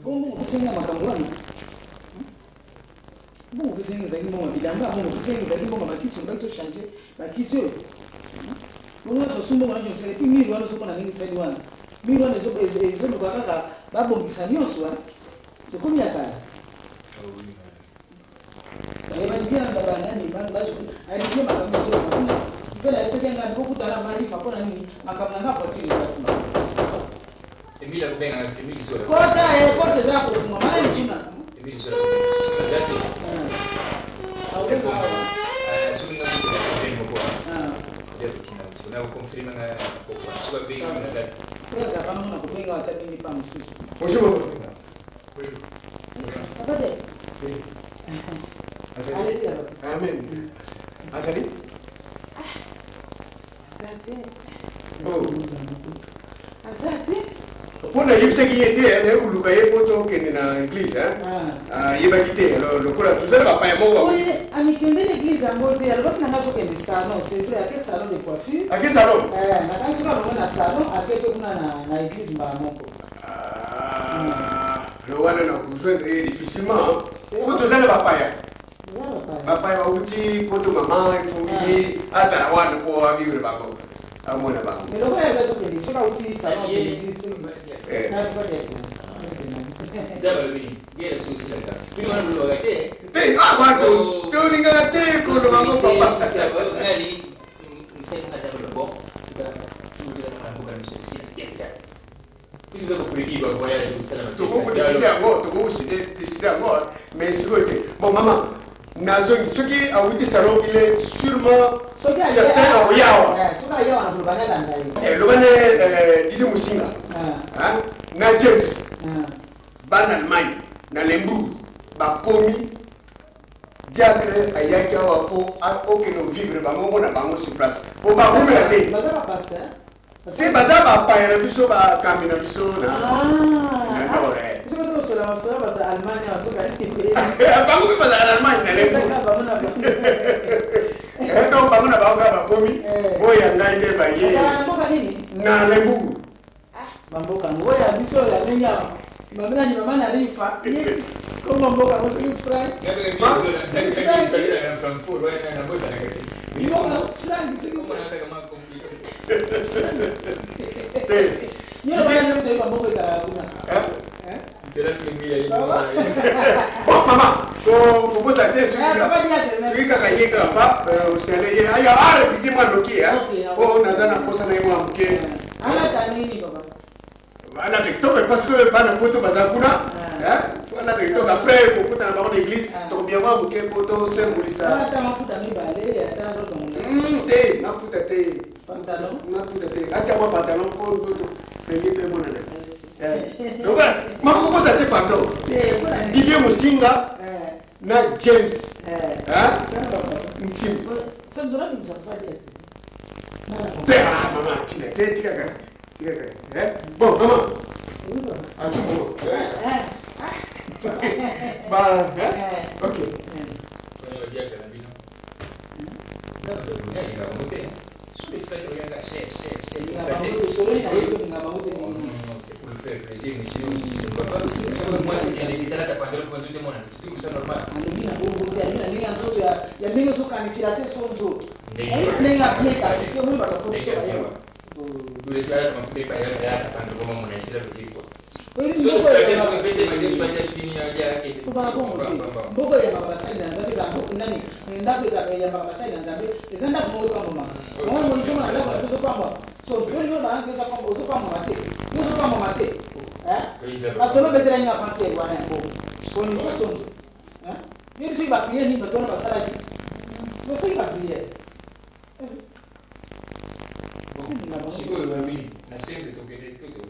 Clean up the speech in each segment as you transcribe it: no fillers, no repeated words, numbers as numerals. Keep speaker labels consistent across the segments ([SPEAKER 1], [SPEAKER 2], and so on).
[SPEAKER 1] Bon, vous savez, ma camarade. Bon, vous savez, vous avez mon évidemment, vous savez, vous avez mon ma kitchen, va tout changer, ma kitchen. Bon, là, ce sont bon, je sais, puis 1000 euros, ce qu'on a mis, c'est loin. 1000 euros, les autres, va bon, ça n'y est, soit. C'est combien de temps? Elle m'a dit, bien, elle m'a dit, ma camarade, elle s'est dit, beaucoup de temps, Marie, fa pour la nuit, ma camarade, faut-il les appuyer.
[SPEAKER 2] Emile a bem as Emile só.
[SPEAKER 1] Corta já por uma máquina.
[SPEAKER 2] Emile só. Subindo bem um pouco. Deve tinha. Se não confirma na pouco. Só bem na verdade.
[SPEAKER 1] Essa vamos na cozinha até bem para o sujo.
[SPEAKER 3] Bonjour.
[SPEAKER 2] Bonjour.
[SPEAKER 1] Abade.
[SPEAKER 3] Asali. Amen. Asali.
[SPEAKER 1] Azate.
[SPEAKER 3] Oh.
[SPEAKER 1] Azate.
[SPEAKER 3] Pona yipse ki yete ne uluka yepoto kende na église yeba kite lo kula tuzela papa ya mowa.
[SPEAKER 1] Oui, ami kende l'église à Moté, alors que na so kende salon, c'est vrai, à quel salon de coiffure?
[SPEAKER 3] À quel salon?
[SPEAKER 1] Na quand tu vas na salon, à quel que na église Mbaramoko.
[SPEAKER 3] Le wana na kujoindre difficilement. Ko tuzela papa ya. Papa ya uti poto mama ifumi azala wana ko vivre bako. Amona bako.
[SPEAKER 1] Mais le gars il va se kende, c'est pas aussi salon de l'église.
[SPEAKER 2] Zabalini, yeye msusi laka. Mimi wana mlo wakati.
[SPEAKER 3] Watu, tuninga teko lo mango papa.
[SPEAKER 2] Ngali msema hata mlo tuka na kuka msusi yake. Isso dá para ir para voyage do cinema.
[SPEAKER 3] Tu vou décider agora, mais c'est vrai. Bon maman, nazo ce qui a eu salon il est sûrement certain au yawa.
[SPEAKER 1] Soka yawa na bulbana ndai.
[SPEAKER 3] Le bane Didi Musinga. Na James. Ban Allemagne, na Lembu, ba komi diacre ayaki awa po okeno vivre bango na bango sur place. Po ba rumela te.
[SPEAKER 1] Bazaba pasteur.
[SPEAKER 3] C'est bazaba pa na biso ba kamina biso na. Na dore.
[SPEAKER 1] Soka to sala ba Allemagne soka ni.
[SPEAKER 3] Bango bi bazala na Allemagne na Lembu. Donc bango na ba komi. Boya ngai nde ba ye. Na Lembu.
[SPEAKER 1] Mamboka ngoya biso ya menya. Mamana ni mama na rifa. Como mamboka ko sigi frank.
[SPEAKER 2] Ngabe biso na Frankfurt wana na bosa na kati.
[SPEAKER 1] Mamboka frank sigi
[SPEAKER 2] Como na taka ma kombi.
[SPEAKER 1] Ni na bana ndio mamboka za kuna.
[SPEAKER 2] Será que me aí?
[SPEAKER 3] Bon maman, ko bosa te suki ka yeka pa usele ye aya ara piti mwa doki oh nazana posa na mwa mke.
[SPEAKER 1] Ala tanini baba.
[SPEAKER 3] Ana TikTok parce que bana poto bazakuna ana TikTok après beaucoup dans la l'église to bien moi mke poto sembolisa.
[SPEAKER 1] Ala tamakuta mibale ya tando domuna.
[SPEAKER 3] Te nakuta te.
[SPEAKER 1] Pantalon.
[SPEAKER 3] Nakuta te. Acha kwa pantalon ko nzoto peye pe mona na. Donc mama ko posa te pardon. Didier Musinga na James. Ntim.
[SPEAKER 1] Sanzora ni msafari.
[SPEAKER 3] Maman, tika. Bon, maman. Tu bon. Bah, ok.
[SPEAKER 2] Quando dia che la vino. No, non è la montagna. Solo il freddo che se c'est pour le faire plaisir, mais sinon c'est pas grave. C'est moi c'est qu'il est là ta pantalon quand tu demandes. C'est tout ça normal.
[SPEAKER 1] Alibina bongo ya nzoto ya mingi so kanifira te so nzoto. Nenga bien kasi ke mo ba ko so ya.
[SPEAKER 2] Dule tla ma kupe pa ya sa ta pantalon como mona sila petit quoi.
[SPEAKER 1] So
[SPEAKER 2] que pese ma dia suanya sini aja ke.
[SPEAKER 1] Bongo ya baba sai na zabi za nani ndapo za ya baba sai na zabi ezanda ko kwa mama. Mama mo nzoma na ba so kwa mama. So ndio ba ngeza kwa so kwa mama te. Yo so kwa mama te. Asolo betera ni afanse bwana ngo. Ko ni kwa sonzo. Ni si ba prier ni betona basala ki. So si ba prier.
[SPEAKER 2] Sicuro bambini, na sempre tu che tutto.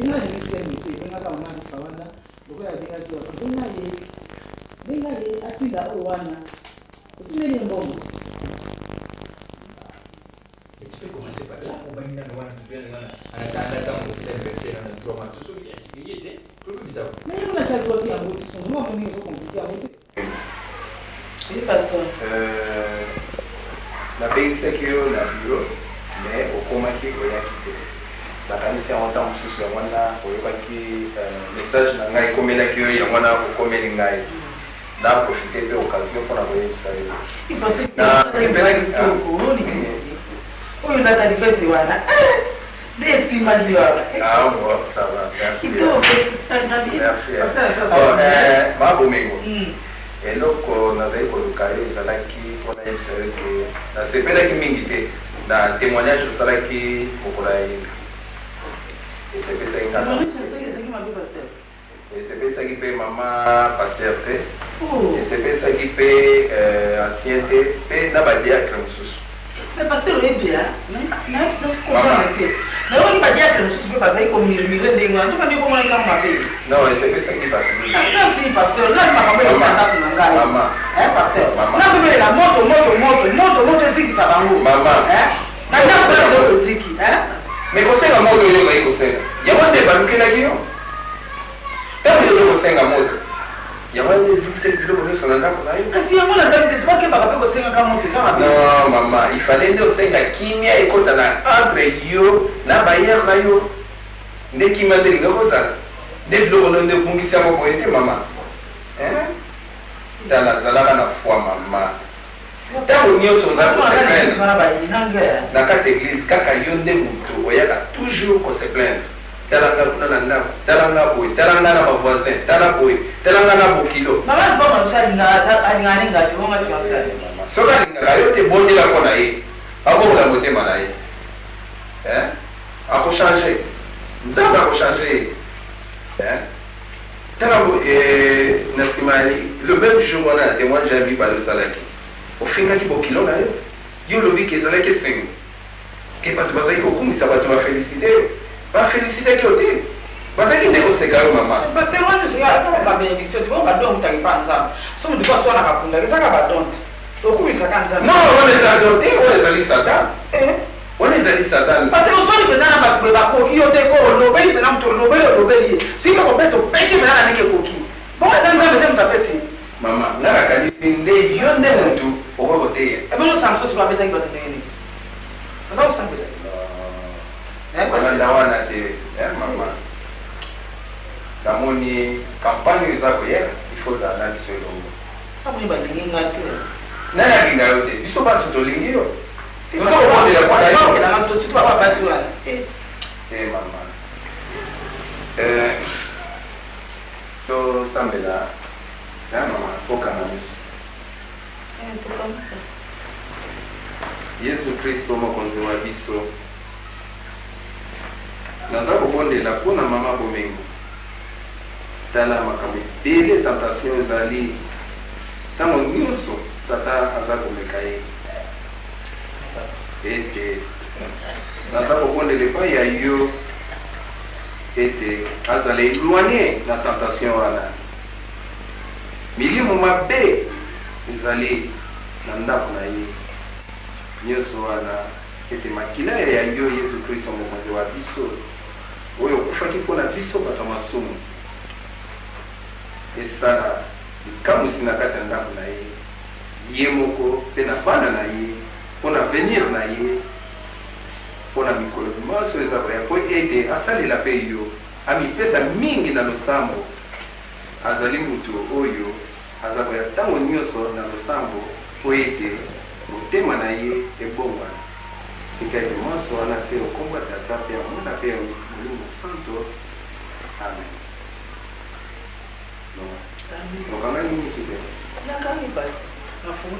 [SPEAKER 1] Ina ni semi te benga ka mama kawanda. Boko ya benga tu. Benga ye atinda owana. Utimeni mbongo.
[SPEAKER 2] Tu peux commencer par là, on va venir dans le duel, on attend on fait l'anniversaire, on a 3 mois, tout ça, il y a ce qu'il y était, problème ça.
[SPEAKER 1] Mais on a ça soit qui a voté son nom, on est compliqué à voter.
[SPEAKER 4] Oui, parce que la pays c'est que la bureau, mais au comment qui est quitté. La canne c'est en temps sous ce moment-là, pour y avoir qui
[SPEAKER 5] message na ngai komelaki yo yango na kokomeli ngai na profite pe occasion mpona koyebisa yo
[SPEAKER 1] oyo natali feste wana desimali wana
[SPEAKER 5] ça va merci mabomengo eloko nazali koluka yo ezalaki mpona yebisa yo ke nasepelaki mingi te na témoignage osalaki mokolo ya yinga esepesaki kaka esepesaki mpe mama paster te esepesaki mpe ancien te mpe na badiacre mosusu
[SPEAKER 1] mais pasteur oyebi nayoki badiacre mosusu mpe bazali komirmire ndenge wana toka nde komona kaka mabe
[SPEAKER 5] non esepesaki bato
[SPEAKER 1] asi pasteur nani makambo eandako na ngai pasteur nakobelela moto ezikisa bango eziki
[SPEAKER 5] mais kosenga moto oyo bayi kosenga yango nde balukelaki yo ntango ezo kosenga moto yango nde ezikiseli biloko nyonso na ndako na yo
[SPEAKER 1] kasi yango na ndako te tobakebaka mpe kosengaka moto
[SPEAKER 5] non mama ifale nde osenga kimia ekota na entre yo na bayere na yo nde kimia nde linga kozala nde biloko no nde ebungisi yango boye te mama tala zalaka na foi mama ntango nyonso oza koseplaindre na kati église kaka yo nde moto oyaka toujours koseplaindre talanga kuna na ndako talanga boye talanga na bavoisin tala boye talanga na bokilo soki alingaka yo te bondela mpo na ye akokola motema na ye akochange nzambe akochange ye tala na nsima le même jour wana na témoigne ja mibale osalaki ofingaki bokilo na yo yo olobi ke ezalaki esengo ke bato bazalaki kokumisa bato bafélicité yo bafélicitaki yo te bazalaki nde koseka yo mama non wana ezala don te wana ezali satan wana ezali satan
[SPEAKER 1] osoli mpenza na bato boye bakoki yo te ko olobeli mpena moto olobeli olobeli ye soki bakobeta opeki mpena na ndenge ekoki bongo ezali nzambe te moto apesi
[SPEAKER 5] mama nga nakanisi nde yo nde motu okoko te ye
[SPEAKER 1] ebino sanso soki babetaki bato ndenge nini aza kosambela
[SPEAKER 5] kolanda wana te mama namoni campagne eza koyela ifo ozala na biso elongo
[SPEAKER 1] amoni balingi nga te
[SPEAKER 5] nani alinga yo te biso basi tolingi yo mama tosambela mama kokanga miso yesu kristo mokonzi wa biso naza kobondela mpona mama bomengo tala makambo ebele tentation ezali ntango nyonso satan aza komeka ye ete naza kobondela epai ya yo ete azala éloigné na tentation wana milimo mabe ezali na ndako na ye nyonso wana ete makila ya yo yesu kristo mokonzi wa biso oyo okufaki mpona biso bato masumu esala likamusi na kati ya ndako na ye ye moko mpe na bana na ye mpona venir na ye mpona mikolo nyonso eza koya po ete asalela mpe yo amipesa mingi na losambo azali moto oyo aza koya ntango nyonso na losambo po ete motema na ye ebongwana sikaki mwonso wana se okombo ya tata mpe ya mwana mpe ya molimo santo amen okanga nini sute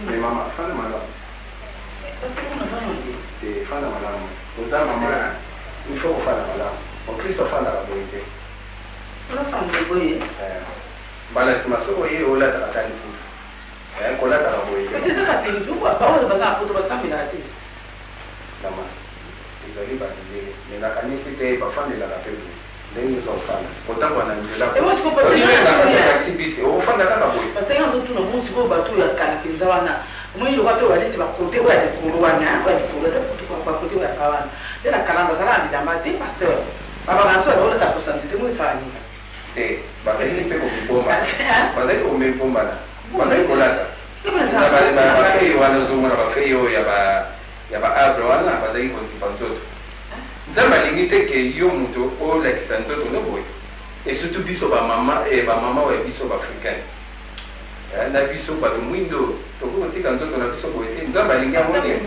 [SPEAKER 5] me mama fana malamu fana malamu oza mama ifo kofana malamu okristo ofandaka boye te mbala nsima soki oye olataka tali putu kolataka boye te mama ezali bandele me nakanisi te bafandelaka mpe boye ndenge oza kofanda kotangwa na nzela bisi okofanda kaka boye
[SPEAKER 1] omoi loka to baleti bakote oyo ya likolo wana bakote oyo yaka wana nde na kala bazala na bilamba te pasteur babakanso baolata kosanzi te moesala nini
[SPEAKER 5] te bazali mpe kokibomba bazali komekombana bazali kolata bafei wana ozomona bafei oyo ya baabre wana bazali kozipa nzoto nzambe alingi te ke yo moto olakisa nzoto no boye et surtout biso ba mama wa biso ba africain na biso ba mwindo toko tika nzoto na biso boete nzamba linga mone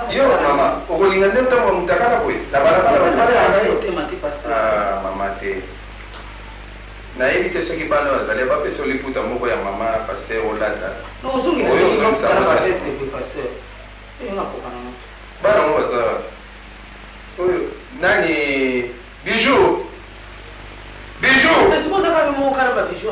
[SPEAKER 5] yo mama okolinga ndeta wa mutakala kwe na barabara yo mama te na éviter ceux qui parlent aux allez pas pécho les puta moko ya mama pasteur olata
[SPEAKER 2] non zungi
[SPEAKER 5] oyo ça va
[SPEAKER 2] pasteur
[SPEAKER 5] bana mo za oyo nani bijou
[SPEAKER 2] est-ce que ça va mo karaba bijou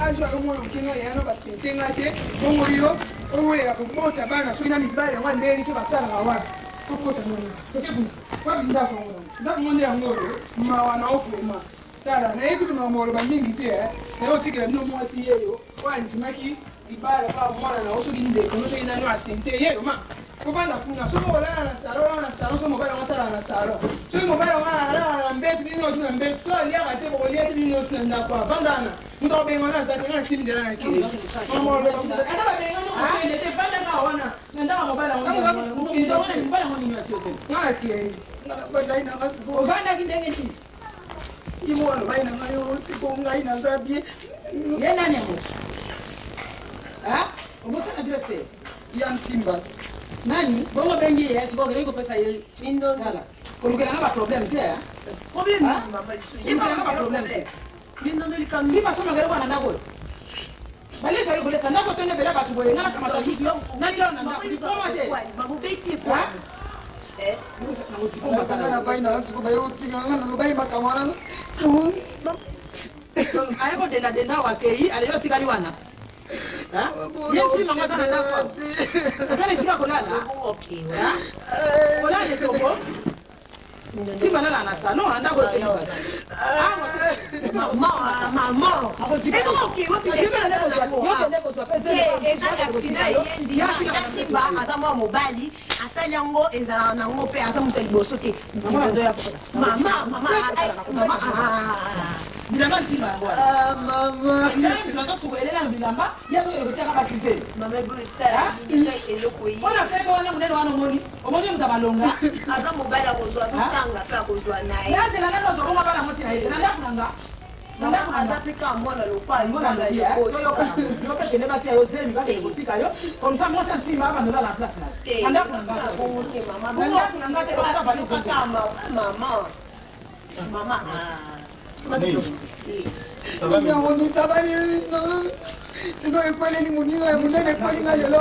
[SPEAKER 6] ajo amoyo kinga yana basentenga te bongoyo oyo akomota bana soina mibale wandeli cyo basala ngawapi kokota mwana tokebu kwa ndako ndako monde yango mawana ofuma tala na yetu tunamolo bangingi te na yo tikela no mwasi yeyo wanjimaki ibala pa mwana na oso ginde kono so inano asente yeyo ma kuvanda kuna so olala na salo so mobala masala na salo so mobala wana na mbetu bino tuna mbetu so alia kate ko lia bino tuna ndako bandana mto bengo na zati na simi dela na kile mama ole ana ba bengo no ko ne te banda ka wana ndaka mobala ngoni ndo wana mbala ngoni ni atio sen na kile
[SPEAKER 7] na badai na kasiko
[SPEAKER 2] banda kindenge ni
[SPEAKER 7] imolo baina ngayo siko ngai na zabie
[SPEAKER 2] ye nani amoto umefanya dresse
[SPEAKER 7] ya Ntimba
[SPEAKER 2] nani bongo bengi yes bongo niko pesa ye
[SPEAKER 7] mindo
[SPEAKER 2] kala kulukela na problem te
[SPEAKER 7] problem mama isu
[SPEAKER 2] yema na problem te
[SPEAKER 7] mindo melikam
[SPEAKER 2] si basoma ngere kwa ndako balesa yo kulesa ndako tone bela batu boye ngana kama tasisi na jao na ndako koma te
[SPEAKER 7] mama beti kwa
[SPEAKER 2] na
[SPEAKER 7] baina siko bayo tinga na baina makamana
[SPEAKER 2] ayeko denda wakei aliyo tikali wana yesi manga sana ndako kale sika kolala okay kolala toko si banana na salon anda ko te
[SPEAKER 7] mama eko okay wapi yo ko pesa eza accident yendi ya Ntimba azamwa mobali asali yango ezala nango pe azamu te liboso te mama
[SPEAKER 2] bilamba Ntimba yango
[SPEAKER 7] mama
[SPEAKER 2] bilamba subelela bilamba yazo elokotaka basise
[SPEAKER 7] mama bosala eloko yi
[SPEAKER 2] wana pe wana munene wana omoni mtabalonga
[SPEAKER 7] aza mobali akozwa azotanga pe akozwa naye
[SPEAKER 2] yazela nano ozobonga bana moti na ye nandakunanga
[SPEAKER 7] aza pe ka mwana lopai mwana
[SPEAKER 2] yopekende batia yo zemi bakotika yo comme ça mwasi Ntimba abandola la place naye nandakunanga
[SPEAKER 7] siko ekweleli moninga ya monene ekwelinga lelo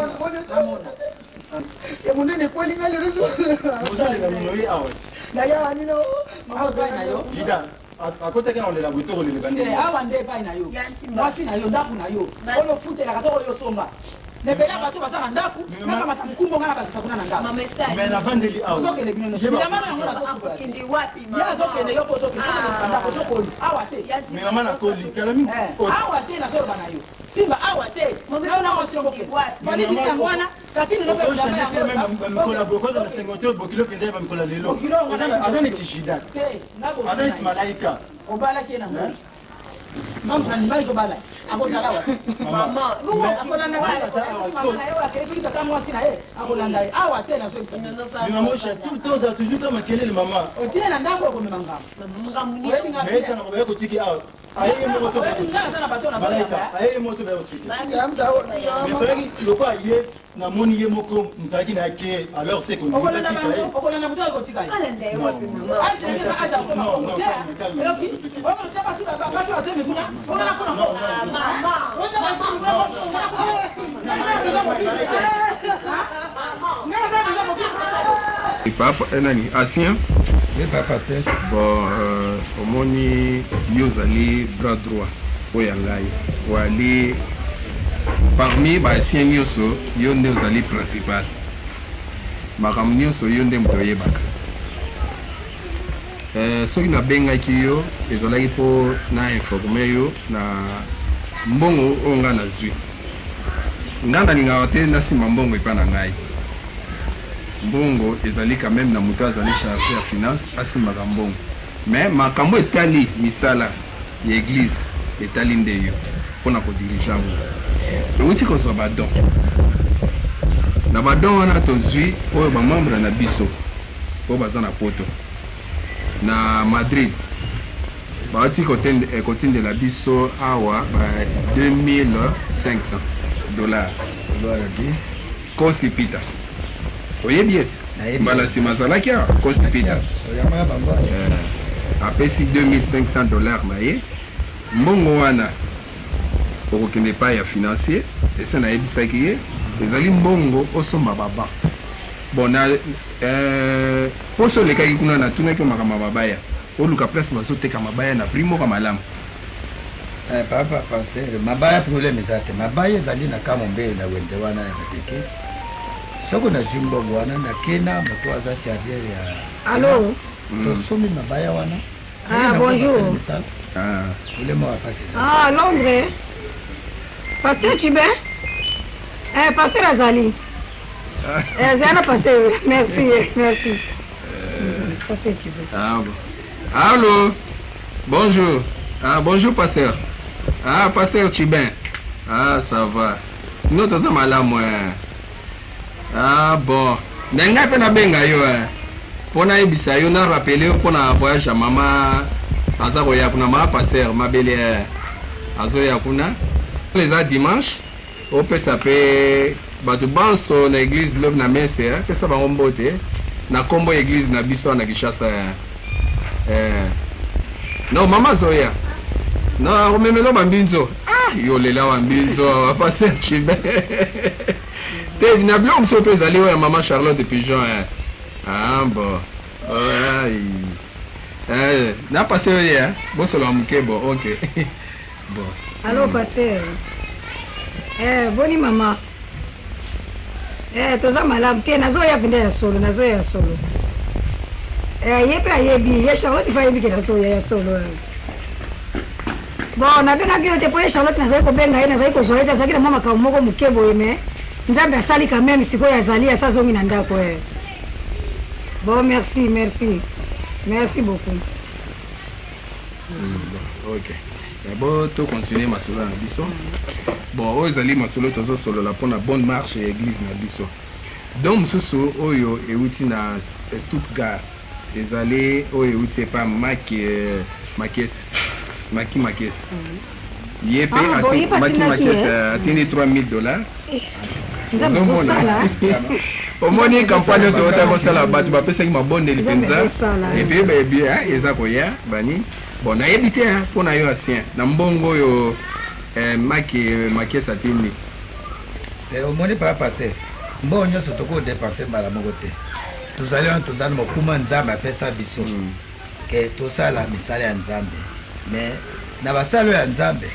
[SPEAKER 7] ya monene ekwelinga lelo naya nino
[SPEAKER 8] akotaki na olela bwito koleleka
[SPEAKER 2] awa nde epai na yo mwasi na yo ndako na yo oyo ofutelaka to oyo osomba nebela bato baza na ndako nakamata mokumbo nga na bakisa kuna na ndako
[SPEAKER 8] me navandeli
[SPEAKER 2] ozokende bino bilamba yango nazosukaya azokende yo po ozokende ndako ozokoli awa te
[SPEAKER 8] me mama nakoli kala mingi
[SPEAKER 2] awa te nazoloba na yo Simba awa te nayo na mwasi yokoke balisi yango wana katini nope bilamba yango
[SPEAKER 8] bamikola bokoza na 50 bokilo kende bamikola lelo aza neti shida aza neti malaika
[SPEAKER 2] obalaki ye na moi mamutani bali tobala akozala wa
[SPEAKER 7] mama
[SPEAKER 2] akolanda soki tata mwasi na ye akolanda ye awa te
[SPEAKER 8] nazomamosha tout le temps ozala toujours kama kelele mama
[SPEAKER 2] otie na ndako okomema
[SPEAKER 8] ngambo oya kotiki awa ayeye moto bayotiki mefalaki loko aye namoni ye moko mutalaki na yake alors c'est
[SPEAKER 2] okolanda moto akotika
[SPEAKER 5] papa nani ancien bon omoni yo ozali bras droit oyo ya ngai oali parmi baancien nyonso yo nde ozali principal makambo nyonso yo nde moto oyebaka soki nabengaki yo ezalaki mpo na informe yo na mbongo oyo ngai nazwi ngai nalingaka te nasimba mbongo epai na ngai mbongo ezali quand même na moto azali chargé ya finance asimbaka mbongo mais makambo etali misala ya église etali nde yo mpona kodirige yango touti kozwa badon na badon wana tozwi oyo bamembre na biso oyo baza na poto na Madrid. Bauti côté de la biso awa $2,500. Kosi pita. Oye biet. Bala si mazalaki ya kosi pita. Apesi $2,500 maye. Mbongo wana okokende pa ya financier ese nayebisaki ye ezali mbongo osomba baba. Bon na poso lekaki kuna natunaki makambo mabaya. Oluka place bazoteka mabaya na primo kwa malamu.
[SPEAKER 8] Papa passer mabaya problème ezate mabaya ezali na kama mbele na wende wana ya bateke. Soko na jimbo wana na kena moto aza charger ya.
[SPEAKER 9] Allô?
[SPEAKER 8] Tosomi mabaya wana.
[SPEAKER 9] Bonjour. Londres. Pasteur Chibin? Pasteur Azali. Zana Pasteur. Merci. Pasteur Chibin.
[SPEAKER 5] Allô? Bonjour. Bonjour, pasteur. Pasteur Chibin. Ça va. Sinon, tu as malade, moi. Bon. Nenga pe na benga yo. Pona ibisa yo na rappeler pour na voyage à maman. Azako ya kuna ma pasteur ma belle. Azo ya kuna. Les dimanche. On peut s'appeler batu banso na église love na messe. Que ça va ombote. Na kombo église na biso na Kishasa. Non, maman Zoya. Non, rememelo bambinzo. Yo lela bambinzo, pasteur Chibin. Te na blo mso pe zali wa maman Charlotte Pigeon. Bon. Na passé hier, bon solo mkebo, OK. Bon.
[SPEAKER 9] Allô pasteur. Boni mama. Toza malamu te nazoya penda ya solo. Yepe ayebi, ye Charlotte pa yebi ke nazoya ya solo. Bon, nabenga ki yote po ye Charlotte nazali kobenga ye nazali kozoya te zakira mama ka moko mukebo yeme. Nzambe asali quand même siko ya zali ya sazomi na ndako . Bon, merci. Merci beaucoup.
[SPEAKER 5] OK. Bon, to continuer ma solo na biso. Bon, ozali ma solo tozo solo la pour na bonne marche église na biso. Donc mususu oyo euti na Stuttgart. Ezali oyo euti pa Maki Makes. Yepe Maki Makes atteint $3,000. Omoni campagne to otako batu bapesaki mabonde lipenza. Et puis ezako ya bani. Bon na yebite pona yo asien na mbongo yo Makes atini.
[SPEAKER 8] Omoni papa te. Mbonyo sotoko dépenser mala moko te. Tozali mokuma nzambe apesa biso. Ke tosala misala ya nzambe. Mais na basalo ya nzambe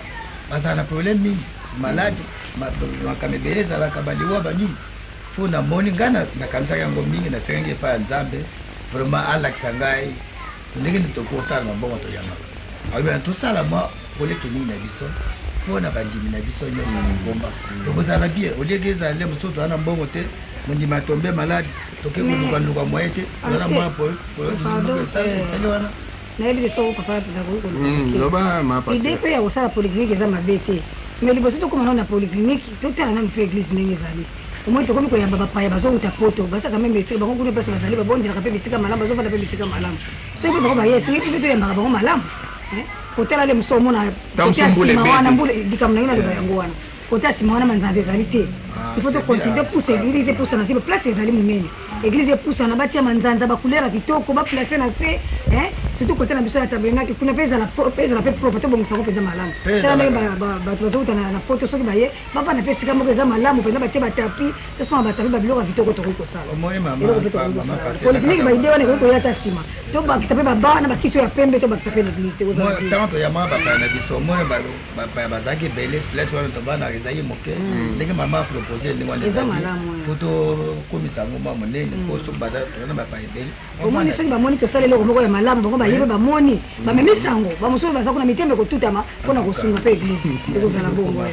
[SPEAKER 8] basa na problème mingi malade makamebele ezalaka baliwa banini fo na moni ngana na kanisa yango mingi na serenge fa ya nzambe vraiment alakisa ngai ndenge tokosala mabongo toyamaka abe tosala mwa koleke mingi na biso fo na bandimi na biso nyonso na ngomba tokozala bien oliege ezale mosoto ana mbongo te mondima tombe malade toke kolukaluka moye te tozala mwa wana
[SPEAKER 9] nayebi biso papa idée mpe ya kosala polyclinique eza mabe te mais liboso tokóma nano na polyclinique totala nano mpe église ndenge ezali omoi tokomi koyamba bapaya bazowuta poto basaka meme esika bango kuna mpasi bazali babondelaka mpe bisika malamu bazofanda mpe bisika malamu soki mpe bango baye esika mpe toyambaka bango malamu kotala le moso omona kote ya nsima wana mbula likambo na ngai naloba yango wana kote ya nsima wana manzanza ezali te il faut tocontinue pousse église epusana te place ezali monene église epusana batia manzanza bacouleur ya kitoko baplace na se surtout côté na biso ya tabernacle kuna mpe ezala mpe propre tobongisango mpenza malamu tala ndenge bato bazouta na poto soki baye bavanda mpe esika moko eza malamu mpenza batie batapi tosona batapi babiloko ya kitoko tokoki kosalapolyclinique baide wana ekoki koya ata nsima tobakisa mpe babana bakisi oyo ya pembe tobakisa mpe l'église
[SPEAKER 8] ntango toyamaka bapaya na biso omoni bapaya bazalaki ebele place wana tobana ezalaki moke ndenge mama apropose ndenge wana po tokomisa yango mwa monene po soki bazana bapaya ebele
[SPEAKER 9] omoni soki bamoni tosala eloko moko ya malamu bango bayebe bamoni bamemisango bamosusu baza kuna mitembe kotutama mpona kosunga mpe église ekozala bongo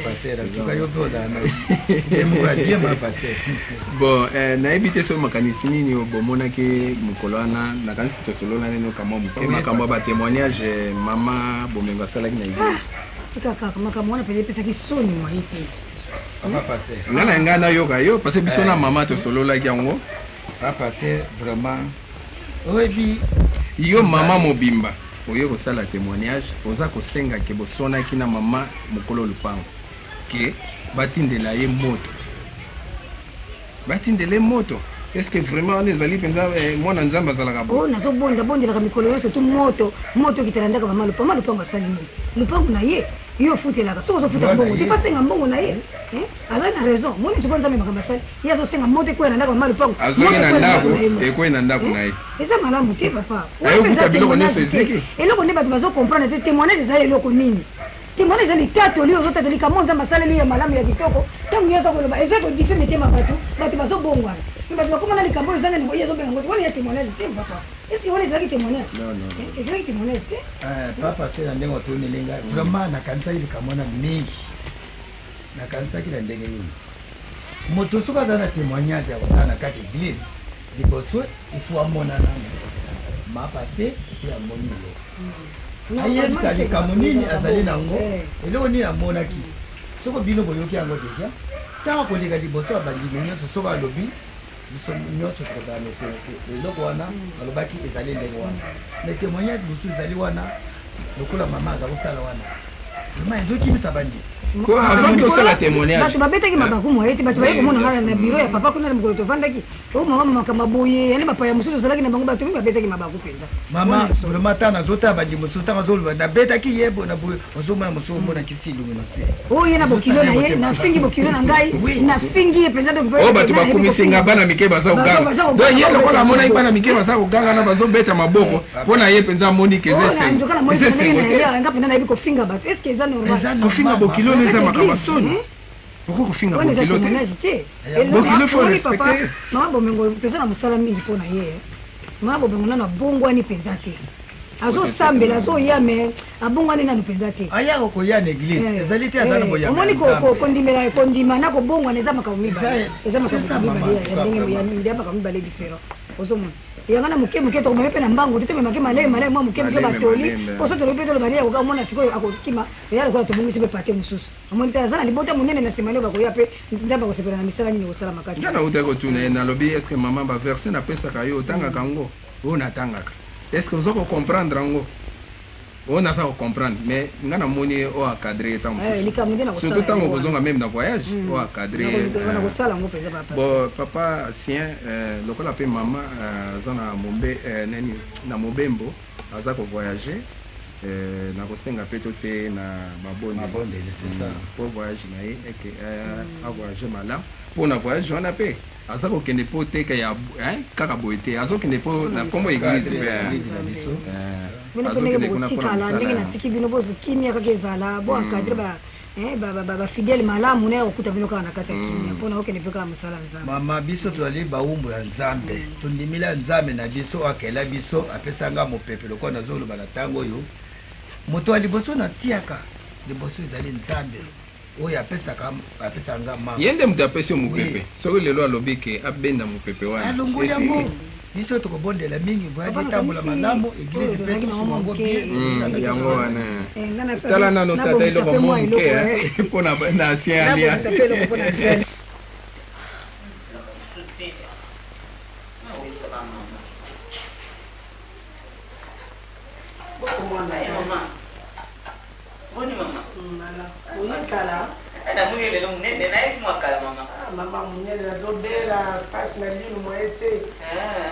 [SPEAKER 5] bon nayebi te soki makanisi nini bomonaki mokolo wana nakanisi tosolola nini okamwa moke makambo ya batémoignage mama bomengo asalaki na église
[SPEAKER 9] tika kaka makambo wana pele epesaki soni mwaye te
[SPEAKER 5] nga na ngai nayoka yo parce biso na mama tosololaki yango
[SPEAKER 8] apase vraiment oyebi
[SPEAKER 5] yo mama mobimba oyo kosala témoignage oza kosenga ke bosonaki na mama mokolo lupango ke batindela ye moto est-ce que vraiment on ezali penza mwana nzambe azalaka
[SPEAKER 9] bo nazobondelaka mikolo nyonso tu moto kitelandaka mama lupango asali nini lupango na ye yo ofutelaka soki ozofuta mbongo te pasenga mbongo na ye azali na raison moni sikoyo nzambe makambo asali ye azosenga moto ekwela ndako mama lupango
[SPEAKER 5] azoki na ndako ekwei na ndako na ye
[SPEAKER 9] eza malamu te papa
[SPEAKER 5] ayokuta biloko nyonso eziki
[SPEAKER 9] eloko nde bato bazokomprendre te témoignage ezali eloko nini témoignage ezali litatoli ozotatoli kamo nzambe asaleli ya malamu ya kitoko ntango nyonso koloba eza kodife mitema bato bazobongwana bato bakomana likambo ezanga nibo ye ezobenga ngo wana ya témoignage te papa est-ce que wana ezalaki témoignage ezalaki témoignage te
[SPEAKER 8] papa se na ndenge otoneli ngai vraiment nakanisaki likambo wana mingi nakanisaki na ndenge nini moto soki aza na témoignage ya kozala na kati église liboso ifo amonana mapase epe amoni yo ayebisa likambo nini azali nango eloko nini amonaki soko bino boyoki yango deja ntango koleka liboso ya bandimi nyonso soko alobi biso nyonso tokozala eloko wana alobaki ezali ndenge wana me témoignage mosusu ezali wana lokola mama aza kosala wana ma ezokimisa bandi
[SPEAKER 5] avant tosala témoignage
[SPEAKER 9] bato babetaki mabakumu ete bato baye komona kaka na biro ya papa kuna na mokolo tovandaki mama makambo boye yani bapaya mosusu ozalaki na bango bato mingi babetaki mabaku mpenza
[SPEAKER 8] mama vraiment ntango azotala bandi mosusu ntango azoloba nabetaki ye bona boye ozomona mosusu omona kisi ilungu na se
[SPEAKER 9] oyo ye na bokilo na ye nafingi bokilo na ngai nafingi ye mpenza
[SPEAKER 5] oyo bato bakumisinga bana mike baza koganga don ye lokola amonaki bana mike baza koganga na bazobeta maboko mpo na ye mpenza amoni
[SPEAKER 9] kezenga mpenza nayebi kofinga bato estce eza normal
[SPEAKER 5] kofinga bokilo eza makambo soni oko kofinga bokilo te bokilo fo respecte
[SPEAKER 9] mama bomengo toza na mosala mingi mpo na ye mama bomengo nano abongwani mpenza te azosambela azoya me abongwani nano mpenza te
[SPEAKER 8] ayako koya na église ezali te aza na boyanga
[SPEAKER 9] omoni kondima na kobongwana eza makambo mibale eza makambo mibale ya makambo mibale différent ozomona yanga na moke tokomame mpe na mbango te tomemake malayi mwa moke batoli poso tolobi mpe tolobali yakoka omona sikoyo akokima eya lokola tobongisi mpe pate mosusu omoni te aza na libota monene na nsima nde bakoya mpe nzambe akosepela na misala nini kosala makati
[SPEAKER 5] nga nauta kotuna ye nalobi estce mama baverse napesaka yo otangaka yango oyo natangaka estce oza kocomprendre yango oyo naza kocomprendre mais nga namoni oyo acadre ntango surtout ntango kozonga meme na voyage oyo acadre bon papa sien lokola mpe mama aza na mobembo aza kovoyage nakosenga mpe to te na mabonde po voyage na ye eke avoyage malamu mpo na voyage wana mpe aza kokende mpo teka ya kaka boye te azokende mpo na nkombo église
[SPEAKER 9] bino mpe ndenge bokotikala ndenge natiki bino bozokimia kaka ezala bo encadre bafidele malamu naye kokuta bino kaka na kati ya kimia mpona okende mpe kaka mosala nzambe
[SPEAKER 8] mama biso tozali bawumbu ya nzambe tondimila nzambe na biso akela biso apesanga mopepe lokola nazoloba na ntango oyo moto ya liboso natiaka liboso ezali nzambe oyo apesanga mama
[SPEAKER 5] ye nde moto apesi yo mopepe soki lelo alobi ke abenda mopepe wana
[SPEAKER 8] alongoli yango biso tokobondela mingi voyage etambola malamu église mpe tosumango bien
[SPEAKER 5] yango wana tala nano sata eloko moke mpo na ancien alliance
[SPEAKER 2] oyesala na munye lelo munene naye kumwakala mama munene nazobela pasi na lino moye te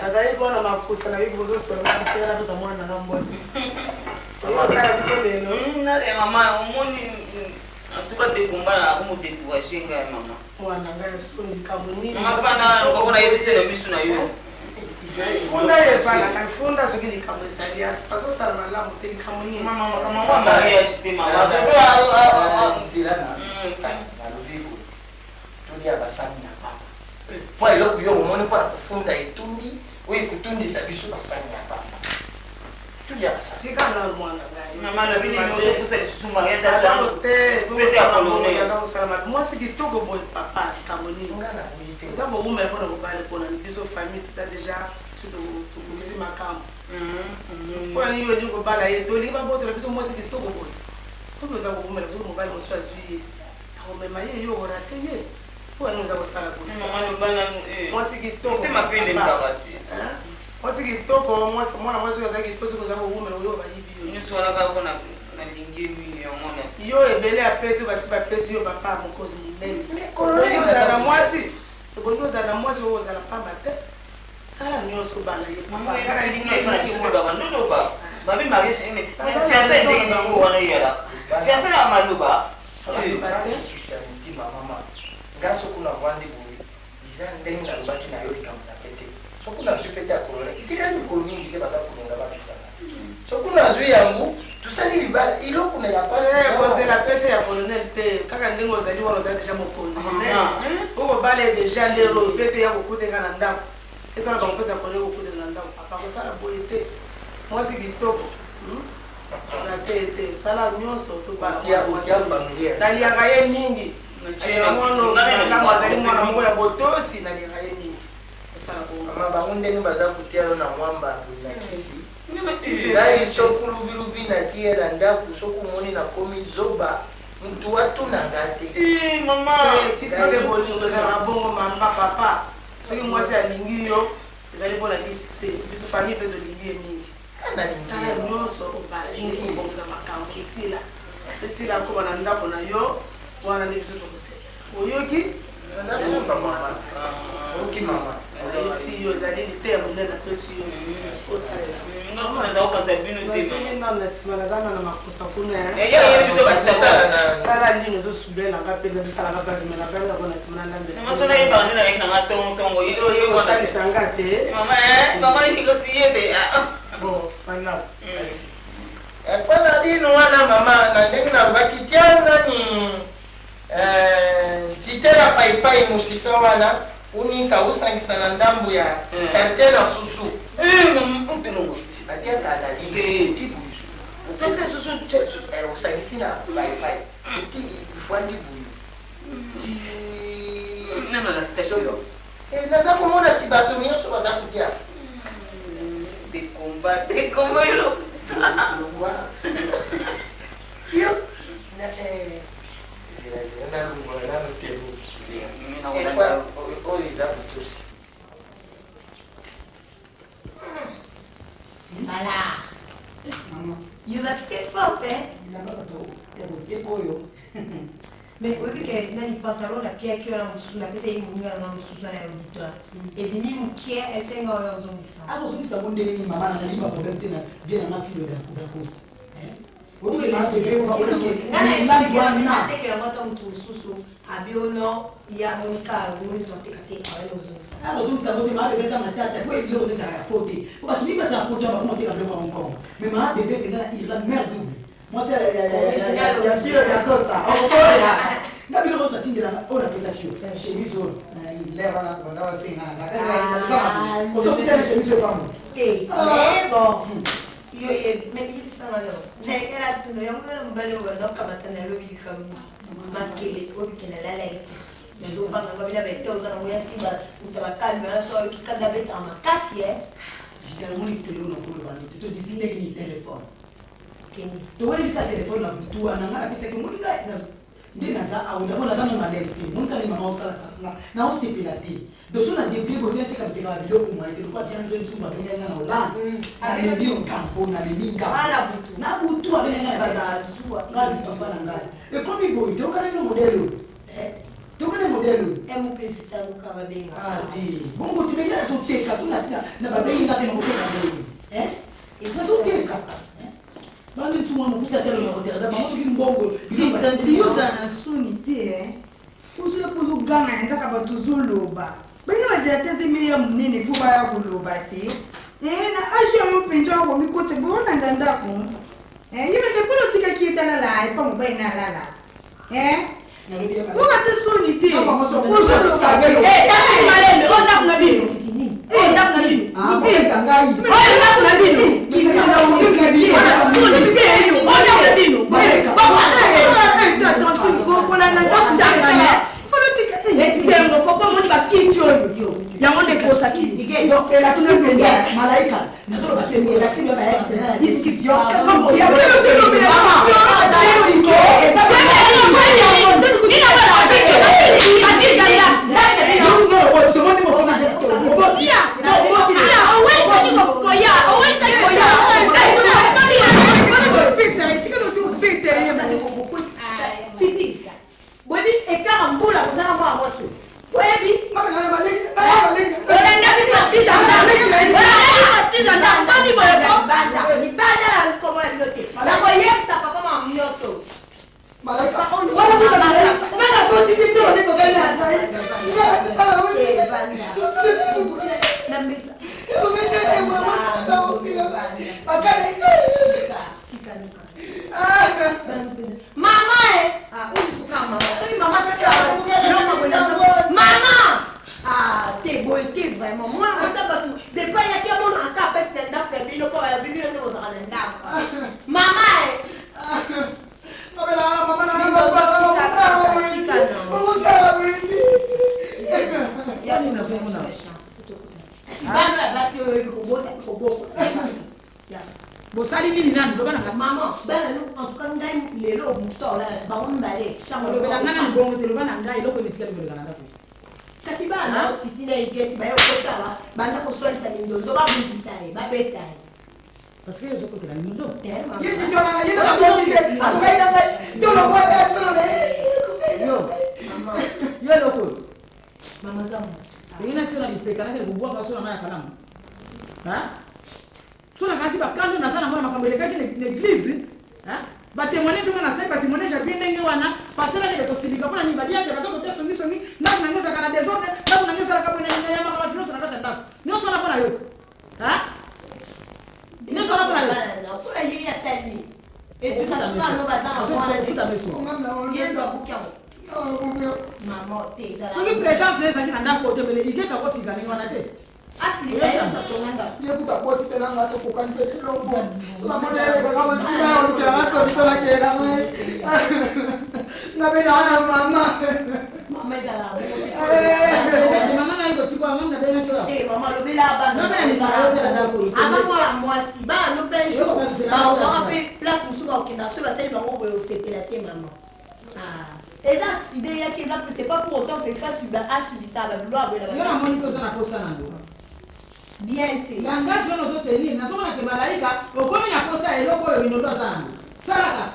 [SPEAKER 2] nazali bona makusa na bibi bozosona tela toza mwana na mboni oyokala biso lelo nale mama omoni atuka tekombana akomodekuraje nga ya mama mwana ngai asondika monini mapana okona yebisela biso na yo funda yepalaka funda soki likambo ezali asi bazosala malamu te likambo nini mama mariage te
[SPEAKER 10] nzela nalobi tolia basani ya papa mpo eloko yo omoni mpona kofunda etundi oyo ekotundisa biso basani ya papa tolia basani
[SPEAKER 2] tikana mwana ngai mwasi kitoko boye papa likambo nini eza bobumela mpona kobale mpona biso famille tuta deja tobongisi makambo mpona nini olingi kobala ye tolingi babotola biso mwasi kitoko boye soki oza kobumela soki mobali mosusu azwi ye akomema ye yo orate ye mpo wani oza kosala boye mwasi kitoko Mwasi kitoko mwana mwasi ozaki tosi kozanga owumela oyo bayibi
[SPEAKER 11] nyonso wana kaka na lingi mini yomona
[SPEAKER 2] yo ebele apete basi bapesi yo papa mokozi monene ozala na mwasi ebongi ozala na mwasi oyo ozala pamba te sala nyonso bana ye
[SPEAKER 11] papabandodoba babi mariage ene fiancé ndenge nango wana yala fiancé na maloba
[SPEAKER 10] mama nga soki navandi boye eza ndenge nalobaki na yo likambo na pete soki nazwi pete ya kolona itikali mikolo mingi te baza kolinga bapesana soki nazwi yango tosali libala eloko na ya
[SPEAKER 2] kozela pete ya colonel te kaka ndenge ozali wana ozali deja mokonzi okobala deja lero pete ya kokutenga na ndako etwana bamopesa kolonel kokutela na ndako papa kosala boye te mwasi kitoko na te te sala nyonso tobala naliaka ye mingi azali mwana moko ya botosi naliaka ye mingi
[SPEAKER 10] mama bango ndenge baza kotia yo na mwamba na kisi ngai soki lubilubi natie na ndako soki omoni nakomi zoba mutu watunanga te
[SPEAKER 2] kisike bolingo ezalaka bongo mamba papa soki mwasi alingi yo ezali mpona kisi te biso fami mpe tolingi ye mingi tala nyonso obalaingiobongoza makambo esila koba na ndako na yo wana nde biso tokosela oyoki
[SPEAKER 10] oki mama
[SPEAKER 2] si yo ezali lite ya monene apesi yo osalela na nsima nazana na makosa kuna tala ndino ezosubelanga mpe ezosalanga mpazimela mpenako na nsima na ndambeosalisanga te
[SPEAKER 10] mpona bino wana mama na ndenge nalobaki tia nani nzite ya paipai mosisa wana unika usangisa na ndambu ya sante na susu batiaka na libuyu sante susu usangisi na paipai ti ifwandi buyu naza komona si bato nyonso baza kotia
[SPEAKER 11] dekomba yo
[SPEAKER 10] yo nalungola nano temu oyo eza botosi
[SPEAKER 7] Voilà. Vous êtes très fort, hein? Mais au lieu que les pantalons, la pierre qui est là, la pierre qui est là, dans l'auditoire. Et puis, nous qui est, et c'est un zombie.
[SPEAKER 1] Ah, zombie, ça va donner une maman, elle n'a pas de problème, bien dans la fille de la cause.
[SPEAKER 7] Yo mais il s'en va là. Elle a tout le monde on va le voir donc comme ça le vit comme marqué au week-end là là. Les autres on va bien avec toi ça on y a tiba on te va calmer là so qui cada vez en makasi
[SPEAKER 1] j'ai tellement le téléphone pour le bande tu te dis ni téléphone keni to wali ta téléphone na butu ana ngara pesa ke munika na ndina za au ndabona kama malezi munika ni mama osala sana na osipela te doso na début bote te ka biteka biloko mwa te kwa tiana nzo nsumba benga na ola ale bio kampo na leminga
[SPEAKER 7] ala
[SPEAKER 1] butu abenga baza suwa ngali papa na ngali e komi boy to kana no modelo to kana modelo
[SPEAKER 7] emu pe fitalu ka babenga
[SPEAKER 1] ati bongo tibenya so teka so na babenga te mo teka benga ifo teka bandi tuma mo kusa tele mo teka da mo so kimbongo bilo
[SPEAKER 9] batanzi yoza na suni te uzo ya pozo gana ndaka batuzoloba benge bazela te meya munene po baya koloba te na age oyo mpenza yango mikote bonanga ndako yebeke mpona otikaki etala la epa mobali na lala oka te soni te Sembo kopo moni bakiti oyo yango ndekosa ki
[SPEAKER 1] malaika nazolo bateni relaxing ba yaki pena na discussion Malaika. Wala ko na malaika. Nana ko dito dito kaya na. Na misa. Mama t'es beau, t'es vraiment. Moi, des fois, il y a quelqu'un qui a un cap stand-up, il y a un bébé qui a maman.
[SPEAKER 2] bosali nini nani loba na
[SPEAKER 1] mama bana no en tout cas ngai lelo muto la ba on mbale
[SPEAKER 2] chango loba na ngana mbongo te loba na ngai loko nitika loba na ndako
[SPEAKER 1] kasi bana titi na igeti ba yo kotala bana ko swelta mindondo ba bundisai ba betai
[SPEAKER 2] parce que yo ko tela mindo
[SPEAKER 1] yiti jona na yiti na bondi ke akai na ngai jolo ko e jolo le
[SPEAKER 2] yo mama yo loko
[SPEAKER 1] mama zamu
[SPEAKER 2] ina tsona lipeka na ke bubwa ka sona na kalamu ha sona kasi bakando na sana mwana makambeleka ki l'église hein batémoigner tu na sai batémoigner ja bien ndenge wana pasela ni bekosilika pona ni badia ke batoko tso songi na kunangeza kana desordre na kunangeza la kabone ni ya maka watu na kasa ndako nyo sona pona yo ha nyo sona pona yo
[SPEAKER 1] pona yeye ya sali et tout ça no bazana kwa
[SPEAKER 2] futa beso
[SPEAKER 1] yendo abukia maman te za
[SPEAKER 2] soki présence les zaki na ndako te bele igeta ko sigana ni wana te
[SPEAKER 1] asili kaya mtatonganga
[SPEAKER 6] yekuta boti tena ngato kokani pete lombo sona monele kama sina olukela ngato bitola kera mwe na bena ana mama
[SPEAKER 1] ezala
[SPEAKER 2] mama na iko tiko ngam na bena kyo
[SPEAKER 1] mama lobela bana
[SPEAKER 2] na bena nzala ndako
[SPEAKER 1] ava mwana mwasi bana no benjo ba ozaka pe place musuka okenda so basali bango boye osepela te mama eza accident yaki eza c'est pas pour autant que fa suba a subi ça ba bloa boye
[SPEAKER 2] yo na moni ko sana kosa na ndo
[SPEAKER 1] bien te
[SPEAKER 2] langage ono so tenir na toma ke malaika okomi na kosa eloko yo binodo sana salaka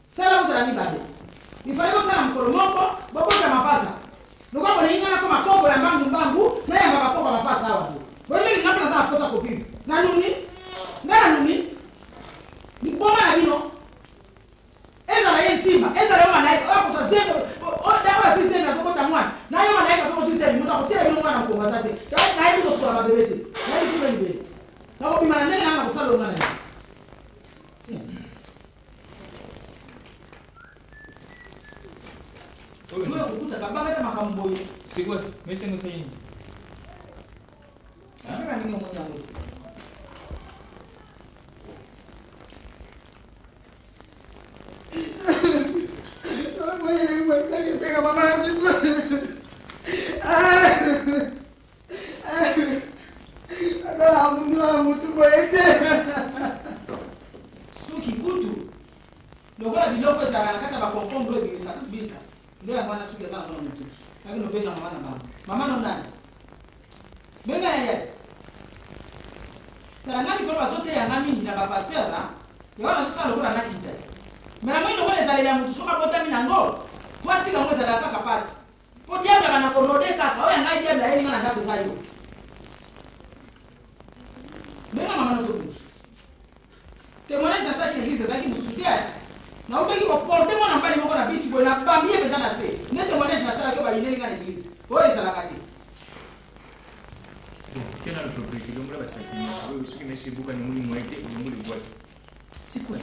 [SPEAKER 2] sala muzala ni bade ifanye ko sala mkolo moko bobota mapasa nuko ko ninga ko makoko ya mbangu na ya makoko mapasa hawa tu wewe ngapa na sana kosa ko vipi na nuni ni boma na bino ezala yentima ezala yo malaika ako so zeko o dawa sisi na soko tamwana na yo malaika soko sisi ni mutako tira bino mwana ko ngazate na hiyo ndo kwa bebete na hiyo shule ni bebe na ko bimana nene na kusala ngana wewe ukuta kabanga kama kamboye
[SPEAKER 12] sigwa mese ngusayini
[SPEAKER 2] nataka nini mmoja wangu
[SPEAKER 6] pega mama agora muito boete
[SPEAKER 2] suki kutu lokola biloko ezalaka na kati ya bakoncombre ebimisa bika nde yango wana suki eza na mwana motu kaki nobenga mama na mama mama no nani benga ya yete tala nga mikolo bazoteyanga mingi na bapaster na yango nazosala lokola nakita mena moi lokola ezaleli ya motu soki abotami nango po atika ngo ezalaka kaka pasi po diable bana korode kaka oyo yangai diable ayelinga na ndako eza yo benga mama notokutu témoignage na saki l'église ezalaki mosusu te na okoki koporte mwana mbali moko na biti boye na bambi ye mpenza na se nde témoignage nasalaki oyo bayinelinga na église oyo ezalaka te
[SPEAKER 12] tena lotobriki longola basaki oyo soki mesi ebuka ni muli mwete ni muli bwate
[SPEAKER 2] sikuwa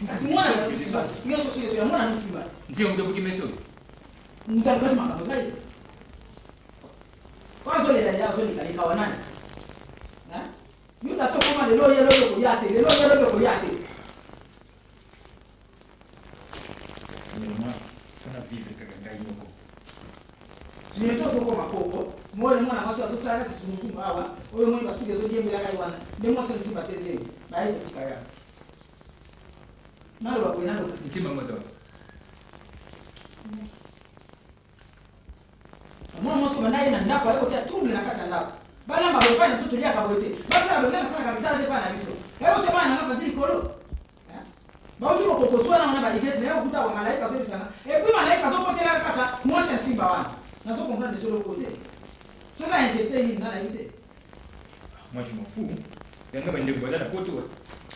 [SPEAKER 2] kasi mwana nisiba ngeso sio ya mwana nisiba
[SPEAKER 12] ndio mtabuki mesi oyo
[SPEAKER 2] mtagani makambo zaidi kwazo le dada zo nikalika wanani yuta to koma lelo ko yate lelo ko yate
[SPEAKER 12] mama tuna vivre kaka ngoko
[SPEAKER 2] ni to so koma koko mwana mwana kwaso asosala kati sumusumu awa oyo mwana basuke zo diembela kai wana ndemo so nisiba tezeli bayi kutikaya nalo bako nalo
[SPEAKER 12] ntima moto
[SPEAKER 2] mwana moso banaye na ndako ayo tia tumbi na kata ndako bala mba bofanya tu tulia kabote basa bengana sana kabisa te pana biso ayo te bana ngapa zili kolo ba uzi ko koswa na mwana ba igeti leo kuta wa malaika zote sana e puis malaika zo potela kaka mwasa simba wana na zo comprendre sur le côté cela injecté hii na ite
[SPEAKER 12] moi je m'en fous yanga bande ko dala poto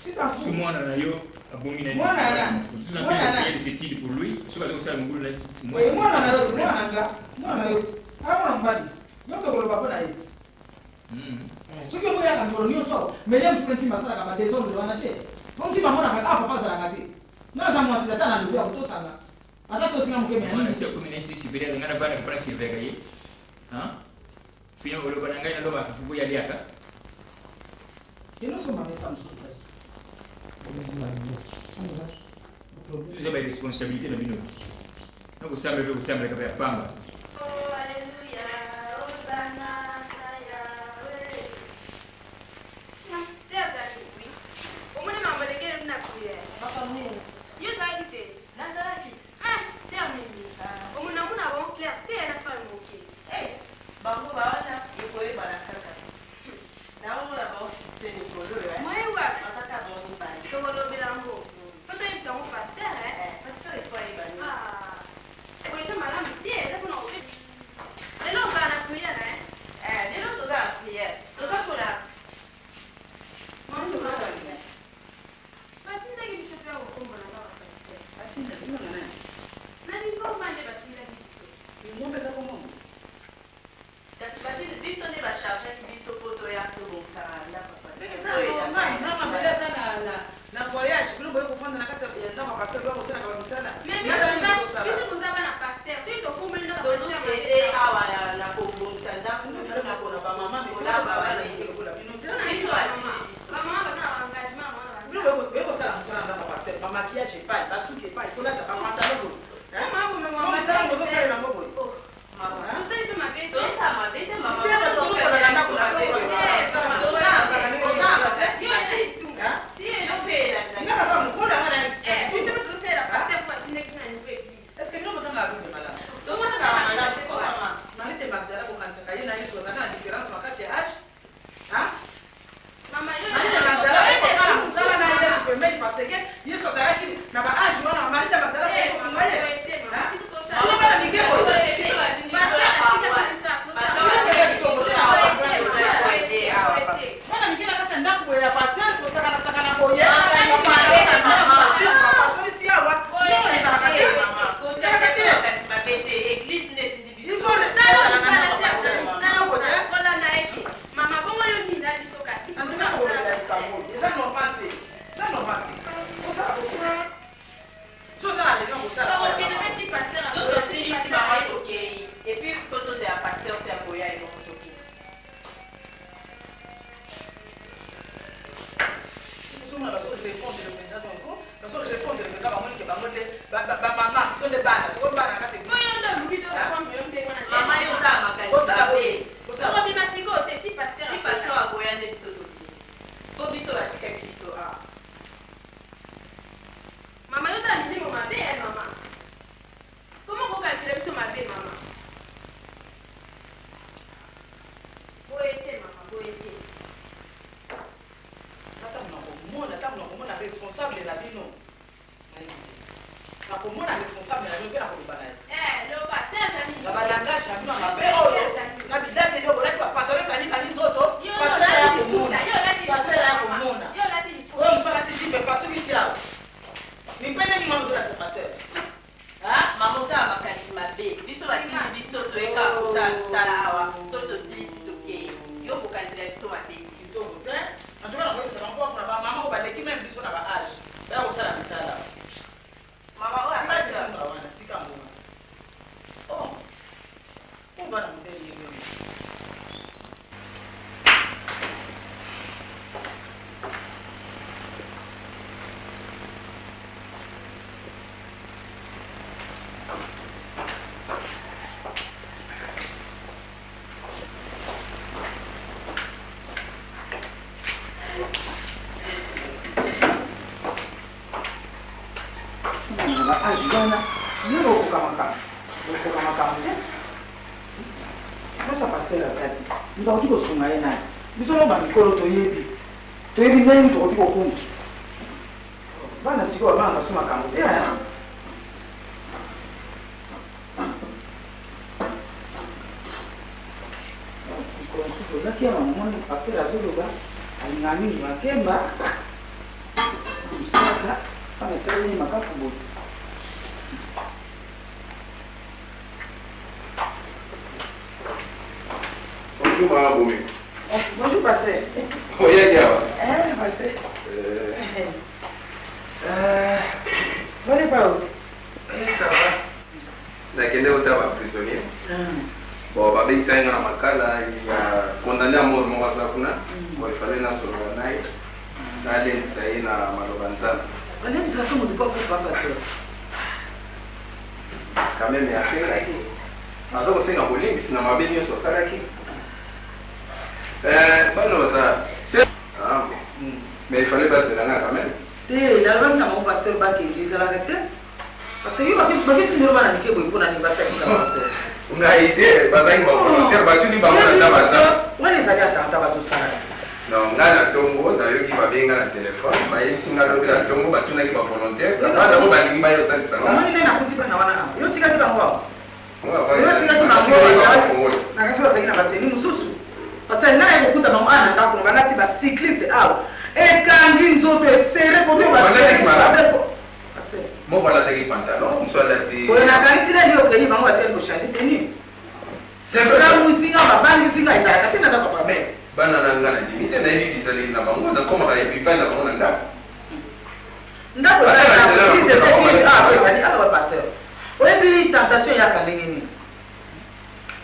[SPEAKER 2] si ta fou
[SPEAKER 12] mwana na yo abominable.
[SPEAKER 1] Moi, nana.
[SPEAKER 12] Des études pour lui. Ce que ça me boule là, c'est moi.
[SPEAKER 1] Moi, nana, moi, nana, ah, on va dire. Yo ko lo babo na yi. So ko ya kan toro ni so. Me dem su kanti masala ka bate so ndo na te. Ko si mama na ka papa sala ka te. Na za mo asita na ndo ya to sana. Ata to singa mke me ani.
[SPEAKER 12] Si ko ministre supérieur ngana bana ka presse vega yi. Hein? Fia o lo bana ngai na lo ba fufu ya liaka.
[SPEAKER 1] Kino so mama sa msusu kasi.
[SPEAKER 12] Vous avez des responsabilités dans le bino. Donc vous savez que pamba.
[SPEAKER 1] Femme c'est une macaque pour
[SPEAKER 5] Bonjour, Madame Boumé.
[SPEAKER 2] Bonjour, pasteur.
[SPEAKER 5] Oui, bien.
[SPEAKER 2] Pasteur. Vous n'êtes pas où?
[SPEAKER 5] Ça va. Nakende utaba prisonnier. Bon, babi tsainga na makala ya condamné à mort mo wasakuna. Bon, il fallait na solo naye. Na le sai na malobanzana.
[SPEAKER 2] On aime ça comme du pas pour pasteur.
[SPEAKER 5] Quand même ya senga ki. Mazo senga bolingi sina mabeni yo sosala ki. Bano za. Ah bon. Mais il fallait pas se rendre quand même.
[SPEAKER 2] La loi n'a pas pasteur ba qui dit ça la tête. Parce que yo ba qui tu ba na ke boy pona ni ba sa ki pasteur.
[SPEAKER 5] Una idée bazangi ba volontaire ba tuni ba na baza.
[SPEAKER 2] Wani za ka ta ba so sana.
[SPEAKER 5] Non, ngana tongo na yo ki ba benga na téléphone, ba yesi ngana bila tongo ba tuna ki ba volontaire. Ba da ba ni ba yo sa sana.
[SPEAKER 2] Mama ni na kutika na wana. Yo tika ki ba ngwa.
[SPEAKER 5] Yo
[SPEAKER 2] tika ki na ngwa. Na ka so za ina ba teni mususu. Parce que na yo kuta mama ana ta ko ngana ti ba cycliste aw. E kandi nzoto esere ko ba.
[SPEAKER 5] Mo bala tegi pantalon, mswala ti.
[SPEAKER 2] Ko na kanisi na ndio kwenye bango ati ko changer tenue. Sempre na musinga babangi singa izaka tena ta kwa me.
[SPEAKER 5] Bana na ngana limite na hivi bizali na bango na koma ka hivi bana bango na ndako.
[SPEAKER 2] Ndako na hizi zeki ah pasteur. Oyebi tentation ya kalenge ni.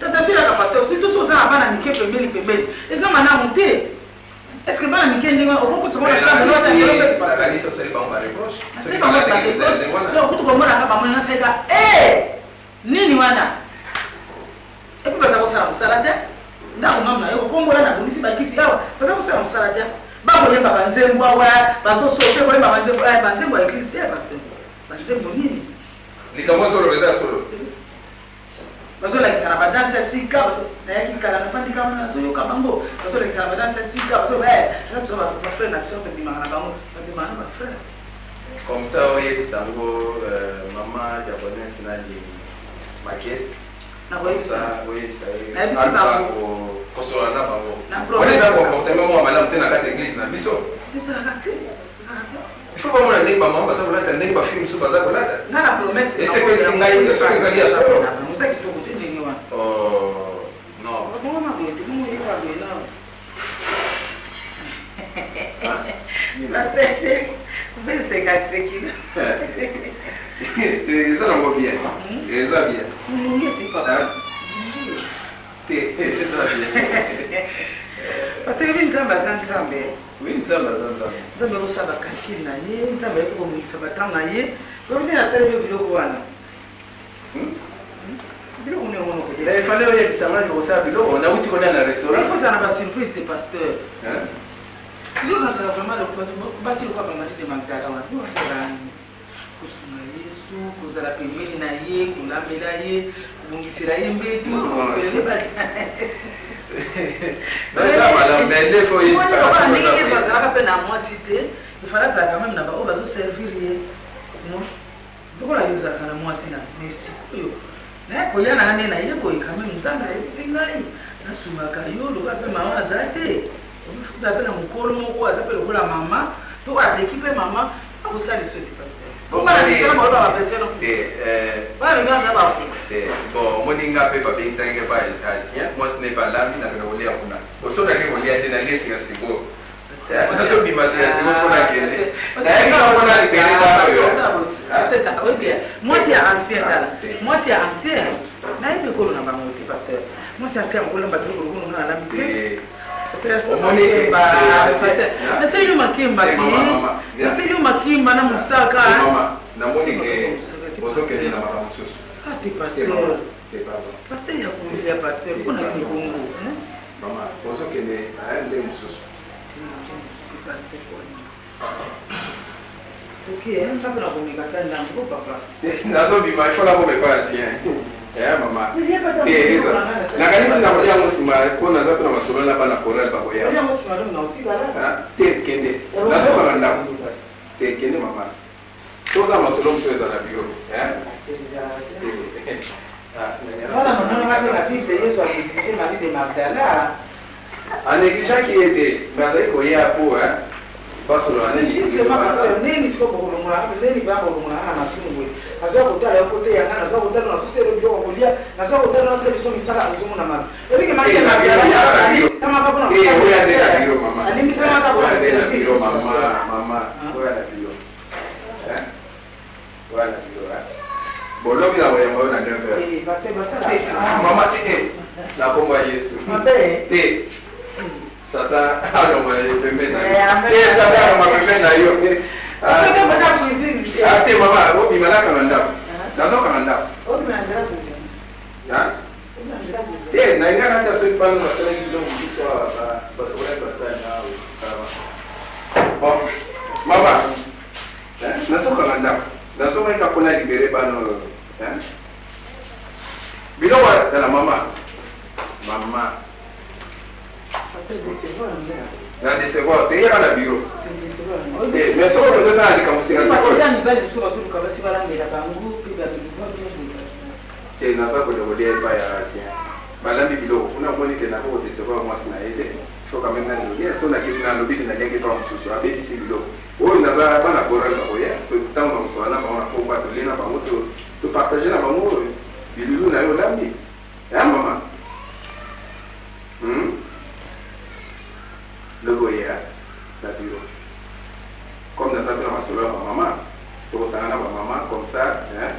[SPEAKER 2] Tentation ya pasteur, surtout so ça bana mike pembeni. Eza mana monter. Est-ce que bana mike ndinga okoko tsoma na chambre na ngelo pe pasteur.
[SPEAKER 5] Kanisa sali bango ba reproche.
[SPEAKER 2] C'est pas la reproche. Non, kutu komona kama mwana seka. Nini wana? Epo baza kosala msalada. Ndako mama yo kombola na bonisi bakisi awa. Baza kosala msalada. Babo yemba banzembo awa, bazo sote ko yemba banzembo ya Christ pasteur. Banzembo nini?
[SPEAKER 5] Likamwa solo beza solo.
[SPEAKER 2] Bazo la kisana badansa sika bazo na yaki kala na fandi kama na soyo kabango. Bazo la kisana badansa sika bazo na to ba frère na chote bi mangana bango. Ba mangana ba frère.
[SPEAKER 5] Comme ça, oui, sango maman japonaise na di makesi.
[SPEAKER 2] Na oui
[SPEAKER 5] ça, oui, ça.
[SPEAKER 2] Na bisi ba
[SPEAKER 5] ko so na bango.
[SPEAKER 2] Na problème.
[SPEAKER 5] On est d'accord, comportement moi madame tena kati église na biso.
[SPEAKER 2] C'est ça la clé.
[SPEAKER 5] Il faut pas moi ndenge maman parce que là ndenge ba film sous baza kolata.
[SPEAKER 2] Na na promettre.
[SPEAKER 5] Et c'est que singai de ça que ça solo.
[SPEAKER 2] Musa kitoko tende ni wa.
[SPEAKER 5] Oh, non.
[SPEAKER 2] Mama bo, mu yi wa be na. Veste gasteki.
[SPEAKER 5] Ça va bien. Et ça bien.
[SPEAKER 2] Mungi ti papa.
[SPEAKER 5] Ça bien.
[SPEAKER 2] Parce que vini zamba sansambe.
[SPEAKER 5] Oui, zamba.
[SPEAKER 2] Zamba ko saba kashini na ye, zamba ko mix batanga ye. Ko vini na sele biloko wana. Biloko ne wono ko.
[SPEAKER 5] Il fallait oye kisama ko sa biloko. On a uti kona na restaurant.
[SPEAKER 2] Il faut ça na ba surprise de pasteur.
[SPEAKER 5] Hein?
[SPEAKER 2] Ndio nasema kama basi kwa kama ndi magdala watu wasala kusuna Yesu kuzala pembeni na ye kulambela ye kubungisira ye mbetu kupelele ba
[SPEAKER 5] Basa madame Bende faut y
[SPEAKER 2] faire. Moi je crois que ça sera pas na moi cité il fallait ça quand même na ba o bazo servir ye non donc la yuza kana moi sina merci yo na ko yana nane na ye ko ikame mzanga ye singai na sumaka yo ndo kape mawaza te vous avez un mokolo moko azapela kola mama to atekipe mama akosala liso de pasteur
[SPEAKER 5] bon moninga mpe babengisaki pa asien moi ce n'est pas lami na kolia kuna osonaki kolia te na lesi ya siko nazobimasi ya siko mpona kende nayekamona libele
[SPEAKER 2] moi c'est ancien tala moi c'est ancien nayebi ekolo na bango te pasteur moi c'est ancien mokolo mbaki kolokolo nga na lami te naseli makimba na musaka
[SPEAKER 5] namonike ozokende na makambo mosusu
[SPEAKER 2] ate pasteur ya kulia pasteur mpona kini kongo
[SPEAKER 5] mama ozokende aya nde mosusu
[SPEAKER 2] mpaka nakomeka ta ndambo papa
[SPEAKER 5] nazobima ifola komepa asien mama nakanisi na kolia mosima mpo naza mpe na masolo na bana koral bakoya te kende nazobaka ndako te kende mama toza masolo mosusu eza na biro anegligeaki ete nazali koya po Passo la
[SPEAKER 1] nini siko bokolongola nini ba bokolongola na masumu azwa kotala kote ya ngana azwa kotala na kusero byo kolia azwa kotala na selo so misala azumu na mama ebike maki na bia sama ka bona
[SPEAKER 5] oya de la bio mama
[SPEAKER 1] ani misala ka bona
[SPEAKER 5] de la bio mama oya la bio oya la bio bolo bila oya mo na dembe mama la kombo ya Yesu te Sata ano pembe na hiyo. Sata ano pembe na hiyo. Ate mama, obi malaka nganda. Nazo kanganda.
[SPEAKER 1] Obi malaka kuzi.
[SPEAKER 5] Ya? Na ingana hata sio pale na sala hizo mtoto basi wale na kama. Mama. Nazo kanganda. Nazo weka kuna libere bano. Bilo wa la mama. Mama. Na décevoir, tu iras à la bureau. Mais ça va te donner à l'école. Tu n'as pas de voler pas à Asia. Balambi bilo, on a monné que n'a pas de décevoir moi si n'a aidé. Faut quand même nous dire, si on a quitté dans le but n'a rien que pas en sous, à baby si bilo. Oh, on n'a pas la corale à voyer, tout le temps on soit là, on a pour pas te lire, pour partager la maman. Bilou n'a eu l'ami. Hein maman? Le goya, la bureau. Comme nous avons ma solo à maman, pour ça, maman, comme ça, hein.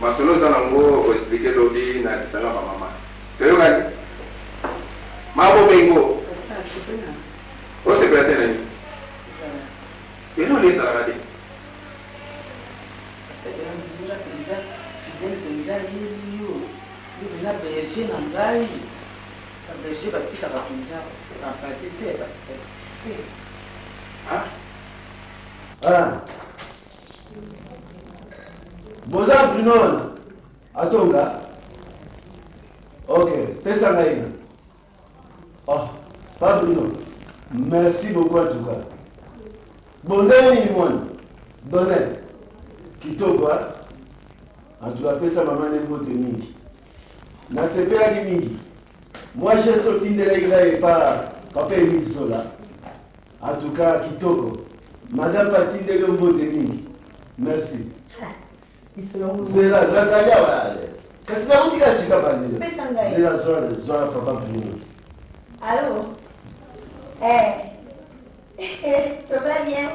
[SPEAKER 5] Ma solo, nous allons expliquer l'objet, n'a pas maman. Tu veux dire? Ma bingo. Oh, c'est prêt, là. Et nous, les salariés.
[SPEAKER 13] Ah. Boza Bruno. Atonga. Ok, pesa ngaina. Oh, pas Bruno. Merci beaucoup en tout cas. Bonne moi. Bonne. Kitoko. En tout cas, pesa maman ne vote mingi. Na sepea di mingi. Moi j'ai sorti de la et pas papa Emile Sola. En tout cas, Kitoko. Madame Patinde le mot de Mingi. Merci. C'est là, Nazaria va aller. Qu'est-ce que vous dites à Chikabane? C'est la zone papa Bruno.
[SPEAKER 7] Allô? Ça va bien?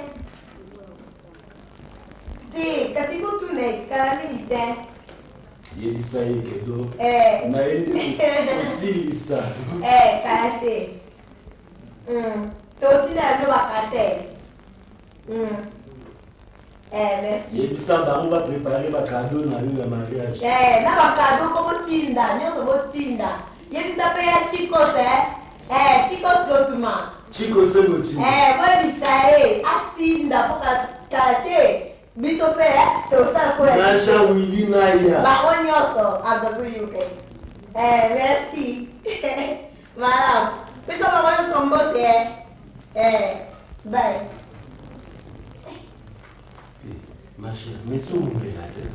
[SPEAKER 7] Dis, qu'est-ce que tu n'es qu'à la militaire?
[SPEAKER 13] Yelisa Yekedo. Naende Osilisa.
[SPEAKER 7] Karaté. Toti na no bakate. Merci.
[SPEAKER 13] Yelisa on va préparer ma cadeau na le mariage.
[SPEAKER 7] Na ba cadeau comme tinda, nyoso bo tinda. Yelisa pe ya chicos chicos gotuma.
[SPEAKER 13] Chicos go tinda.
[SPEAKER 7] Moi bisa atinda poka kate. Biso pe to sa ko.
[SPEAKER 13] Nasha Willy Naya.
[SPEAKER 7] Ba onyoso agozu yuke. Merci. Madame. Biso ba onyoso sombote. Bye.
[SPEAKER 13] Ma chère, mais c'est mon bénateur.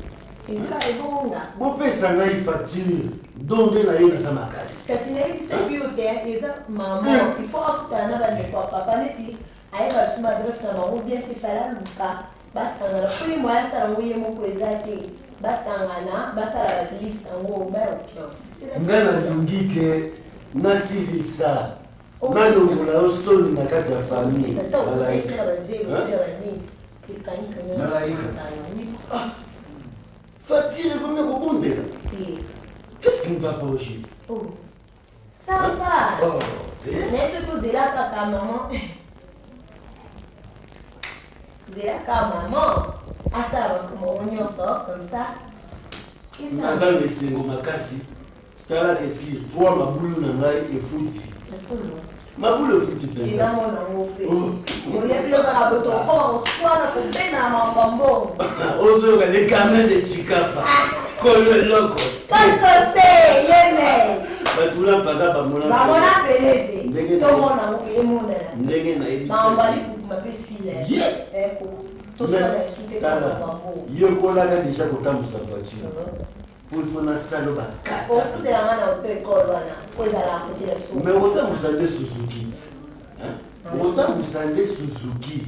[SPEAKER 7] Il est bon là.
[SPEAKER 13] Bon pesa na facture. Donc na yena za makasi.
[SPEAKER 7] Kasi na hivi sasa hiyo eza maman. Il faut akutana na bale kwa papa neti. Aiba tuma dressa na ngo bien te fala luka. Basta ngala kuri moya sala nguye moko ezati. Basta ngana, basta la liste ngo ba okyo.
[SPEAKER 13] Ngana ndungike na sisa. Nalongola osoni na kati ya famille. Fatire comme Robonde. Qu'est-ce qui ne va pas au gis?
[SPEAKER 7] Oh. Ça va.
[SPEAKER 13] Oh.
[SPEAKER 7] N'est-ce que de la caca maman? De la caca maman. Ah ça va comme on y sort comme ça.
[SPEAKER 13] Naza lesengo makasi. Tala que si toi mabulu na ngai efuti. Mabulu efuti penza.
[SPEAKER 7] Ina mona ngope. Oye pilo ka boto ko swana ko bena mambambo.
[SPEAKER 13] Ozo ka les gamins de Chikapa. Kolo loko.
[SPEAKER 7] Kakote yeme.
[SPEAKER 13] Batula pada ba mona.
[SPEAKER 7] Ba mona pelete. To mona ngope emona.
[SPEAKER 13] Ndenge na ebi.
[SPEAKER 7] Mambali ku mapesile. Eko. To sala sute ka mambambo.
[SPEAKER 13] Yokola ka déjà kotambusa voiture. Pour faire un salaud bacata.
[SPEAKER 7] On fout de la main dans le corps, voilà. Pour les aller à côté de la soupe.
[SPEAKER 13] Mais autant vous savez Suzuki. Autant vous sentez Suzuki.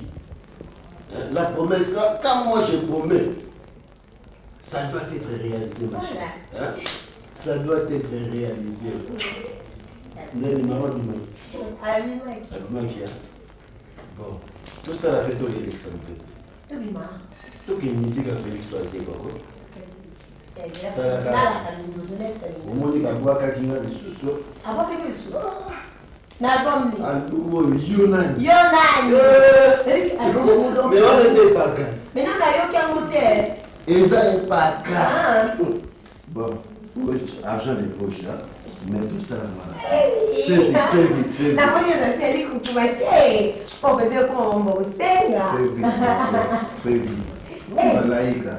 [SPEAKER 13] La promesse, quand moi je promets, ça doit être réalisé. Hein? Ça doit être réalisé. Bon, tout ça a fait tout l'élection. Tout qui est musique a fait l'histoire, c'est quoi? Au moins, il va voir quelqu'un de sous-sol. Album Yonan. Mais on ne sait pas quand.
[SPEAKER 7] Mais non, il y a
[SPEAKER 13] et ça n'est pas quand. Bon, argent de poche là. Mais tout ça, c'est vite. Malaika.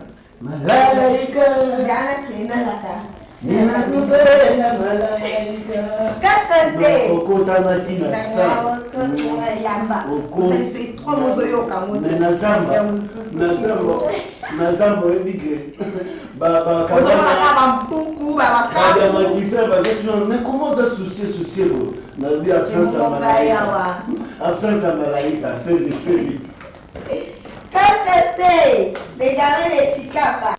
[SPEAKER 13] Mais comment ça soucier absence à Malaika, fais vite.
[SPEAKER 7] Les Chicapa.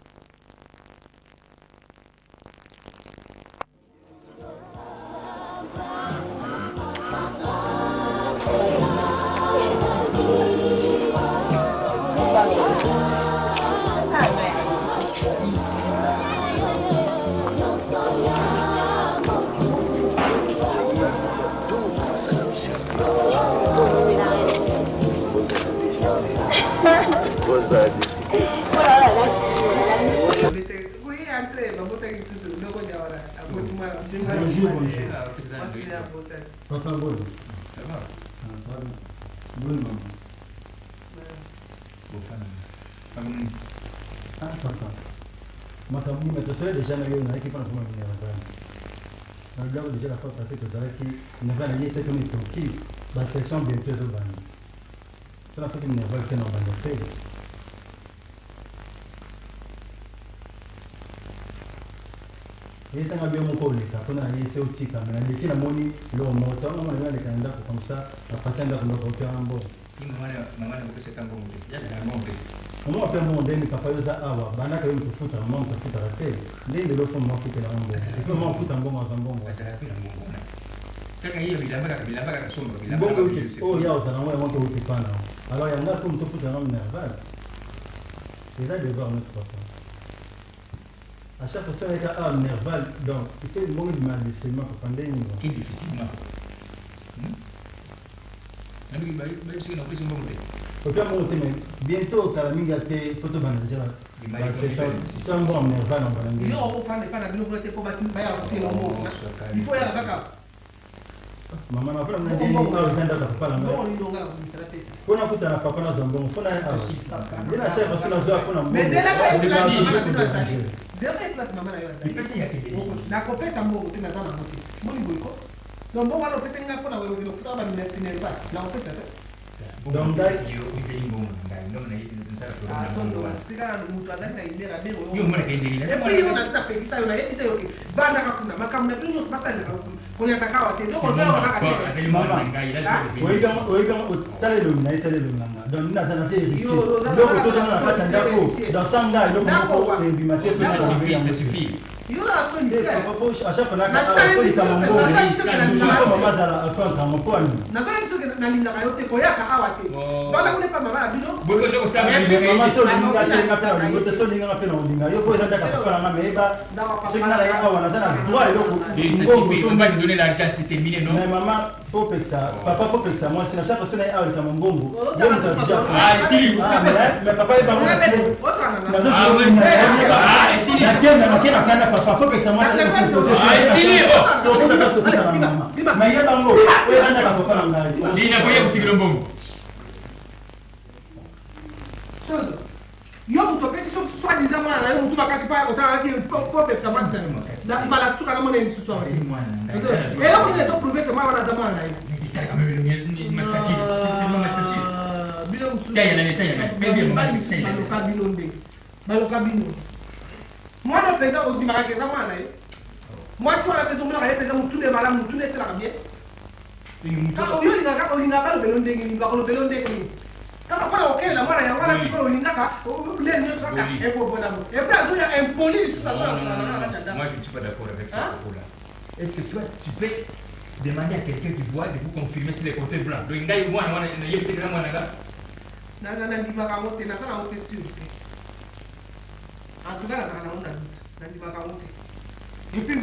[SPEAKER 14] Bonjour. Papa Bodo. Ça va? Oui, maman. Ah, papa. Makambu, mais tu sais déjà, mais on a qui prend pour venir à la on regarde déjà la fois passée que tu as qui ne va pas y être comme qui la session bientôt de ban. C'est la fois qu'il ne va pas dans le fait. Et ça m'a bien mon collègue, après on a essayé au tic, mais on a dit la monnaie, l'eau montant, on a les candidats comme ça, à partir de la côté en bas. Maman a fait un bon moment. On va faire mon dernier papa de Awa, Banaka de foot un monde de foot à la télé. L'un de l'autre m'a foutu un bon. Et puis m'en fout un bon dans un bon. Ça a fait un bon. Quand il y a eu la barre à sombre, il a pas de oh, il y a un moment où tu pas là. Alors il y en a comme tout foot un homme nerveux. Et là, de voir notre papa. À chaque fois, il y a un nerval, donc il fait le moment de mal difficilement pour prendre des mots. Qui difficilement? Bientôt, quand la miga te photo banajera, c'est un bon nerval en banangé.
[SPEAKER 6] Non, on prend des pannes à l'eau pour battre une paille à côté de l'eau. Il faut y aller à la
[SPEAKER 14] maman n'a pas dit non, on a papa papa na zambon fona il a chef fona zo akona mbongo mais elle a pas zéro place maman na yo pesi ya kende na kopesa mbongo te na zana moto mboni boyko donc bon wala pesa nga pona wewe futa ba minere ba na kopesa te donc dai yo izeli mbongo ngai ndo na yipi nsala ko ndo tika mutu azaka imera bego yo mwana kende ila epo yo na sta pekisa yo na yesa yo ke banda kakuna makamna tunyo basali kunya takawa te ndo ndo oiga tale lo na tale lo na donc na sana te riti loko to na kacha ndako dans sanga loko ko bimate so suffit yo la so ni papa à chaque fois na so ni sama ngo ni mama dala akwa kama kwani na kwa kiso na linda kayote ko yaka awate bana kule pa mama bino boko jo sa mama so ni ngate ngapela ni ngote so ni ngapela ndinga yo ko zanda ka pala na meba so na ya kwa na dana droit loko ngo on va te donner l'argent c'est terminé non mais maman faut que ça papa faut que ça moi si na chaque fois na ya kama mbongo yo mtaja ah si mais papa est pas bon na kena kana papa faut que ça moi ah si mais ya bango we anda ka papa na ngai dina ko yeku sigiro mbongo chose yo muto pesi so soit disant moi na muto makasi pa otanga ki faut que ça moi c'est na mala suka na mona ni so et là on les a prouvé que moi wana zamana na ni masaki c'est masaki bilo baloka bino moi le président au dimara que ça moi là moi si on a besoin de la président tout les malades tout les c'est la bien
[SPEAKER 6] olinga balobela ndenge nini bakolobela ndenge nini kaka mpona kokela mwana yango wana sikoyo olingaka leli nyonso kaka ekobonamo epe azoya impoli lisusu
[SPEAKER 12] Moi, je ne suis pas d'accord avec ça. Est-ce que tu peux demander à quelqu'un qui voit de vous confirmer si les côtés blancs. Donc, il y a moi, il y a peut-être moi,
[SPEAKER 6] nandimaka ngo te naza nango mpe sur te en tout cas nazala nango nandimaka ngo te epuis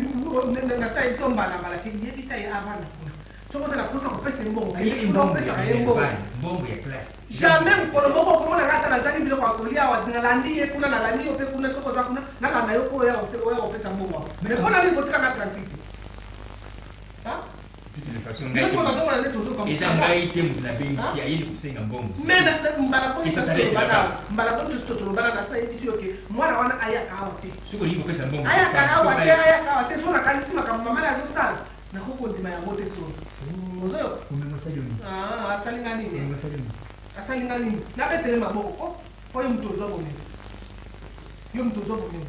[SPEAKER 6] nasala biso mbalambala te yebisa ye avana kuna soko ozala kosa kopesa ye mbongo opesaka ye mbongo jamais mokolo moko okomonaka ata nazali biloko ya kolia awa nalandi ye kuna nalandi yo mpe kuna soko oza kuna nalanda yo mpo oya kopesa mbongo awa mais mpo nani kotikanga tranquille
[SPEAKER 12] de toute façon, mais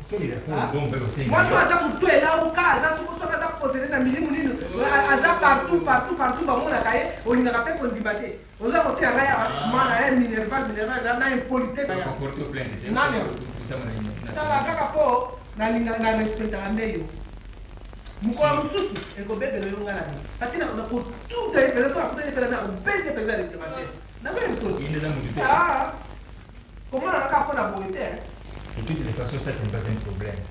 [SPEAKER 12] quel est le point bon
[SPEAKER 6] moi je aza motu elauka aza soki aza posele na milimu nini aza partout bamonaka ye olingaka mpe kondima te oza kotia ngai mwana ye minerval na impolitese tala kaka mpo na respectaka nde yo mokolo mosusu ekobebela yo nga na bi parce kotuta epele to akutani epele na obete mpenza reglementaire nakoye mosusu komona kaka mpo na boye te.
[SPEAKER 12] De toutes les façons, ça, ce n'est pas un problème.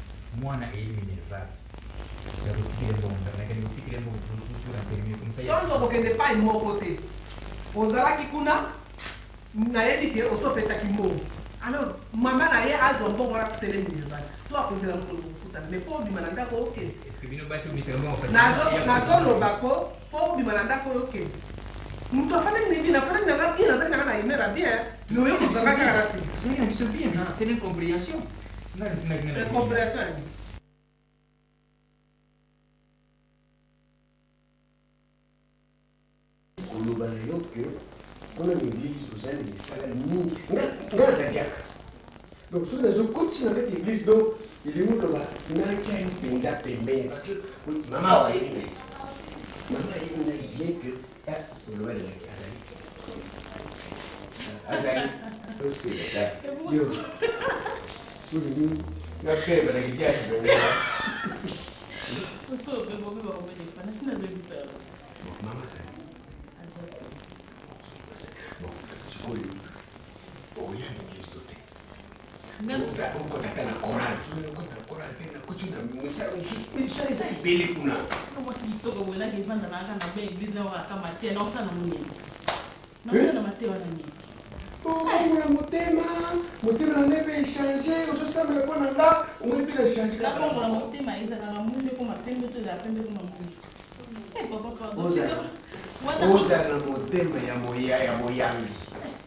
[SPEAKER 12] Moi, on a éliminé le VAR. J'ai retiré les bombes. On a retiré les bombes pour un permis comme ça.
[SPEAKER 6] Si on ne pas mon côté, ozala kikuna, nayebi te osopesa kimbo. Alors, maman na ye a don bon wala tele ni VAR. Toi poser la moto kuta. Mais pour du mananda ko OK.
[SPEAKER 12] Est-ce que vino basi unisema en fait?
[SPEAKER 6] Nazo lo bako, pour du mananda ko OK. Muto afanya nini na fanya na kila zaka na imera bien. Nous yo kuganga kana si.
[SPEAKER 12] C'est l'incompréhension.
[SPEAKER 6] L'incompréhension.
[SPEAKER 3] koloba na yo ke kuna na église ozali misala mingi nga nakadiaka donc soki nazokoti na kati église donc elingi oloba natya yo mpenza pembeni parce que mama wayebi na ye mama ayebi na ye bien que oloba lelaki azali oseka yo napemba nakitiaki mama azali oyo oya na kristo te okotaka na koral okota na koral te nakoti na misala mosusu misala eza ebele kuna
[SPEAKER 2] mwasi kitoko boyelaki evanda naka na be eglise na wakaka mateya naosala monene naosala mateya wana nini
[SPEAKER 3] okomona motema na nde mpe échange ozosambela mpo na nga omoni mpe na échange
[SPEAKER 2] nakomona motema ezalaka munde koma pembe to ezala pembe koma munde
[SPEAKER 3] ozala na motema ya boyangi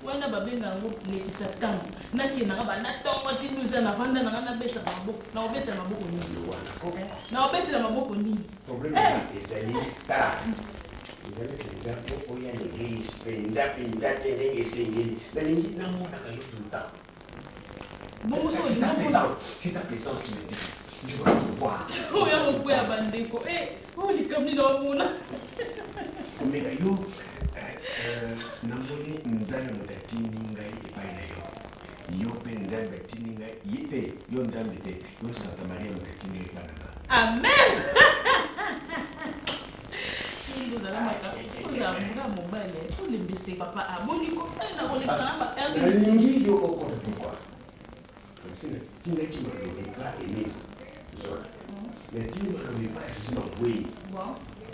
[SPEAKER 2] wana babenga yango lekisa ntango nakendanga banatongo tindusa navanda nanga nabetaka maboko naobetela maboko nini naobetela maboko nini
[SPEAKER 3] problème ezali tala ezali mpenza mpo oya na église mpenza te ndenge esengeli nalingi namonaka yo tout le temps c'est ta présence qui m'intéresse je veux te voir
[SPEAKER 2] oya mopo ya bandeko olikambi na omona
[SPEAKER 3] omeka yo namoni nzambe moto atindi ngai epai na yo yo mpe nzambe atindi ngai ye te yo nzambe te yo santa maria moto atindi yo epai na nga
[SPEAKER 2] amen ozambuka mobale olembese papa aboniko nakolekisa na bapermi
[SPEAKER 3] nalingi yo okota pourkoi tindaki maloba epa ene zola natindi maloba epa rizima ngwei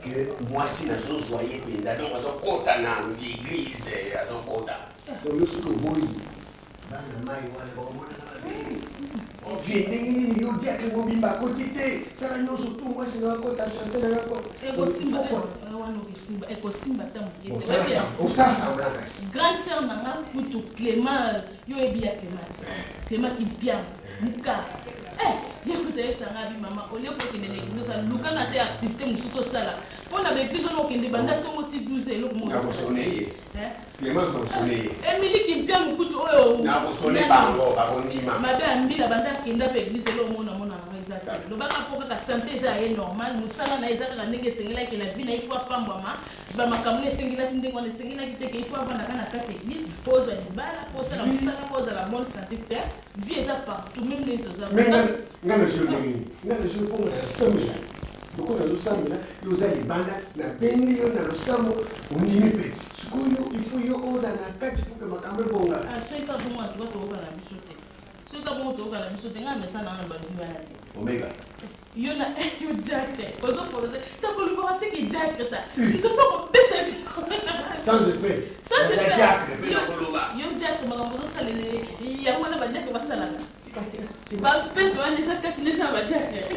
[SPEAKER 3] que mwasi nazozwa ye mpenza donc azokota na l'église azokota donc yo soki oboyi bana mai wana baomonaka mabe ovie ndenge nini yo diake mobimba akoti te sala nyonso tu mwasi na bakota chanse na
[SPEAKER 2] ekosimba ta
[SPEAKER 3] osala semblant kasi
[SPEAKER 2] grande sœur nanga kutu clément
[SPEAKER 15] Yo ebia Clément qui bien muka. Écoutez ça ngabi maman au lieu que l'église ça luka na te activité mususu sala. On a l'église on okende banda to moti 12 eloko mo.
[SPEAKER 3] Na bosoneye. Clément bosoneye.
[SPEAKER 15] Emily qui bien mukutu oyo.
[SPEAKER 3] Na bosoneye bango bakondima.
[SPEAKER 15] Mabe ambila banda kenda pe église lo mona ezaka. Lo baka poka ka santé za est normal musala na ezaka ka ndenge sengela ke la vie na ifwa pambwama. Ba makamune sengela tinde ko sengela kiteke ifwa banda kana kati église pose ya libala pose la musala pose la bonne santé terre vie eza partout même les toza.
[SPEAKER 3] Ngana je pongo na samela. Boko na lusamela yoza libanda na bendi yo na lusamo undimi pe. Sikuyo ifo yo oza na kati puke makambe bonga.
[SPEAKER 15] Soika bongo atuwa toka na bisote. Soika bongo toka na bisote nga mesa na ba viva na te.
[SPEAKER 3] Omega.
[SPEAKER 15] Yo na yo jacket. Ozo pose ta ko lu ba te ki jacket ta. Ils sont pas bête.
[SPEAKER 3] Sans effet.
[SPEAKER 15] Sans effet.
[SPEAKER 3] Yo
[SPEAKER 15] jacket makambo zo salele. Ya mwana ba jacket basala. Ba pe to ane sa kati ne sa ba jacket.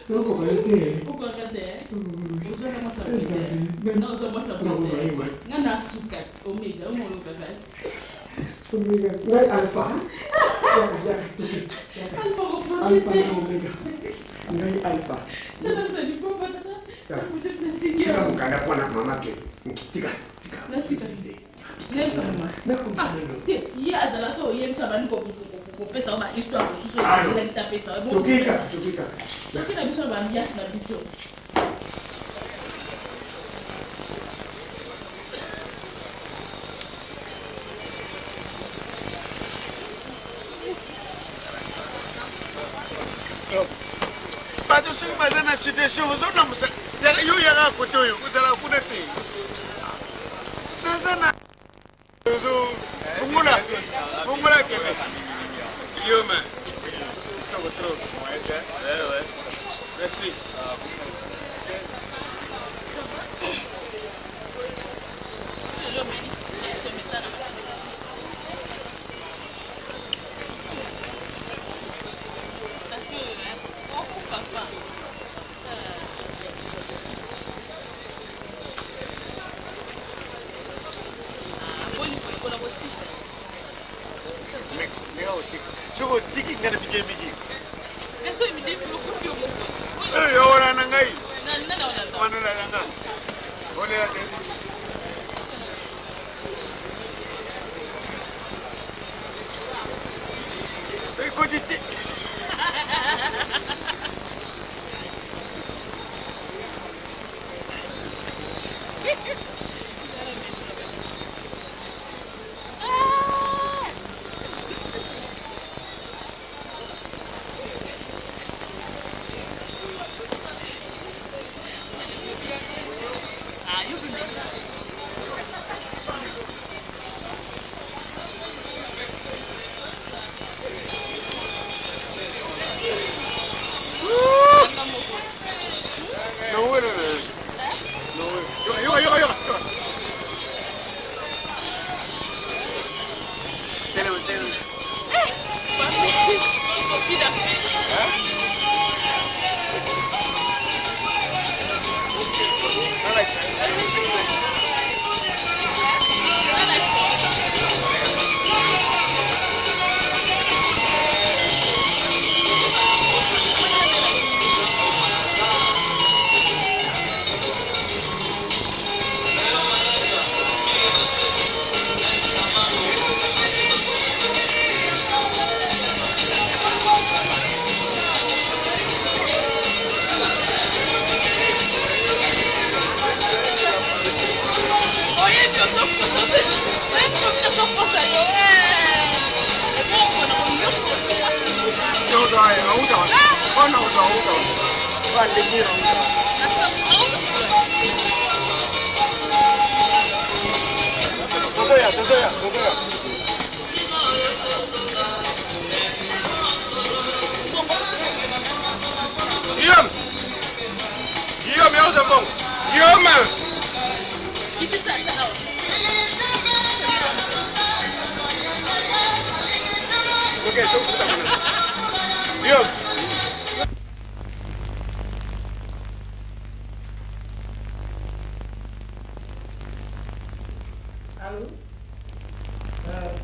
[SPEAKER 3] Pourquoi regarder?
[SPEAKER 15] Pourquoi regarder? Vous allez moi ça. Non, je moi ça. Non, na sukat. Omega, on le baba.
[SPEAKER 3] Omega, ouais alpha.
[SPEAKER 15] Alpha au
[SPEAKER 3] Alpha et omega. Ngai alpha.
[SPEAKER 15] Tana ça du papa tata. Vous êtes fatigué.
[SPEAKER 3] Tika mukanda kwa na mama ke. Tika.
[SPEAKER 15] Tika. Nesa mama.
[SPEAKER 3] Na kumsana.
[SPEAKER 15] Te, ya azala so yemsa bani ko pesa ma histoire susu la taper ça.
[SPEAKER 3] Tokika.
[SPEAKER 15] Soki na biso ba ambiance na biso.
[SPEAKER 13] Bato soki baza na situation ozonamusa yo yaka kote oyo kozala kuna te naza na fungola kende yo ma trop ouais merci Soko tiki ngana bige migi.
[SPEAKER 15] Eso imide bi okufi omoko.
[SPEAKER 13] Yo wana na ngai.
[SPEAKER 15] Na wana.
[SPEAKER 13] Wana na ngai. Ole ya te. Ko dite.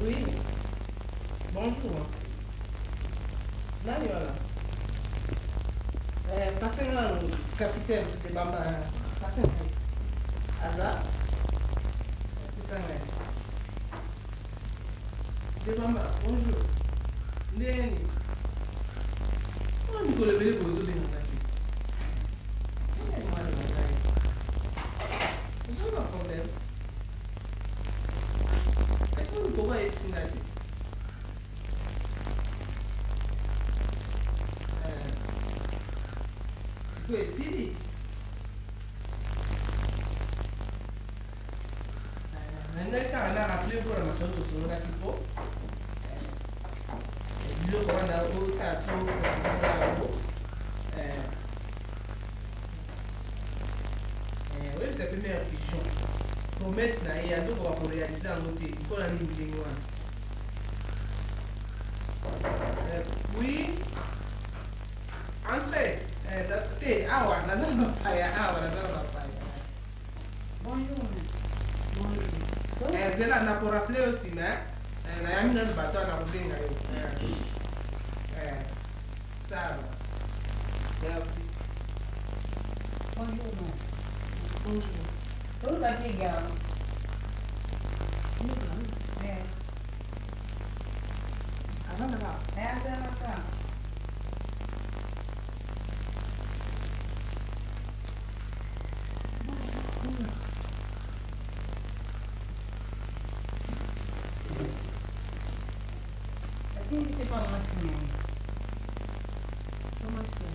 [SPEAKER 2] Oui. Bonjour. Nani wala? Passez un capitaine de Bamba. Passez. Aza? C'est ça, ouais. De Bamba, bonjour. Ndeni. On dit que le bébé pour résoudre les maladies. C'est pas un problème. Est-ce que vous pouvez être signalé? Conheci? Nel canale ha più informazioni su una tipo io quando ho usato c'est la première pigeon promesse na ye azo ko pour réaliser en côté il faut la ligne noire oui entrez awa nazala bapaya awa nazala bapaya bonjour zela na pour rappeler aussi na yami na bato na kubenga yo ça merci bonjour bonjour tout va bien gars avant d'avoir c'est pas masculin. Pas masculin.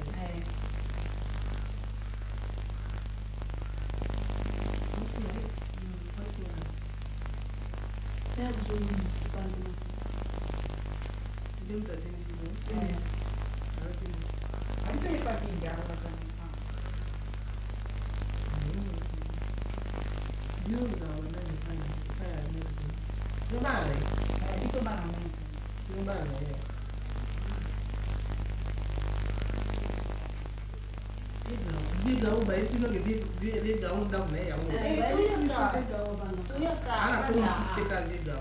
[SPEAKER 2] Gaú bayi sino ke bi gaú da ne ya mo ana ko mistake bi gaú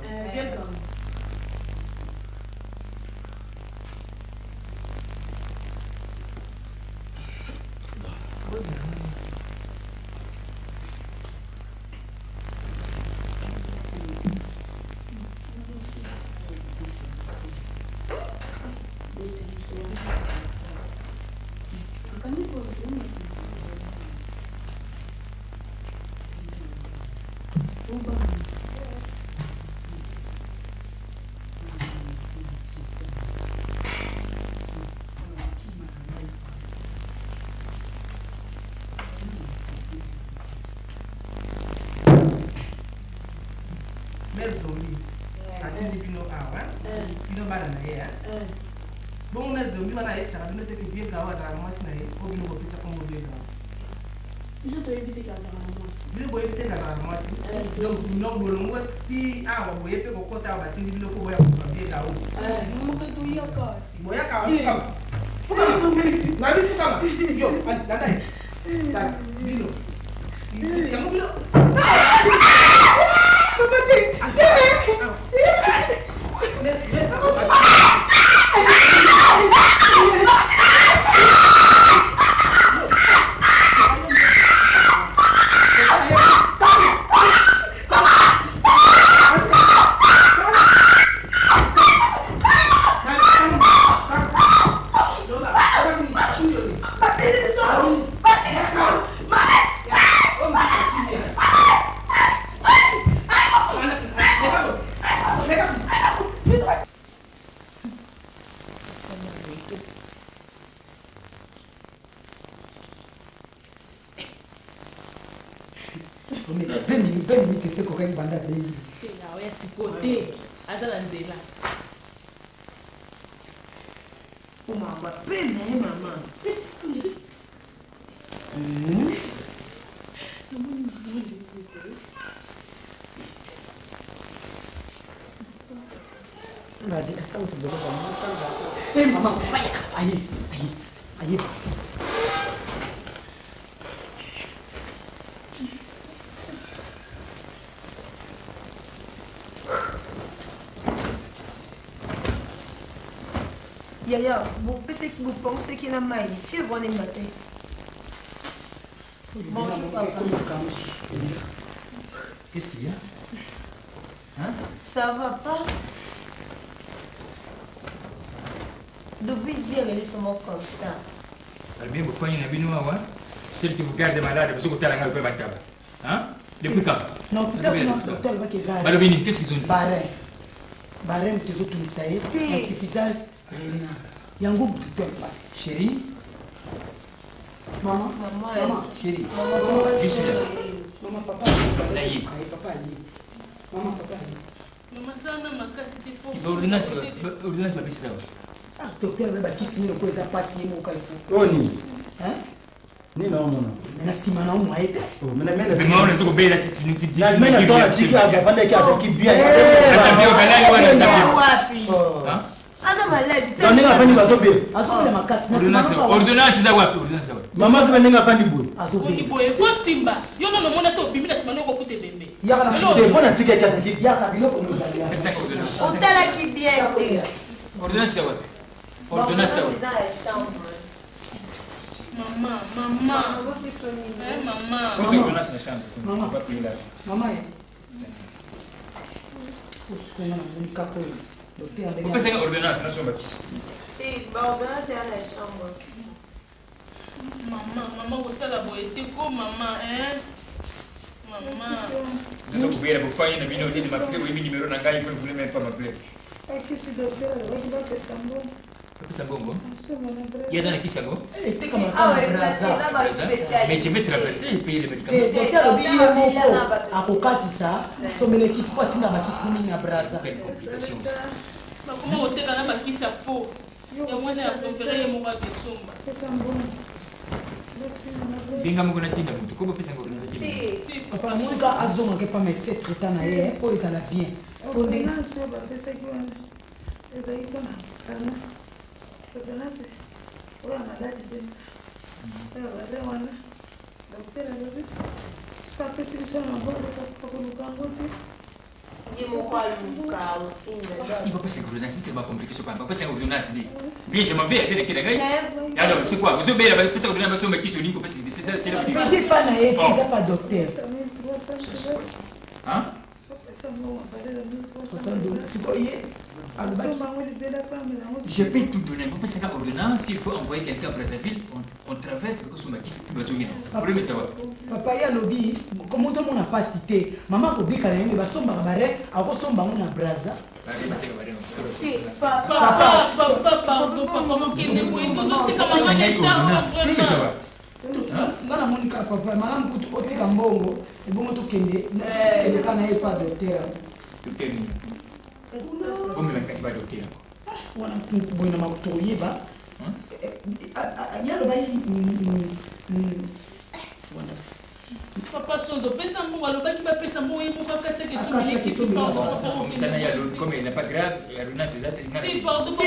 [SPEAKER 2] Zombie. Atini bino awa. Bino bana na ye. Bon na zombie wana ye sara bino teke bien gawa za mwasi na ye. Ko bino ko pesa ko mo bien gawa. Biso to evite ka za mwasi. Bino bo evite ka za mwasi. Donc bino bolongo ti awa bo yepe ko kota ba tindi bino ko boya ko bien gawa. Mo ko tu yo ko. Boya ka wa. Fuka tu ngiri. Na bi fuka ma. Yo, dada. Dada bino. Ya mo bino.
[SPEAKER 7] Yaya, vous pensez qu'il y a maïs. Fais bon les matins. Bonjour, papa.
[SPEAKER 12] Qu'est-ce qu'il y a? Hein?
[SPEAKER 7] Ça va pas? Depuis dire les sont constant.
[SPEAKER 12] Bien, vous faites une abinoua, celle qui vous garde malade, vous avez un peu de tabac. Hein? Depuis quand?
[SPEAKER 1] Non, docteur,
[SPEAKER 12] Balobini, qu'est-ce qu'ils ont dit?
[SPEAKER 1] Barème, tu as tout ça. Insuffisance. Yango, docteur.
[SPEAKER 12] Chérie?
[SPEAKER 1] Maman.
[SPEAKER 12] Chérie. Je suis là.
[SPEAKER 1] Maman, papa.
[SPEAKER 12] Naïe.
[SPEAKER 1] Papa, maman, papa.
[SPEAKER 15] Maman, ça n'a pas cassé tes forces.
[SPEAKER 12] Ordonnance, pas ça.
[SPEAKER 1] Ah, docteur, le bâtisse, nous, nous, ça passe, nous, nous,
[SPEAKER 14] Oni.
[SPEAKER 1] hein?
[SPEAKER 14] Ni non, non.
[SPEAKER 1] Mais si maintenant, on a été.
[SPEAKER 12] Mais moi, on est sur le béla, tu dis.
[SPEAKER 14] La mène à toi, tu as gagné qui bien.
[SPEAKER 7] Ana malade.
[SPEAKER 14] On est à fin du bateau bien.
[SPEAKER 12] Ordonnance, c'est ça.
[SPEAKER 14] Maman, tu vas à fin du bout.
[SPEAKER 15] Timba. Yo non, non, on a tout. Bimina, c'est maintenant qu'on coûte bébé.
[SPEAKER 14] Il y a un ticket qui a été dit.
[SPEAKER 1] Il y a un ordonnance.
[SPEAKER 7] On t'a la qui bien.
[SPEAKER 12] Ordonnance, c'est quoi? Ordonnance, c'est quoi?
[SPEAKER 15] Maman.
[SPEAKER 1] Maman.
[SPEAKER 12] Pourquoi c'est une ordonnance, non, sur ma fille?
[SPEAKER 7] Si, l'ordonnance est à la chambre.
[SPEAKER 15] Maman, vous savez la beauté, maman, hein? Maman.
[SPEAKER 12] Vous pouvez vous faire une vidéo de m'appeler, vous avez mis numéro d'engagement, il faut voulez même pas m'appeler.
[SPEAKER 1] Qu'est-ce que docteur, il va faire ça bon?
[SPEAKER 12] Ça bongo? Il y a dans la qui ça go? Mais je vais traverser et payer les médicaments.
[SPEAKER 1] Docteur, il y a un ça, sommet qui se passe dans la qui se braza.
[SPEAKER 15] Comment on t'a gagné qui ça faux? Et moi, j'ai préféré mon bas de sombre.
[SPEAKER 12] Binga moko na tinda mutu ko bopesa ngoro na tinda.
[SPEAKER 1] Papa munga azonga ke pa médecin traitant na ye po ezala bien.
[SPEAKER 6] Ordonnance ba pesa ki wana. Eza kana. Ordonnance. Oya malade benza. Oya wana. Docteur alobi. Pa pesa ki wana ngoro ka kulukango te.
[SPEAKER 7] Il faut
[SPEAKER 12] passer ordonnance, mais c'est pas compliqué, c'est pas passer ordonnance. Bien, je m'en vais avec les gars. Alors, c'est quoi? Vous avez passer ordonnance, mais qui se dit que c'est la vie.
[SPEAKER 1] C'est pas naïf, c'est pas docteur.
[SPEAKER 12] Hein? Je peux tout donner. Vous passez à ordonnance, il faut envoyer quelqu'un à Brazzaville. On traverse parce que son maquis c'est plus besoin. Vous voulez savoir?
[SPEAKER 1] Papa, il y a lobby. Comment tout le monde n'a pas cité? Maman, quand il y a un sombre barré, à quoi sombre on a Brazza?
[SPEAKER 15] Papa, pardon, papa, qui est debout, nous autres, c'est comme un ordonnance.
[SPEAKER 1] Bana Monica papa, madame kutu otika mbongo, ebongo to kende, ele kana ye pas docteur.
[SPEAKER 12] Docteur. Comme la casse pas docteur.
[SPEAKER 1] Wana boina makutoye ba. Yalo ba
[SPEAKER 15] Papa Sondo, pesa mbongo, aloba ki ba pesa mbongo yemo ka kate ke sombele ki so pardon.
[SPEAKER 12] Comme ça ya comme il n'est pas grave, la ordonnance c'est ça.
[SPEAKER 15] Si pardon, papa,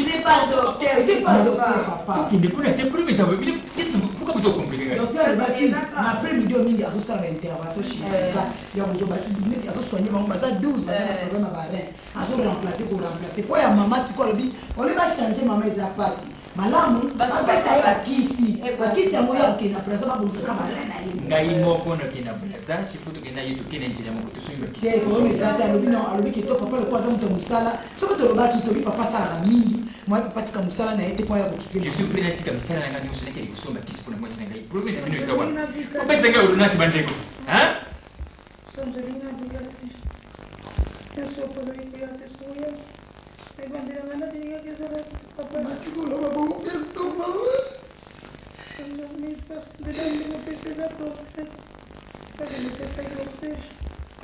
[SPEAKER 7] c'est pas docteur, c'est pas docteur
[SPEAKER 1] papa.
[SPEAKER 12] Qui découle te premier ça veut dire qu'est-ce que pourquoi vous compliqué?
[SPEAKER 1] Docteur Baki, na après-midi au midi aso sala intervention chirurgicale. Ya bozo bati net aso soigner bango basa 12 basa problème ba rein. Aso remplacer pour remplacer. Pour ya maman si quoi lobi, on va changer maman eza passe. Malamu bapesa ye bakisi yango ya okenda presa babongisaka malai na ye
[SPEAKER 12] ngai moko nakenda presa chifutu kenda ye tokende nzela moko tosoyi bakisi
[SPEAKER 1] te komi ezate alobi kito papa lokola aza moto mosala soki tolobaki toki papa asalaka mingi mwa papa tika mosala na ye te po ya kokipe
[SPEAKER 12] je suis prêt natika mosala na ngai nyonso nakeli kosomba kisi mpona mwasi na ngai problème na bino eza wana opesa ngai ordonnance bandeko
[SPEAKER 6] Bandera mana diga que será papá.
[SPEAKER 1] Machulo la boca penso mamá.
[SPEAKER 6] Me passa de lá me precisa provar. Para me pensar que você.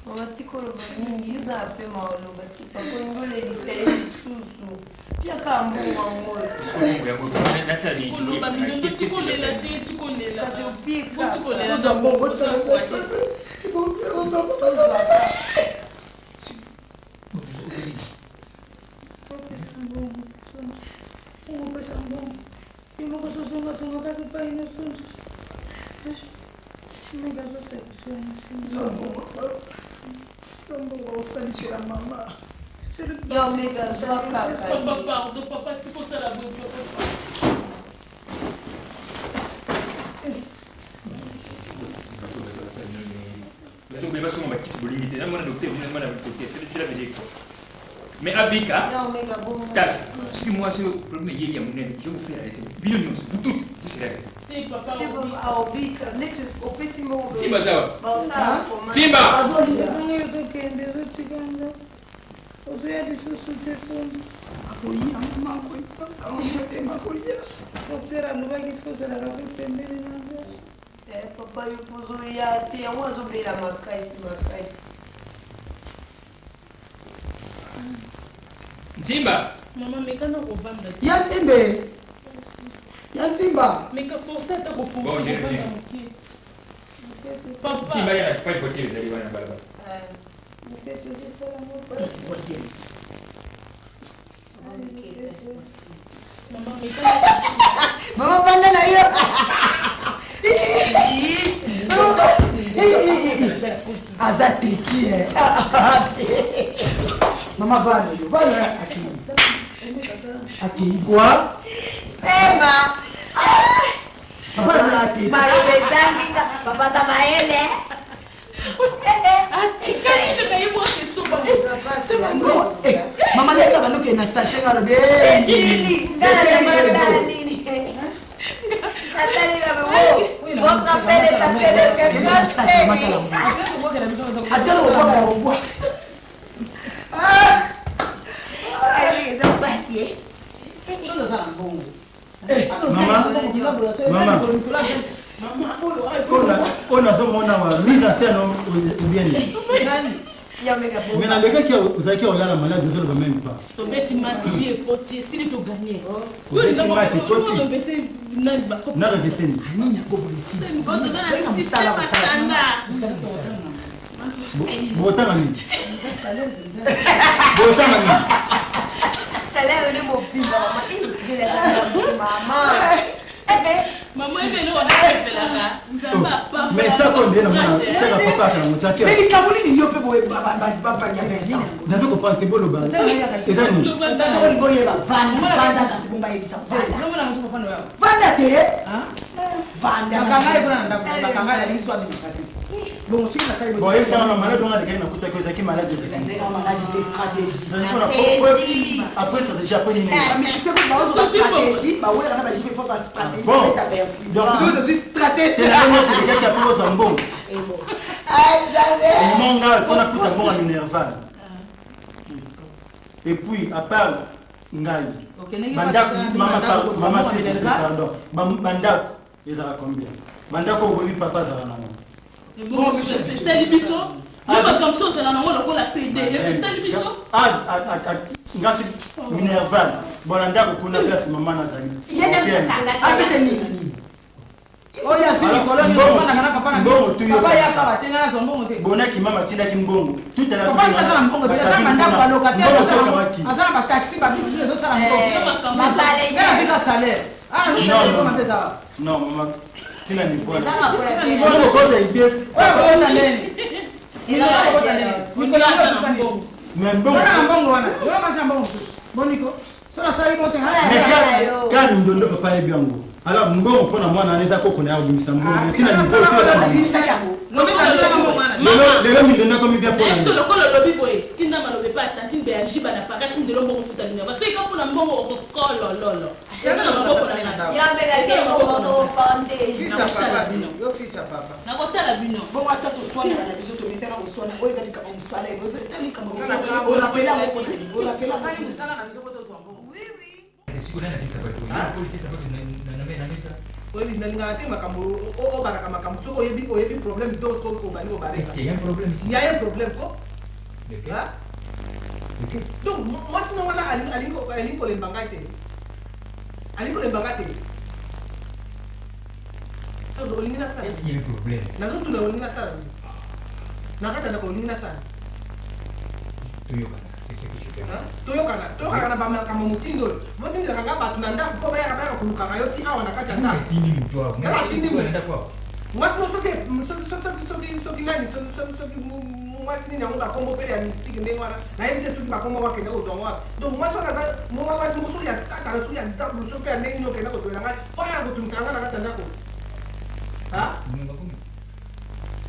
[SPEAKER 7] Wakati kolo bani yuza ape maolo bati pako ngole lisele chuzu. Pia kama ngo.
[SPEAKER 12] Mungu yangu na sasa ni shule.
[SPEAKER 15] Bamindo tukolela te tukolela.
[SPEAKER 7] Kasi upika.
[SPEAKER 15] Tukolela
[SPEAKER 1] za bongo tsala. Bongo za papa.
[SPEAKER 15] Papa, tu peux ça la bonne.
[SPEAKER 12] Mais Abika, suis-moi ce problème, il y a mon ami, je vous fais arrêter. Vous toutes, vous serez arrêtés. Timba, Timba!
[SPEAKER 7] Papa, eu posso ir até uma zumbi lá, macai.
[SPEAKER 12] Timba!
[SPEAKER 15] Maman, mais quand on va me
[SPEAKER 1] Timba!
[SPEAKER 15] Mais que force à ta
[SPEAKER 12] Bon, j'ai rien.
[SPEAKER 15] Papa!
[SPEAKER 12] Timba, il n'y a pas de voiture, vous allez voir un balbal.
[SPEAKER 1] Maman, banana, Azatiki, Maman, banana, Aki, quoi?
[SPEAKER 7] Ema! Marobe Zanginga, Papa Samaele.
[SPEAKER 1] Maman, elle a dit na sachet à la
[SPEAKER 14] on a bien. Mais dans le cas qui a la malade, je ne veux même pas.
[SPEAKER 15] Tu mets tu m'as potier si tu gagnes.
[SPEAKER 14] Oui, tu m'as dit potier. Non, je sais.
[SPEAKER 15] Maman, mais
[SPEAKER 14] ça qu'on dit, c'est la papa qui a monté.
[SPEAKER 1] Mais les Camerounais, ils ne peuvent pas faire ça.
[SPEAKER 14] Vous avez compris que c'est bon le bal. C'est ça, nous.
[SPEAKER 1] Bon, si ça
[SPEAKER 14] bon, il s'en a malade, on a des gens qui sont malades. Après, ça déjà pas une
[SPEAKER 1] mais c'est que dans la stratégie, bah ouais, on a une stratégie.
[SPEAKER 14] Bon, donc,
[SPEAKER 1] stratégie.
[SPEAKER 14] C'est la même chose, c'est quelqu'un qui a pris un bon. Et mon gars, il faut la foutre à fond à l'énerval. Et puis, à part Ngaï, maman, c'est pardon. Bandak, il y a combien? Bandak, on voit papa dans la maman.
[SPEAKER 15] Bon, c'est Talibiso. Comme ça, c'est la maman qui l'a pédé. Talibiso.
[SPEAKER 14] Ngasi minerval. Bon, nda ko kuna pesa mama na zali.
[SPEAKER 1] Oh ya si koloni na kana papa na papa ya kaba tenga na songo te.
[SPEAKER 14] Bona ki mama tinda ki mbongo. Tout est là.
[SPEAKER 1] Papa na sana mbongo te na manda kwa locataire. Azana ba taxi ba bis zo sala mbongo. Ba salaire. Ya fika salaire. Ah non non.
[SPEAKER 14] Non maman. Tina ni kwa.
[SPEAKER 1] Mbongo ko za ide. Wewe una nini? Ila ko za nini? Nikola na mbongo.
[SPEAKER 14] Mais mbongo.
[SPEAKER 1] Wana mbongo wana. Wewe kasa mbongo. Boniko. Sala sai mote haya.
[SPEAKER 14] Mais quand ndondo papa ebiango. Alors mbongo pona mwana anaweza kokona ya bimisa mbongo. Tina ni kwa kwa bimisa yango. Lelo mindona komi bia pona.
[SPEAKER 15] Eso lokolo lobi boy. Tinda malobe pa tanti be ajiba na pakati ndelo mbongo futa ni. Parce que quand on mbongo okokolo lolo. Ya na mbongo na ina.
[SPEAKER 7] Ya mbega ke mbongo konde.
[SPEAKER 1] Fisa papa bino. Yo fisa papa.
[SPEAKER 15] Na kotala bino.
[SPEAKER 1] Bongo atatu swana na biso to misera ko swana. Oza ni kama msala. Oza tali kama msala. Ona pela ko. Ona pela sani msala na biso ko to swana. Oui oui.
[SPEAKER 12] Sikuna na tisa bato. Na politisa bato na mesa.
[SPEAKER 1] Oui, mais il y a un problème.
[SPEAKER 12] Est-ce qu'il y a un problème ici?
[SPEAKER 1] Il y a un problème, quoi. Donc, moi, sinon, on a Alinko les bangates. Alinko les bangates.
[SPEAKER 12] Est-ce qu'il y a un problème? C'est ce que je fais.
[SPEAKER 1] Toyokana bamela kama mutindo mutindo kanga batu nanda ko baya kabaya kuluka kayoti awana kacha nda
[SPEAKER 12] tini mtu wao na tini kwenda kwao
[SPEAKER 1] mwasi soki nani soki
[SPEAKER 6] mwasi nini yango bakombo mpe ya mystique ndenge wana nayebi te soki bakombo bakende kozwango wapi donc mwasi wana aza mwasi moko soki ya satana soki ya nzambe soki mpe ya ndenge nini okenda kozwela ngai mpo ya kotumisaka ngai na kati ya ndako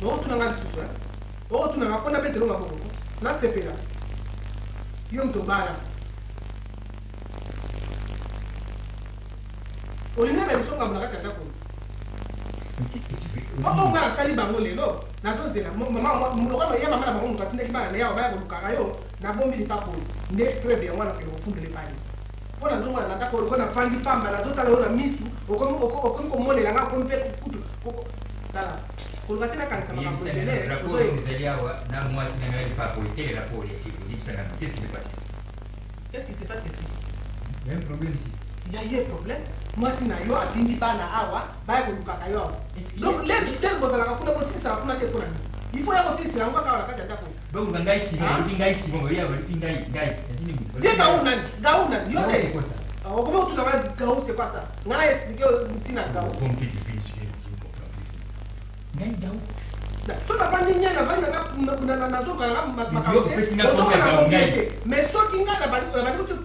[SPEAKER 6] okotuna ngai lisusu okotuna nga mpona betelo maboko nasepela yo moto bala olinga na biso ngambo na kati ya ndako nga nasali bango lelo nazozela lokola ya mama na bango moto atindaki bana na yawa baya kolukaka yo nabombi lipapo nde preve yango wana okende kofundela epali mpo nazomona na ndako lokola nafandi pamba nazotala yo na misu okomi komonela nga okomi mpe kutu tala koluka te nakanisa makambo ebele qu'est-ce qui se passe ici? Il y a un problème ici. Il y a eu un problème. Moi, si na yo atindi bana awa, baya kolukaka yo. Donc les bozalaka kuna kosisa kuna te kuna. Il faut ya kosisa yango kaka kaka ndako.
[SPEAKER 12] Donc ngai si ngai si bongo ya ngai.
[SPEAKER 6] Dia gauna yo te. C'est quoi ça? Comment tu vas gaou c'est quoi ça? Ngana expliquer tina gaou.
[SPEAKER 12] Comme tu dis ngai gaou.
[SPEAKER 6] Tout na bandi nyana bandi na zoka na makambo. Mais soki nga na bandi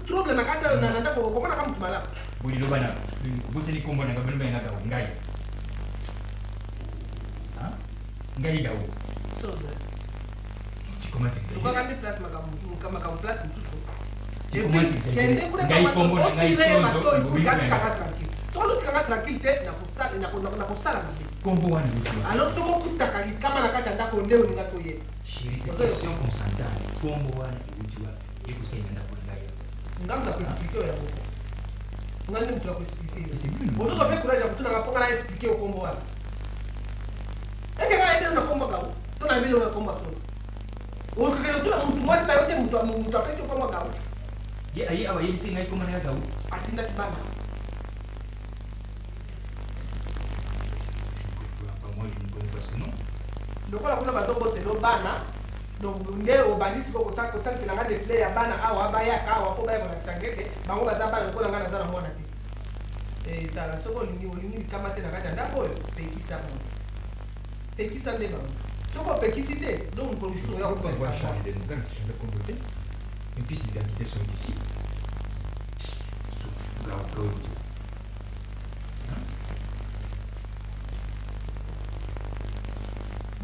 [SPEAKER 6] trouble na kata na ndako komona kama mtu malaka.
[SPEAKER 12] Buli lo bana. Bose ni kombo na ngabelo nga gaou ngai. Hein? Ngai gaou.
[SPEAKER 6] So
[SPEAKER 12] tu commences à exagérer.
[SPEAKER 6] Ukakambi place makambo place mtutu.
[SPEAKER 12] Ngai kombo na ngai sonzo buli nga.
[SPEAKER 6] Solo tukanga tranquille na kusala mabe.
[SPEAKER 12] Kombo wana lutu.
[SPEAKER 6] Alors somo kutaka kama na kata ndako ndeo ninga toye.
[SPEAKER 12] Chérie, c'est question consentante. Kombo wana lutu wa eko sasa ndako ngai.
[SPEAKER 6] Ngamba kuexpliquer ya boko. Ngani mtu akuexpliquer. Bozo zo pe courage kutuna ngaponga na expliquer kombo wana. Ese kana ende na kombo gawo. Tuna mbele na kombo so. Ukikelo tuna mtu mwasi na yote mtu apesi kombo gawo.
[SPEAKER 12] Ye ayi awa yebise ngai kombo na gawo.
[SPEAKER 6] Atinda kibana.
[SPEAKER 12] Moi je ne connais pas ce nom.
[SPEAKER 6] Lokola kuna bazobotelo bana donc nde obandisi kokotaka kosalisela nga defle ya bana awa bayaka awa mpo bayaka na kisangete bango baza bana lokola nga naza na mwana te tala soki olingi likama te na kati ya ndako oyo pekisa bango pekisa nde bango soki opekisi te donc mokolo mosusu oya
[SPEAKER 12] pouvoir changer de nouvelles, changer de communauté. Et puis ces identités sont ici.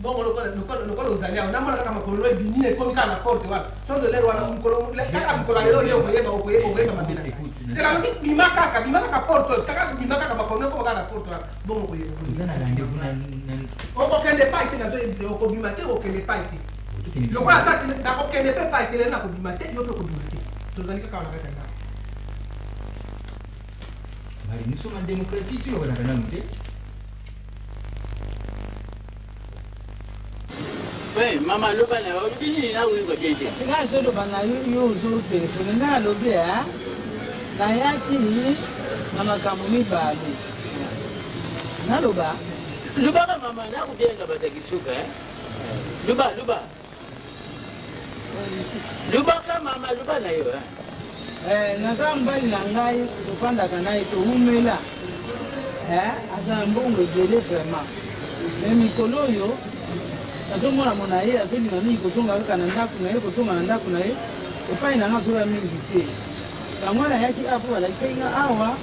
[SPEAKER 6] bongo lokola ozali awo namona kaka makolo ebimi ekomi kaka na porte wana sozo lelo wana kaka mokolo lelo nde okoyeba mabe na tekaloki bima kaka porte oyo kaka bima kaka makolo ekoma kaka na porte wana bongo okoyeba okokende pai te nazoyebisa yo okobima te okende pai te lokola sa te nakokende mpe pai te lelo nakobima te yo mpe okobima te tozali kaka wana kaka ndako.
[SPEAKER 12] Nous sommes en démocratie, tu vois, on a
[SPEAKER 16] Oui, maman, le banane, on dit là où il va bien.
[SPEAKER 1] C'est là que le banane, il y a toujours téléphone. Là, le bien, là, il y a qui, maman, comme on y va. Là, le bas.
[SPEAKER 16] Le bas, maman, là où bien, là, tu as dit, le bas, le bas. Le bas, maman, le bas, là,
[SPEAKER 1] naza mbali na ngai tofandaka naye toumela aza mbongo ebele vraiment me mikolo oyo nazomona mona ye azolinga mingi kozonga kaka na ndako na ye kozonga na ndako na ye epai na nga azoya mingi te yango nayaki apo balakisaki nga awa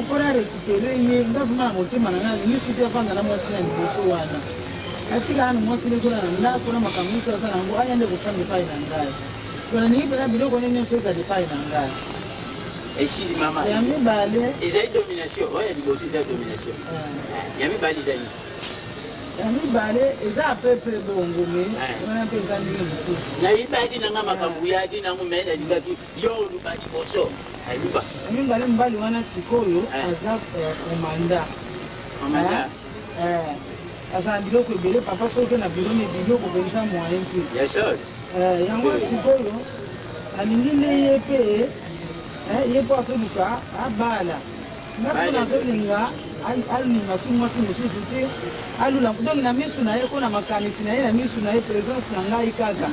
[SPEAKER 1] mpona récupere ye ndavuma na motema na ngai alingi te afanda na mwasi na liboso wana atikala na mwasi lekola na ndako na makambo nyonso aza nango aya nde kofanda epai na ngai naningi mpena biloko nini nyonso ezali epai na ngai
[SPEAKER 16] esili mama
[SPEAKER 1] ya mibale
[SPEAKER 16] ezali domination oyo liboso ezali domination ya mibale ezali
[SPEAKER 1] ya mibale eza apepe bongo me wana mpe eza ndenge mosusu
[SPEAKER 16] nayibaki nanga makambo yaki nango me nalingaki yo oluba liboso aluba
[SPEAKER 1] ya mibale mobali wana sikoyo aza komanda aza na biloko ebele papa soki na biloko biloko penza moyen mpe yango sikoyo alingi nde ye mpe ye mpo akoluka abala ngasi nazolinga alinga su mwasi mosusu te alula donk na misu na ye ko na makanisi na ye na misu na ye présence na ngai kaka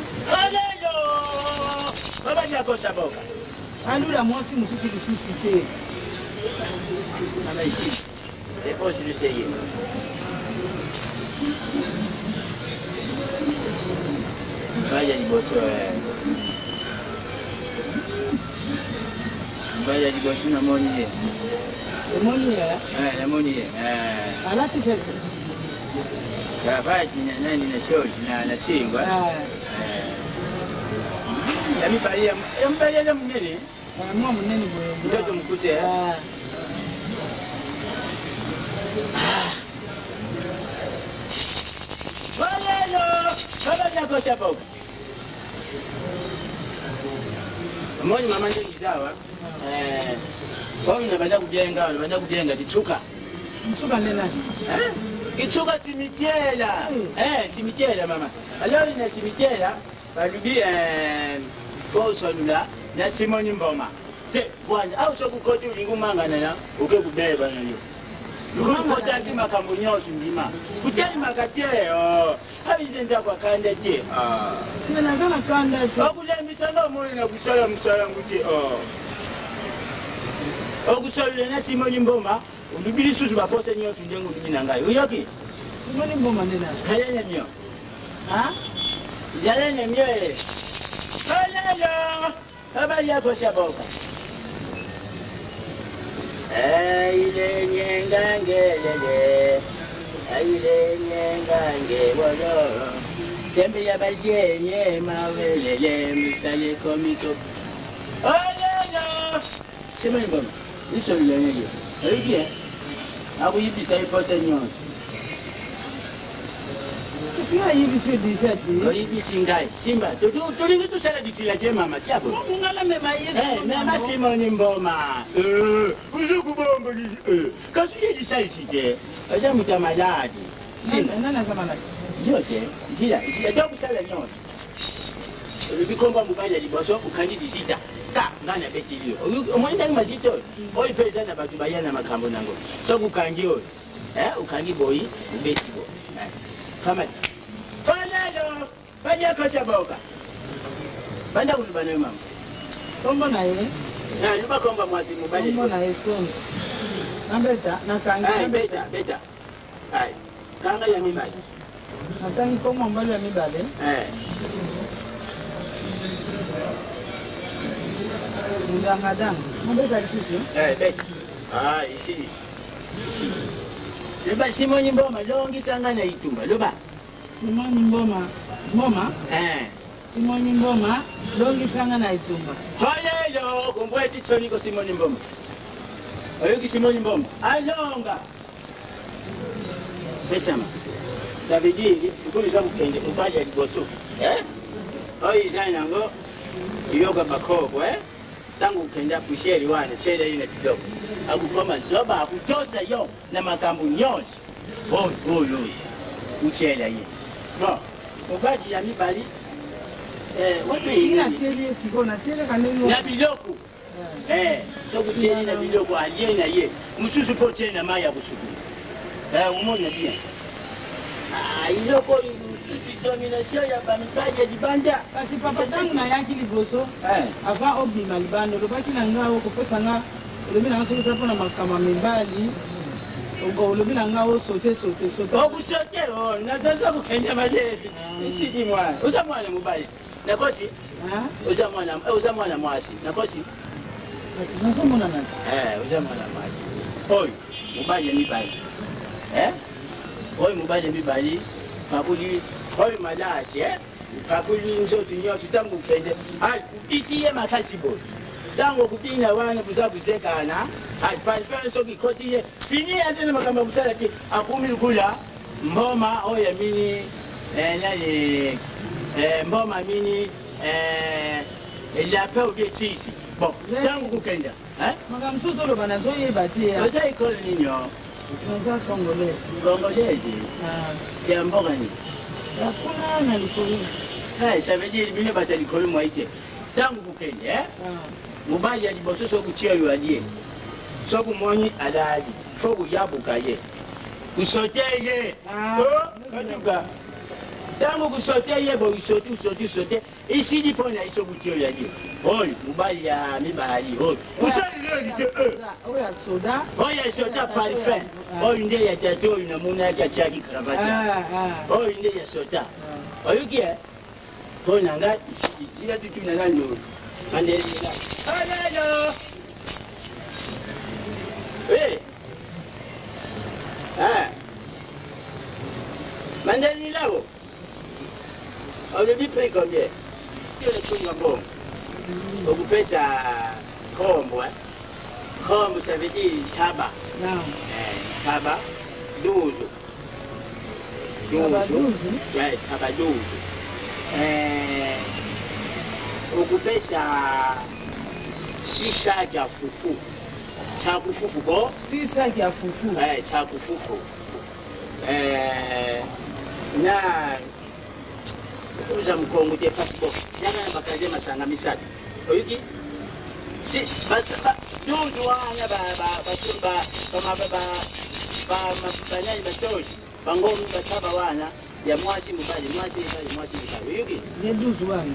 [SPEAKER 1] alula mwasi mosusu lisusu te
[SPEAKER 16] Vaya liboso vaya liboso namoni ye.
[SPEAKER 2] Namoni ye?
[SPEAKER 16] Namoni ye.
[SPEAKER 2] Alati fesa.
[SPEAKER 16] Kavati na nani na shoji na chingwa. Yambalia na munene.
[SPEAKER 2] Mwa munene bwe.
[SPEAKER 16] Mtoto mkuse. Walelo, baba yako shapo. Mmoja mama ndio kizawa. Kwa hiyo unabanda kujenga kichuka.
[SPEAKER 2] Mchuka nena.
[SPEAKER 16] Kichuka simitiela. Simitiela mama. Alors ina simitiela, balubi fosolula na Simoni Mboma. Te vwanja au sokukoti ulingumangana na ukekubeba nayo. Ukukota ki makambo nyoso ndima. Kuteli makateo. Haizenda kwa kanda je.
[SPEAKER 2] Nina sana kanda je.
[SPEAKER 16] Okulembisa no muli na kusala musala nguje. Okusala na Simoni Mboma, ulubili susu bapose nyoso ndengo ndina ngayo. Uyoki?
[SPEAKER 2] Simoni Mboma nena.
[SPEAKER 16] Kayene myo. Jalene myo. Olelo. Habari yako shaboka. Aile nyengangelele. Aile nyengangelele. Tembe ya bashenye mawelele misale komito. Olelo. Simoni Mboma. Iso lenye. Oyiye. Abu yibisa ipose nyonso.
[SPEAKER 2] Sina hivi sio dishati.
[SPEAKER 16] Hivi singai. Simba. Tulingi tusala dikila je mama chabo.
[SPEAKER 2] Ngala mema Yesu.
[SPEAKER 16] Mema Simoni Mboma. Uzukubongo ni. Kasuye disaisi je. Aja mutamaladi.
[SPEAKER 2] Simba nana zamaladi.
[SPEAKER 16] Yote. Zila ndio kusala nyonso. Ulibikomba mubaya liboso ukandi disita. Ka ngana betilio. Omwenda mazito. Oyi pesa na batu bayana makambo nango. So kukangi oyi. Ukangi boyi ubetibo. Kama Olelo, banya kosa boka. Banda kulubana mama.
[SPEAKER 2] Kombo na ye.
[SPEAKER 16] Luba komba mwasi mubali.
[SPEAKER 2] Kombo na ye somo. Nambeta na kangi.
[SPEAKER 16] Beta. Ai. Kanga ya mibali.
[SPEAKER 2] Natangi kombo mbali ya mibali. Ndangadang. Nambeta lisusu.
[SPEAKER 16] Beta. Isi. Luba Simoni Mboma longi sangana itumba. Luba.
[SPEAKER 2] Simoni Mboma. Simoni Mboma longi sangana itumba.
[SPEAKER 16] Olelo, kumbwesi choniko Simoni Mboma. Oyuki Simoni Mboma. Alonga. Besama. Sabidiri, ukuli zamu kende, upaja liboso. Oyi zaina ngo, yoga bakoko, tangu ukenda pusheri wana, chele ina kidogo. Akukoma zoba, akutosa yo, na makambu nyonsi. Oyi. Uchela ye. No, upaji ya mibali. Watu hii.
[SPEAKER 2] Ina chele siko, na chele kanenyo.
[SPEAKER 16] Na biloko. So kuchele na biloko, aliye na ye. Mususu po chele na maya kusuku. Umona dia. Iloko sisi domination ya bamipaje libanda.
[SPEAKER 2] Kasi papa tangu na yaki liboso. Ava obi malibando. Lubaki na ngao kupesa nga. Ulubi na ngaso kutapo na makama mibali. Ulubi na ngao sote.
[SPEAKER 16] Okusote nataza kukenya malezi. Isidi mwana. Usa mwana mubali. Nakosi? Usa mwana mwasi. Nakosi?
[SPEAKER 2] Naso mwana nani?
[SPEAKER 16] Usa mwana mwasi. Oy, mubali mibali. Oy mubali mibali. Pakuli, oy malasi, pakuli nzoto nyoto tangu kende. Itiye makasibo. Tangu kupina wana kuza kusekana. Parfum soki kotiye. Fini yazene makamba kusala ki akumi kula. Mboma oya mini Mboma mini la peur de tisi. Bon, tangu kukenda.
[SPEAKER 2] Makamsuzo lo banazo ye batia.
[SPEAKER 16] Oza ikole ninyo.
[SPEAKER 2] Oza Congolais.
[SPEAKER 16] Congolais. Ya mboga ni.
[SPEAKER 2] Hakuna na likoli.
[SPEAKER 16] Ça veut dire bino bata likoli mwaite. Tangu kukenda, mubali ya liboso so kuchia yo alie. So kumoni aladi. Fo kuyabuka ye. Kusote ye. Kaduka. Tangu kusote ye bo usote. Isi di pona iso kuchia yo alie. Oy, mubali ya mibali. Oy. Kusali le de
[SPEAKER 2] Oya soda.
[SPEAKER 16] Oya soda parfum. Oy nde ya tato ina muna ya chaki kravata. Oy nde ya soda. Oyuki mpo na nga sila tutu na nano mandelela alelo mandelela bo aujourd'hui prix combien tunga mbongo okupesa kombo kombo ça veut dire taba taba 12 taba 12 okupesa shisha ya fufu cha kufufu ko
[SPEAKER 2] sisa ya fufu
[SPEAKER 16] cha kufufu na uza mkongo te passport yanga na bakaje masanga misatu oyiki si basa dozo wana ba mafanyani batoji bangomi bataba wana ya mwasi mubali oyiki
[SPEAKER 2] ne dozo wana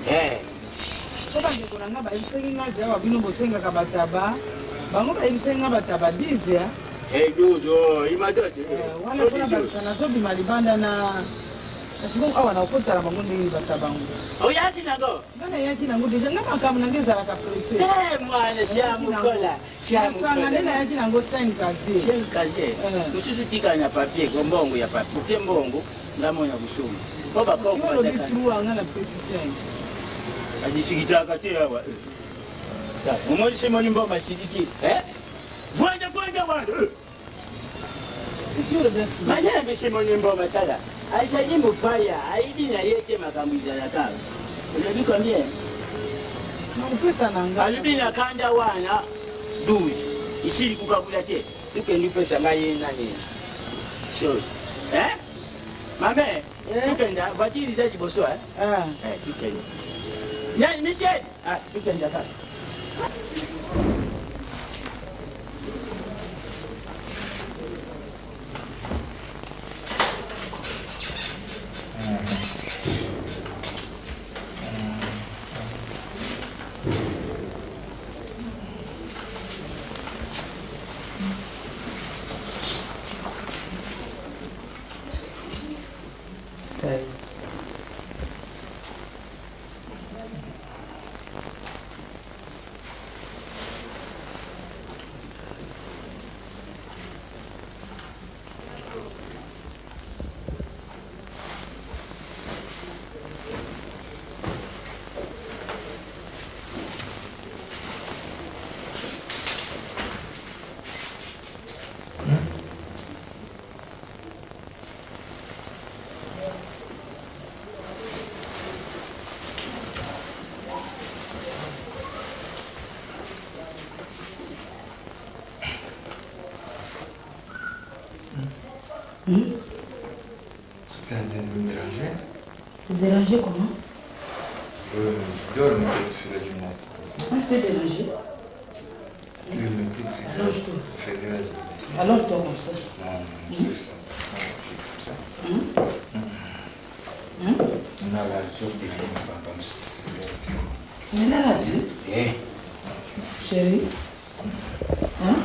[SPEAKER 2] soba ndeko nanga bayisengi nga jawa bino bosengaka bataba bango bayisengi nga bataba 10 ya
[SPEAKER 16] dozo imadote
[SPEAKER 2] wana kuna basana sobima libanda na asibo awa na okotala bango ndenge batabango
[SPEAKER 16] oyaki nango
[SPEAKER 2] ngana yaki nango deja nga makamu nange ezalaka presse
[SPEAKER 16] mwana siamukola
[SPEAKER 2] sanga ndena yaki nango 5
[SPEAKER 16] kazie mosusu tika na papier kombongo ya papier oke mbongo ngamona kusuma po
[SPEAKER 2] bakokanga na presse 5
[SPEAKER 16] adifikitaka te awa omoni semoni mbongo asidiki vwanja wana manyambe semoni mbongo tala aishaji mupaya aidi na yeke makambo izalaka unabi combien
[SPEAKER 2] nakupesa nanga
[SPEAKER 16] alubi na kanda wana 12 isili kukabula te tukendi pesa ngai nani chose mame tukenda voiture za liboso tukenda nani Michel tukenda kaka
[SPEAKER 12] Tu es en train de me déranger?
[SPEAKER 2] Te déranger comment?
[SPEAKER 12] Je dors, mais je fais la gymnastique.
[SPEAKER 2] Moi, je t'ai dérangé.
[SPEAKER 12] Oui, mais tu
[SPEAKER 2] Allonge-toi.
[SPEAKER 12] Je faisais la gymnastique.
[SPEAKER 2] Allonge-toi comme ça.
[SPEAKER 12] Non, c'est ça. Non, je fais comme ça. Non, là, je suis dérangé,
[SPEAKER 2] mais là, là, tu chérie. Hein?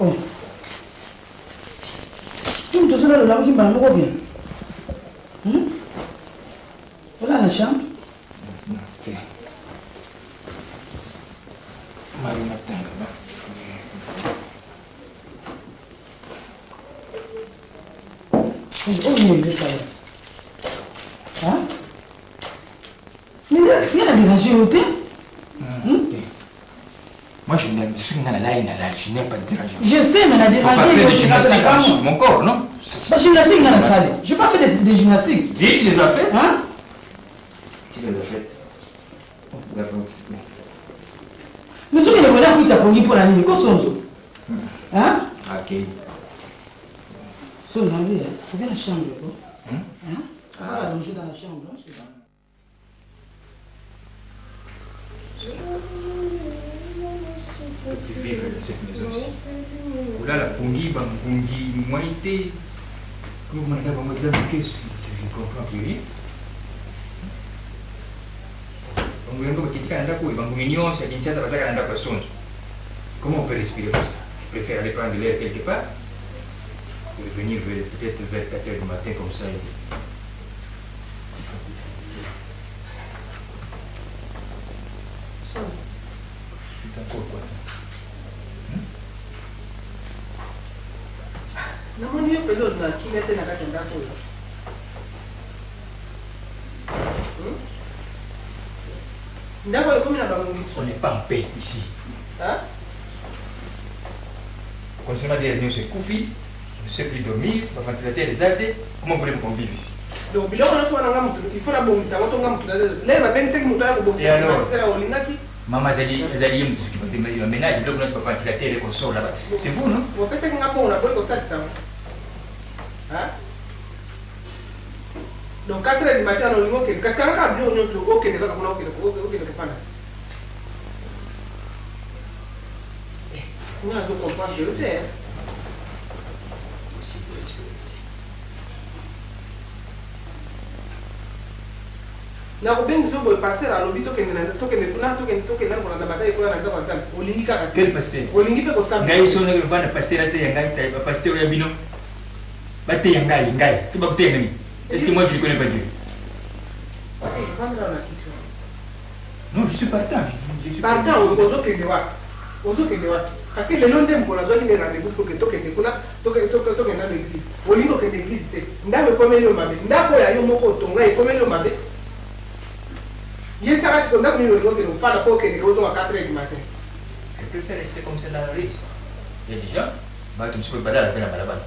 [SPEAKER 2] Oh. Tu te souviens de la route qui m'a bien? Voilà la chambre.
[SPEAKER 12] Non, t'es. Marie m'attend là-bas.
[SPEAKER 2] Oh, mais ça va. Hein? Mais si elle a dérangé au thé?
[SPEAKER 12] Moi, je me suis dans la ligne, je n'aime pas de déranger.
[SPEAKER 2] Je sais, mais la dérangé.
[SPEAKER 12] Faut pas faire de gymnastique sur mon corps, non?
[SPEAKER 2] La gymnastique dans la salle. Je n'ai pas fait de gymnastique.
[SPEAKER 12] Dis, tu les as fait?
[SPEAKER 2] Hein?
[SPEAKER 12] Tu les as fait. D'accord, s'il te plaît.
[SPEAKER 2] Mais tu ne connais pas où tu as pris pour la nuit. Qu'est-ce que c'est? Hein?
[SPEAKER 12] Ok.
[SPEAKER 2] Son ami, il faut bien la chambre. Hein? On va allonger dans la chambre. Je sais pas.
[SPEAKER 12] Je peux vivre dans cette maison aussi. Là, la pongi, moi, était. Comment on a vraiment ça? Je ne comprends plus rien. Comment on peut respirer comme ça? Je préfère aller prendre de l'air quelque part et venir peut-être vers 4 h du matin comme ça. C'est encore quoi ça?
[SPEAKER 6] namoni yo mpenza olinga kimia te na kati ya ndako oyo ndako oyo ekomi na bangongi.
[SPEAKER 12] On n'est pas en paix ici. Quand on a des réunions chez Koufi, je ne sais plus dormir, ma ventilateur est arrêté. Comment voulez-vous qu'on vive ici?
[SPEAKER 6] Donc biloko nyonso wana nga mutu il faut nabongisa ngo tonga mutu lelo babengisaki mutu aya kobongisa olingaki
[SPEAKER 12] Maman a dit que le ménage, le bloc, pas ventilateur et console là-bas. C'est vous, non?
[SPEAKER 6] Vous pensez que on a besoin de ça, hein? Donc 4 heures du matin, on a dit que qu'est-ce qu'on a bien, on a dit OK, les gars, on a OK, on a dû comprendre de le faire. Na kubengi zo boy pasteur alobi tokende na tokende na kuna bataille kuna na ndako nzambe olingi kaka
[SPEAKER 12] quel pasteur
[SPEAKER 6] olingi pe ko samba
[SPEAKER 12] ngai so na vana pasteur ate yangai tai pasteur ya bino bate yangai tu ba bate ngani est-ce que moi je ne connais pas Dieu? Non, je suis partant.
[SPEAKER 6] Partant ozo kende wa parce que le long de mbola zo kende rendez-vous pour que tokende kuna tokende na l'église olingi okende église te ndako komeli o mabe ndako ya yo moko tonga e komeli o mabe. Il s'arrête comme ça, nous nous pas pour que nous à 4 heures du matin.
[SPEAKER 12] Je préfère rester comme ça dans le risque. Il y a des gens, tu ne peux pas aller à la balabala.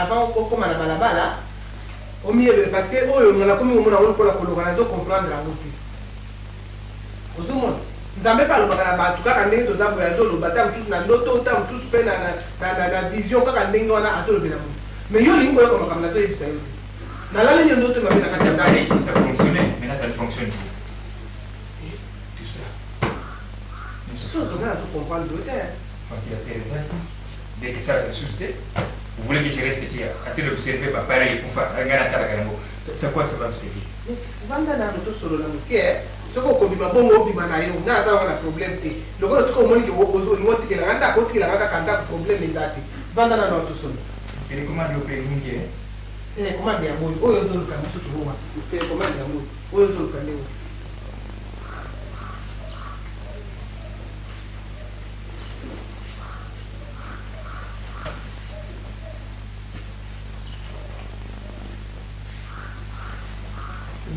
[SPEAKER 6] Avant qu'on à la balabala, au milieu parce que on a commis au monde pour la coloration comprendre la route. Au monde, nous n'avons pas le bagage, en tout cas, quand nous avons voyagé, le bâtiment, tous dans l'auto, tous fait la vision, quand nous avons à tout le monde. Mais il y a une chose comme la télé, c'est
[SPEAKER 12] si ça fonctionnait, maintenant ça ne fonctionne plus. Tout ça. Dès que ça a suscité, vous voulez que je reste ici à te l'observer, pareil pour faire. C'est quoi ça va me servir?
[SPEAKER 6] Ce qu'on dit, bon, on a un problème. Le gars, tu communiques au réseau, il montre qu'il a un problème. Bandana dans tout seul.
[SPEAKER 12] Et les commandes le prévenir.
[SPEAKER 6] Les commandes à moi, où est-ce que nous avons les commandes à moi, où est-ce que nous avons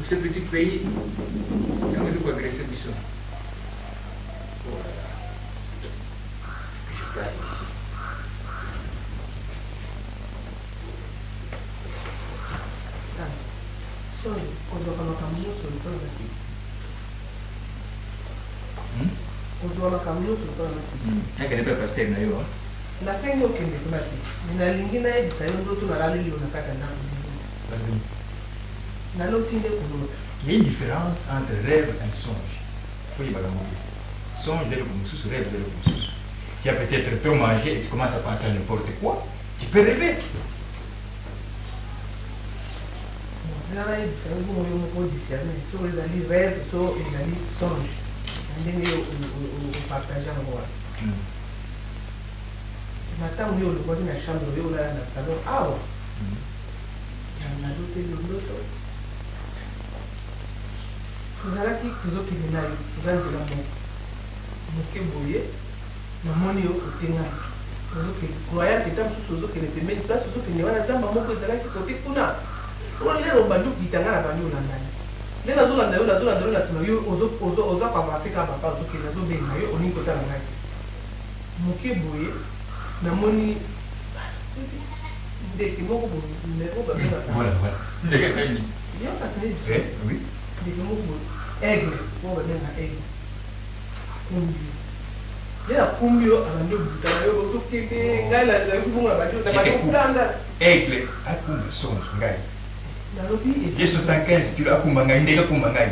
[SPEAKER 12] ce petit pays, il y a de quoi agresser Bisson. Voilà. Je parte ici. Nakende pasteur na yo.
[SPEAKER 6] Na sengo kende kumati. Nina lingina hivi sasa ndio tunalala leo nakata ndani. Na lotinde kulota.
[SPEAKER 12] Il y a une différence entre rêve et songe. Faut y aller. Songe de l'obscur, rêve de l'obscur. Tu as peut-être trop mangé et tu commences à penser à n'importe quoi. Tu peux rêver.
[SPEAKER 6] Zara hivi sasa ndio moyo mko discerner. So ezali rêve, so ezali songe. Ndenge o partager ngo. Matin où le voit dans la chambre, où là dans le salon, ah ouais. Il y a l'autre. Vous allez qui vous autres qui viennent là, vous allez dire bon. Vous qui voyez, maman est au côté là. Vous autres, croyez que tant sous autres qui ne permettent pas, sous autres qui ne vont pas zamba, maman que vous allez qui côté kuna. On est au bandou qui t'en a la bandou là. Les gens ont la semaine, aux autres pas passer quand papa autres qui les ont bien, on est côté là. Vous qui voyez. Namoni ndeke moko bo ndeko ba bela
[SPEAKER 12] voilà ndeke ça ni
[SPEAKER 6] bien passé
[SPEAKER 12] oui
[SPEAKER 6] ndeke moko aigle bo ba bela aigle kumbi ya kumbi yo abando butana yo to keke ngala za kubunga ba to ba kutanda
[SPEAKER 12] aigle akumba songe ngai
[SPEAKER 6] nalobi
[SPEAKER 12] 75 kilo akumba ngai ndeke akumba ngai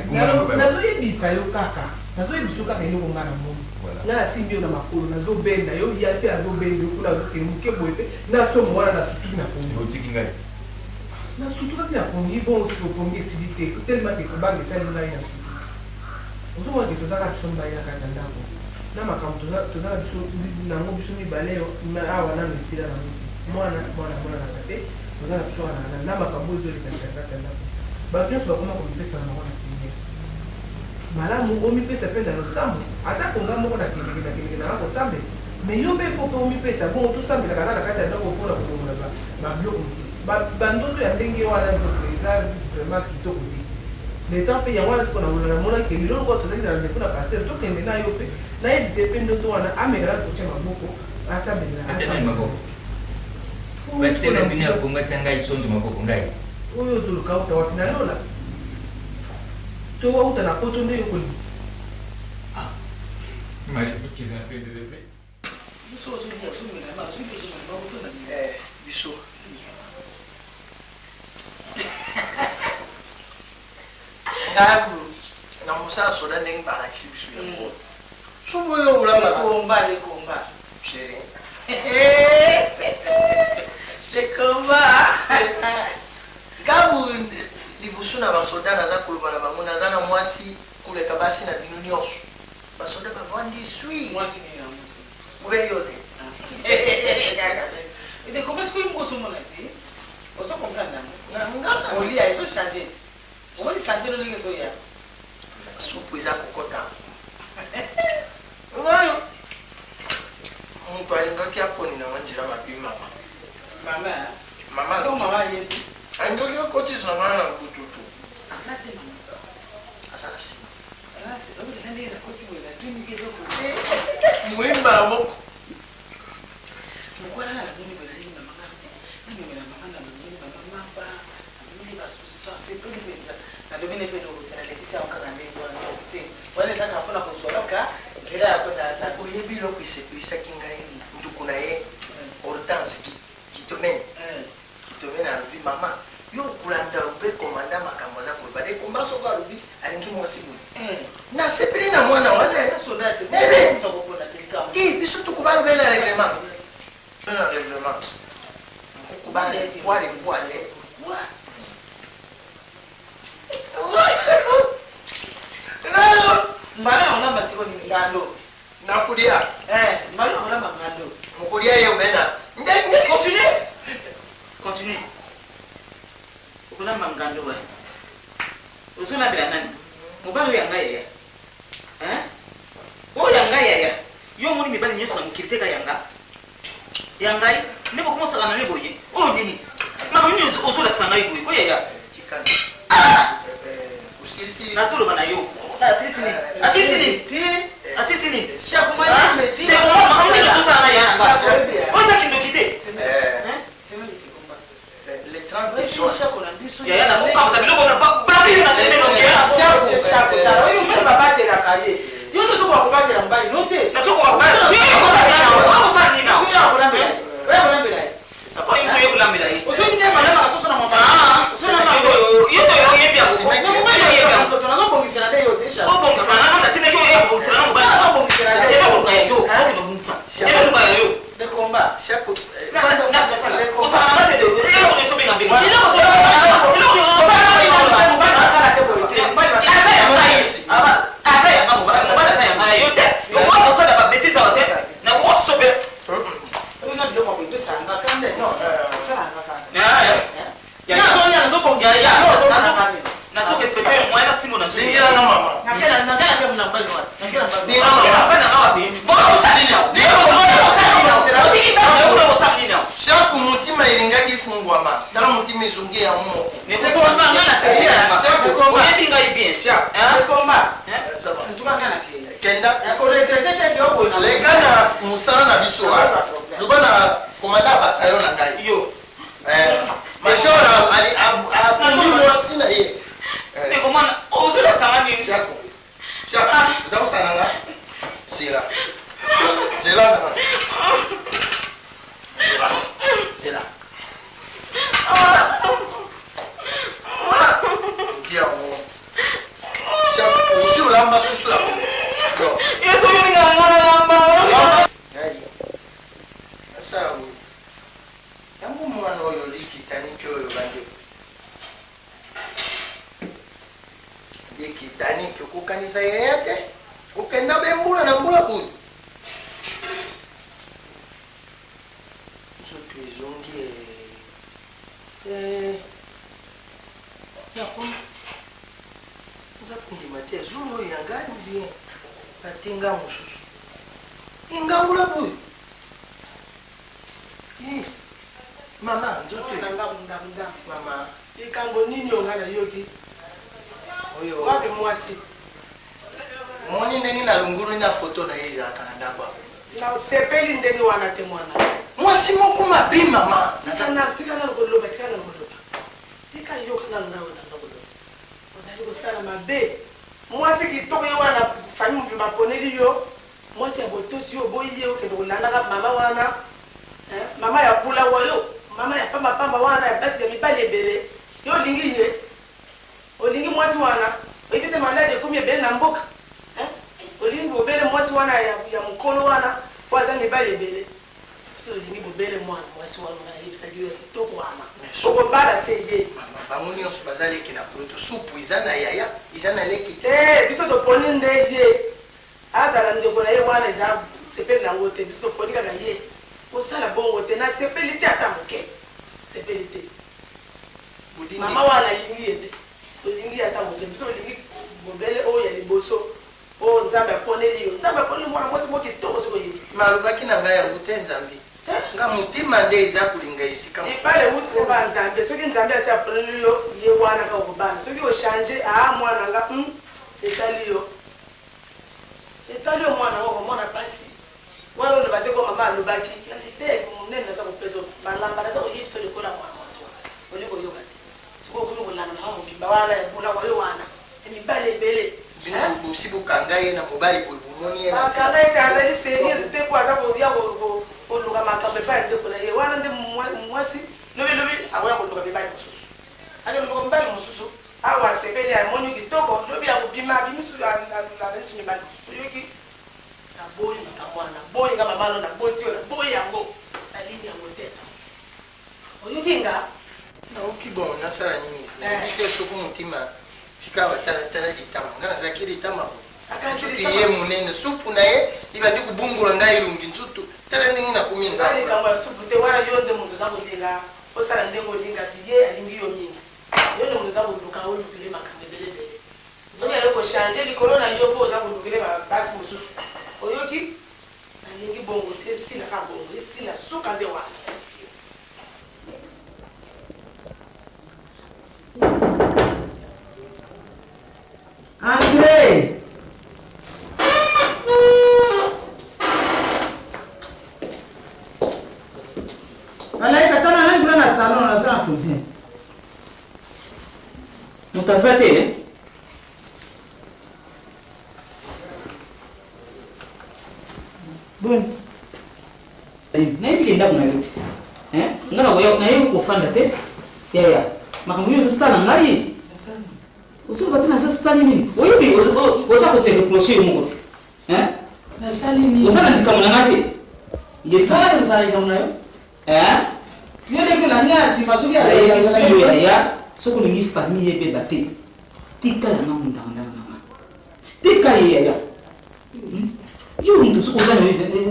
[SPEAKER 6] nalobi bisa yo kaka nazoyi biso kaka eloko nga na mono nga nasimbi yo na makolo nazobenda yo ya mpe azobenda okuna azokende moke boye mpe nasomo wana nasutuki na pongi
[SPEAKER 12] otiki ngai
[SPEAKER 6] nasutukaki na pongi bongo soki opongi esili te telema te kobanga esali ngai na sutu ozomona ke tozaka biso mibale na kati ya ndako na makambo tozaka biso nango biso mibale awa nano esila nango te mwana nanga te tozaka biso wana na makambo ezoleka kati ya ndako bato nyonso bakoma komipesa na bango na priere
[SPEAKER 17] malamu omipesa mpe na losambo ata konga moko na kelenge na kosambe mais yo mpe fo mpe omipesa bongo tosambelaka na kati ya ndako mpona kolongola babiloko bandoto ya ndenge wana eza vraiment kitoko te le temps mpe yango wana sikoyo namonaki biloko oyo tozalaki na rendez-vous na paster tokende na yo mpe nayebisa ye mpe ndoto wana amekala kotia maboko asambelelaoyo toluka uta wapi na lola towauta na poto nde yokoli
[SPEAKER 10] biso ngabu na mosala soda ndenge balakisi biso yango soki oyo olamba chéri ngabu libusu na basoda naza koloba na bango naza na mwasi koleka basi na bino nyonso basoda bavandi swi oyo te
[SPEAKER 2] Et comment est-ce que vous avez dit? Vous avez compris? On lit à eso changer. On lit santé le lingue soya.
[SPEAKER 10] Soupe za kokota. Ngayo. On parle ngaki aponi na wanjira mapi mama. Mama lo mama yetu. Angoki okoti sana na kututu.
[SPEAKER 2] Asante mama.
[SPEAKER 10] Asante sana.
[SPEAKER 2] C'est donc le handé la koti wala tuni ke doko.
[SPEAKER 10] Muimba moko.
[SPEAKER 2] Mkwala na doni bela linga mama. Linga mela mama na linga mama ba. Linga ba susi so c'est peu benza. Na domine pe do tena lekisi au kanga ndenge wana te. Wale saka hapana kusoloka. Zira ya kota ata.
[SPEAKER 10] Oyebi loko isepelisa kingai nduku na ye Hortense kitomene. Kitomene alubi mama. Yo kulanda ube komanda makambo za kulibade kumba soko alubi alingi mwasi buni. Na sepeli na mwana wana.
[SPEAKER 2] Soldate.
[SPEAKER 10] Ebe. Biso tukubalo bela reglement. Un règlement. Kubale kwale.
[SPEAKER 2] Mbana ona masiko ni ngando.
[SPEAKER 10] Nakulia.
[SPEAKER 2] Mbana ona ngando.
[SPEAKER 10] Mukulia ye ubena.
[SPEAKER 2] Continue. Ukuna mangando wa. Usuna bila nani? Mubalo yanga ya. O yanga ya. Yo muni mibali nyoso mkiteka yanga. Yangai nebo komosa kana nebo ye o nini ma mimi osola kusanga ibo ko ya
[SPEAKER 10] tikana usisi
[SPEAKER 2] na solo bana yo asisi ni shakumanya de mama ma mimi ndio sana yana basi oza kindo kite sema ni kikomba
[SPEAKER 10] le 30 juin
[SPEAKER 2] ya na muka mtabiloko na babi na neno shaku tara wewe msema babate la kaye yote tuko kubate la mbali note sasa kwa mbali ko sana nina sio kulambela wewe kulambela sasa hiyo ndio kulambela hiyo usini nyama na masoso na mama sio na hiyo yepi hapo na yepi hapo mtoto na bongisi na hiyo tisha bongisi na tena hiyo yepi bongisi na mbaya bongisi na tena kwa hiyo kwa ndio bongisi tena kwa hiyo de komba
[SPEAKER 10] shaku
[SPEAKER 2] na usana na mate ndio ndio shopping ambinga ile
[SPEAKER 10] shaku mutima ilingaki fungwama tala mutima izungi ya moko leka na musala na biso loba na komanda batayo na ngai major apungi mwasi na ye shaku oza kosananga zela dia yango shaku osi olamba susu ya asala yango mwana oyo likitaniki oyo bande likitaniki okokanisa yaya te okenda bembula na mbula kudu nzoto ezongi Eza kundima te zulu yanga bien. Batinga mususu. Ingangula boy. Mama, nzoto
[SPEAKER 2] nganga.
[SPEAKER 10] Mama.
[SPEAKER 2] Ikambo nini ongana yoki?
[SPEAKER 10] Oyo.
[SPEAKER 2] Wapi mwasi?
[SPEAKER 10] Mwani ndenge na lunguru na foto na yeye akananda kwa.
[SPEAKER 2] Na usepeli ndenge wana te mwana.
[SPEAKER 10] Mwasi moko mabi mama.
[SPEAKER 2] Tika na ngoloba. Tika yoka na ngawe na ngoloba. Ozali ko sala mabe. Mwasi kitoko yo wana fami mu baponeli yo. Mwasi ya botosi yo boyi yo ke dolanda ka mama wana. Mama ya pula wayo. Mama ya pamba wana ya basi ya mibali ebele. Yo lingi ye. Olingi mwasi wana. Oyite malade kumye be na mboka. Olingi obele mwasi wana ya mkono wana. Waza mibali ebele. So olingi obele mwasi wana na yebisa giyo kitoko wana. Soko bala seye.
[SPEAKER 10] Mama bango nyonso bazali kina pulutu supu izana yaya, izana leki.
[SPEAKER 2] Biso to poni ndeye. Azala ndeko na ye wana za sepeli na ngote biso to poni kaka ye. Osala bongo te na sepelite ata moke. Sepelite. Mama wana yingi ete. Olingi ata moke biso olingi bobele oya liboso. O nzambe aponeli yo. Nzambe aponeli mwana mwasi moke toko siko yebi.
[SPEAKER 10] Malubaki na ngai yango te nzambi. Nga mutima nde eza kulinga isika.
[SPEAKER 2] Ifale wutu ba nzambe. Soki nzambe asa aponeli yo ye wana ka obana. Soki o change mwana nga etali yo. Etali yo mwana wako mwana pasi. Wana lo bateko mama alobaki. Ite munene na za kupeso. Malamba na za kuyibiso likola mwana mwasi wana. Oliko yo kati. Siko kuno kulana na hamu bimba wana ya bula kwa yo wana. Mibale bele.
[SPEAKER 10] Bina busibu kangaye na mobali bwebumoni ya.
[SPEAKER 2] Kangaye kangaye serious te kwa za kudia ko oluka makambe pa ndeko na ye wana ndi mwasi lobi akoya ko luka bibali mususu. Ale luka mbali mususu. Awa sepeli ya monyu kitoko lobi ya kubima bimisu la nchi mbali mususu. Yoki na boy mkamwana boy kama malo na botio na boy yango alini yango teta. Oyokinga
[SPEAKER 10] na ukibona nasara nyingi. Ndike soko mutima tika batara ditama ngana zakiri ditama akasiri ye munene supu naye ibandi kubungula ngai lungi nzutu tala ningi na kuminga
[SPEAKER 2] ngani kama supu te wala yonde mundu zabo linga osala ndengo linga siye alingi yo mingi yonde mundu zabo luka o lukile makambe bele zonya yoko changer li corona yobo zabo lukile basi mususu oyoki na lingi bongo te sina ka bongo sina suka nde wa
[SPEAKER 1] André! Malaika tana nani kuna na salon na sana cuisine.
[SPEAKER 11] Mutazate ne?
[SPEAKER 1] Bon.
[SPEAKER 11] Na hivi kenda kuna yote. Ngana kwa na hiyo kufanda te. Ya. Makamyo sana ngai. Usiku batuna sasa nini? Wewe waza kusema kushiri Mungu.
[SPEAKER 1] Na sali nini?
[SPEAKER 11] Usana ndikamuna ngati.
[SPEAKER 1] Ile sala usali kama nayo. Yule kila nyasi masugi ya
[SPEAKER 11] ya soko lingi famille beba te. Tika ya ngamu ndanga. Tika ya. Yo ndo soko zana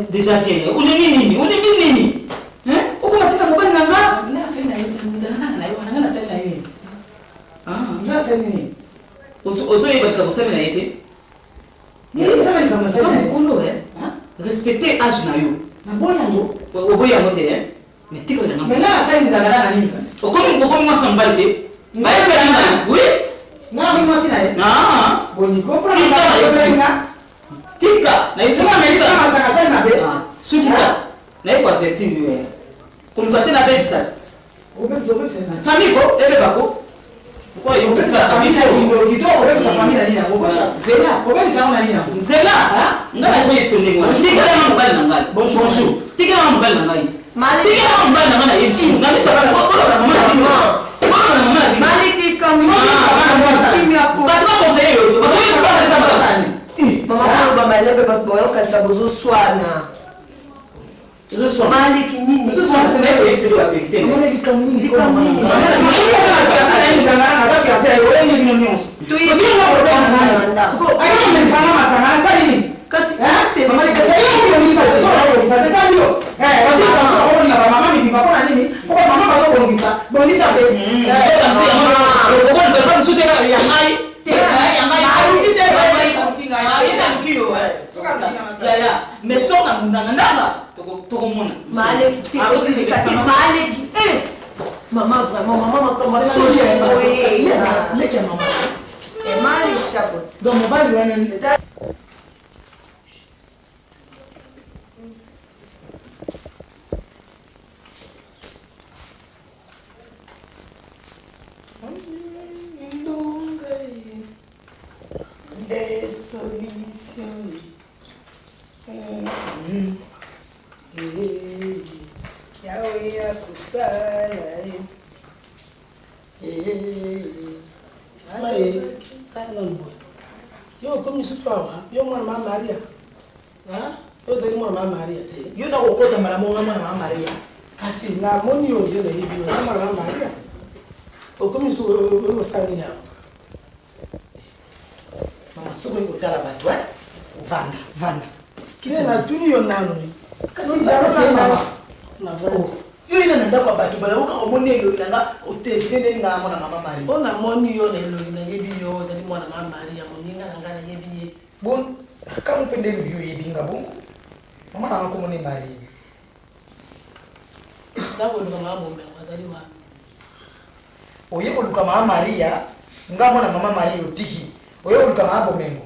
[SPEAKER 11] deja bien. Ule nini? Uko matika mobali nanga?
[SPEAKER 1] Na sema hivi ndana na yo nanga sema hivi. Na sema nini?
[SPEAKER 11] Ozo yeba kusema na yete.
[SPEAKER 1] Yeye sema ni kama sema.
[SPEAKER 11] Sasa mkono respecter âge na yo.
[SPEAKER 1] Na boyango.
[SPEAKER 11] Boyango te mais tika na ngamu.
[SPEAKER 1] Mais là ça ni ndana nini basi?
[SPEAKER 11] Okomi mwasa mbali te. Baisa nini? Oui.
[SPEAKER 1] Na mimi mwasi na yeye. Boni kopra.
[SPEAKER 11] Tika na hizo
[SPEAKER 1] kama sasa sasa na be.
[SPEAKER 11] Sukisa. Na iko avertir wewe. Kumkate na baby sat.
[SPEAKER 1] Obebisa na.
[SPEAKER 11] Tamiko ebe bako. Kwa hiyo pesa kabisa
[SPEAKER 1] ndio kitoko obebisa familia nini hapo bosha.
[SPEAKER 11] Zela.
[SPEAKER 1] Obebisa una nini hapo?
[SPEAKER 11] Zela. Ngala sio hizo ndingo. Tika kama mbali na ngali. Bonjour. Tika kama mbali na ngali. Tika kama mbali na ngali hivi. Na mimi sasa kwa mama ndio. Mama mama.
[SPEAKER 7] Maliki kama kimya kwa.
[SPEAKER 11] Basi kwa conseiller yote. Kwa hiyo sasa sasa sana.
[SPEAKER 7] Mama kwa baba lebe kwa boyo kalisa bozo swana. Maliki nini?
[SPEAKER 11] Sasa swana tena hiyo exili wa vérité.
[SPEAKER 1] Maliki kama nini kwa mama.
[SPEAKER 11] Bongisa be. yaya mais soka mundanga tokomona
[SPEAKER 7] maleki osilika te maleki maman vraiment maman makamba soki
[SPEAKER 1] leki ya mama
[SPEAKER 7] emali chapeau
[SPEAKER 1] donc mobali wana
[SPEAKER 10] des solutions. Yawe ya kusala.
[SPEAKER 1] Yo comme ce soir, yo mwana mama Maria. Hein? Yo zali mwana mama Maria. Yo na kokota mara mwana mama Maria. Kasi na moni yo je na hibi yo mwana mama Maria. O comme so yo sani na.
[SPEAKER 10] Mama soko iko tala batu vanda.
[SPEAKER 1] Kile na tuni yo nano ni.
[SPEAKER 10] Kasi zama mama.
[SPEAKER 1] Na vanda.
[SPEAKER 10] Yo ina nanda kwa batu bala uka omoni yo nanga otefende nga mwana mama Maria.
[SPEAKER 1] Ona moni yo na elo na yebi yo zali mwana mama Maria moninga na ngana yebi ye.
[SPEAKER 10] Bon kama pende yo yebi nga bongo. Mama na ngako moni Maria.
[SPEAKER 1] Zako ndo mama mbe wazali wa.
[SPEAKER 10] Oye oluka mama Maria nga mwana mama Maria otiki. Oye oluka mama bomengo.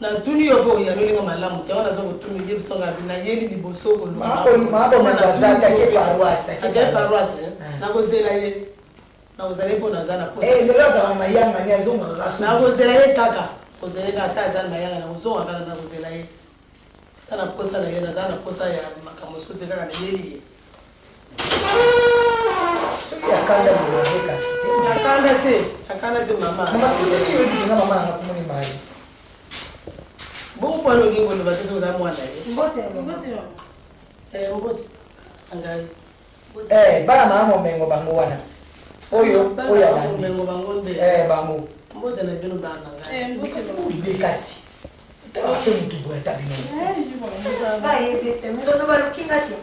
[SPEAKER 1] Na tuni yo bo ya lolinga malamu te wana zoko tuni je bisonga bina yeli liboso ko lu.
[SPEAKER 10] Mama bomengo azaka ke paroisse.
[SPEAKER 1] Ke paroisse. Na kozela ye. Na kozela bo na zana posa.
[SPEAKER 10] Lelo za mama yanga ni azonga raso.
[SPEAKER 1] Na kozela ye kaka. Kozela ka ta zana mayanga na kozonga kaka na kozela ye. Sana posa na ye na zana posa ya makamoso te kaka na yeli.
[SPEAKER 10] Yakanda mwanzeka site.
[SPEAKER 1] Yakanda te mama.
[SPEAKER 10] Mama sisi yo dinga mama na kumuni mali.
[SPEAKER 1] Bongo pano lingo ndo batizo za mwana ye.
[SPEAKER 7] Mbote.
[SPEAKER 1] Mbote. Angai.
[SPEAKER 10] Bana mama mengo bango wana. Oyo na
[SPEAKER 1] mengo bango nde.
[SPEAKER 10] Bango.
[SPEAKER 1] Mbote na bino bana ngai.
[SPEAKER 10] Mbote bekati. Tawa fe mtu bwa tabino.
[SPEAKER 7] Ngai bete mndo balukinga te.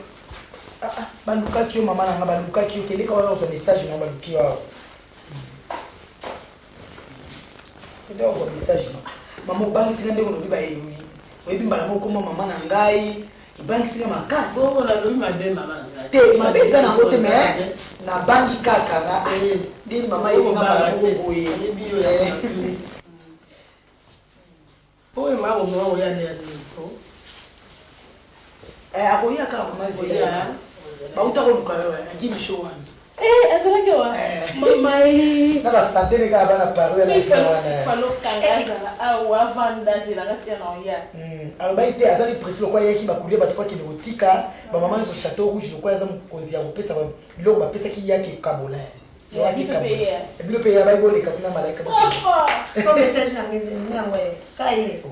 [SPEAKER 10] Baluka kio mama na baluka kio keleka wao so message na baluki wao. Ndio so message. Mama bangi singa ndeko nodiba yewi. Oyibimba na moko mama na ngai. Bangi singa makasi.
[SPEAKER 1] Bongo na lobi mabe mama na ngai.
[SPEAKER 10] Te mabeza na kote me na bangi kaka na ndini mama yewi ngamba na boye.
[SPEAKER 1] Yebiyo ya. Oye mama mwa ya ne ko.
[SPEAKER 10] Akoya kaka mama zia. Bauta ko lukawa na give show once.
[SPEAKER 15] Azala ke wa. Mama
[SPEAKER 10] na ba santene ka bana paro ya
[SPEAKER 15] na falo kangaza au avanda zila ngati na oya.
[SPEAKER 10] Albaite azali presilo kwa yeki bakulia batu faki notika ba mama zo chateau rouge no kwa za mkonzi ya kopesa ba lo ba pesa ki yaki kabola. Yaki kabola. Bilo pe ya Bible kamuna malaika ba.
[SPEAKER 7] Ko message na ngizi ngwe kai.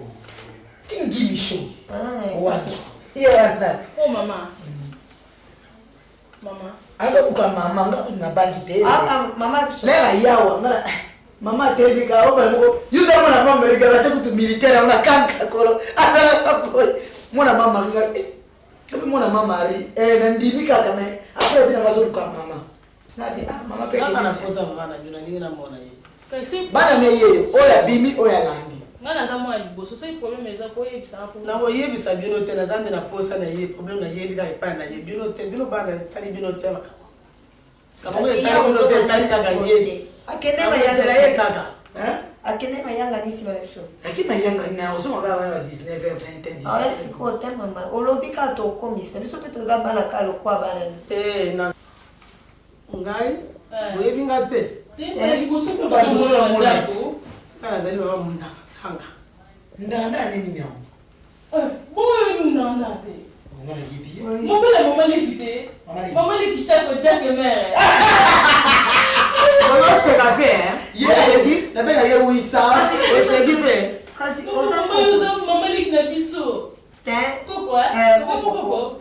[SPEAKER 10] Kingi misho. Watu. Yeah that.
[SPEAKER 15] Oh mama. Mama.
[SPEAKER 10] Asa uka mama nga na bangi te.
[SPEAKER 7] Mama biso.
[SPEAKER 10] Lera yawa ngala. Mama telika oba mo. Yuza mwana mama Amerika bata kutu militaire ona kanka kolo. Asa apoy. Mwana mama nga. Kabi mwana mama ari. Na ndimika kame. Apo bina ngazo uka mama. Nadi mama peke.
[SPEAKER 1] Kana poza mama na juna ningi na mona ye.
[SPEAKER 10] Bana me yeyo oya bimi oya landi.
[SPEAKER 15] Ngana za mwa liboso so problème eza ko yebisa po.
[SPEAKER 1] Na bo yebisa bino te na zande na posa na ye problème na ye lika ipa na ye bino te bino bana tani bino te makama. Kama wewe tani bino te tani sanga ye.
[SPEAKER 7] Akende mayanga
[SPEAKER 1] ye kaka.
[SPEAKER 7] Akende mayanga nisi bana biso.
[SPEAKER 10] Akende mayanga na ozo maka bana 19 20
[SPEAKER 7] 10. Ah siko te mama. Olobika to komisa biso pe to za bana kalo kwa bana.
[SPEAKER 1] Te na ngai. Boyebi ngate.
[SPEAKER 15] Te liboso ko ba mona ko.
[SPEAKER 1] Kana zali mama munda. Hanga.
[SPEAKER 10] Ndanda nini nyao?
[SPEAKER 15] Boy ndanda te.
[SPEAKER 10] Ngana yibi.
[SPEAKER 15] Mobile mama likite. Mama likisha ko jake mere.
[SPEAKER 1] Mama se ka pe.
[SPEAKER 10] Ye, na be ya wisa.
[SPEAKER 1] O se gi pe.
[SPEAKER 7] Kasi
[SPEAKER 15] mama lik na biso.
[SPEAKER 7] Te.
[SPEAKER 15] Koko koko.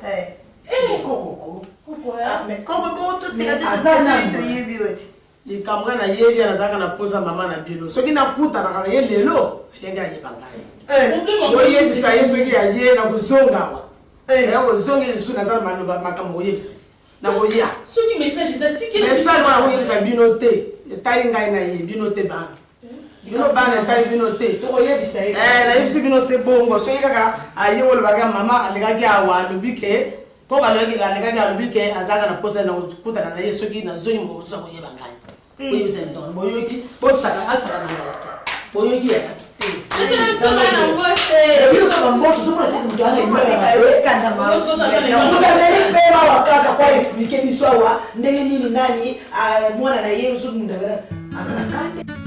[SPEAKER 10] Koko.
[SPEAKER 15] Koko.
[SPEAKER 7] Mais koko bo to se ka de to yibi oti.
[SPEAKER 1] Likamwa na yeli anazaka na poza mama na bilo. Soki na kuta na kana ye lelo. Yenga yibangai. Yo yebisa yeso ki aye na kuzonga wa. Na kuzonga ile suna za maloba makambo yebisa. Na boya.
[SPEAKER 15] Soki message za tiki.
[SPEAKER 1] Message wana yebisa bino te. Tali ngai na ye bino te ba.
[SPEAKER 2] bino bana tali bino te
[SPEAKER 1] tokoyebisa ye
[SPEAKER 2] nayebisi bino se bongo soki kaka aye olobaka mama alekaki awa alobi ke po alekaki alobi ke azalaka na posa na kokutana na ye soki nazongi mosusu akoyeba ngai oyebisa ntongo boyoki bosaka asaka na ngai boyoki ya
[SPEAKER 1] ndenge nini nani mwana na ye soki mundakana azana kande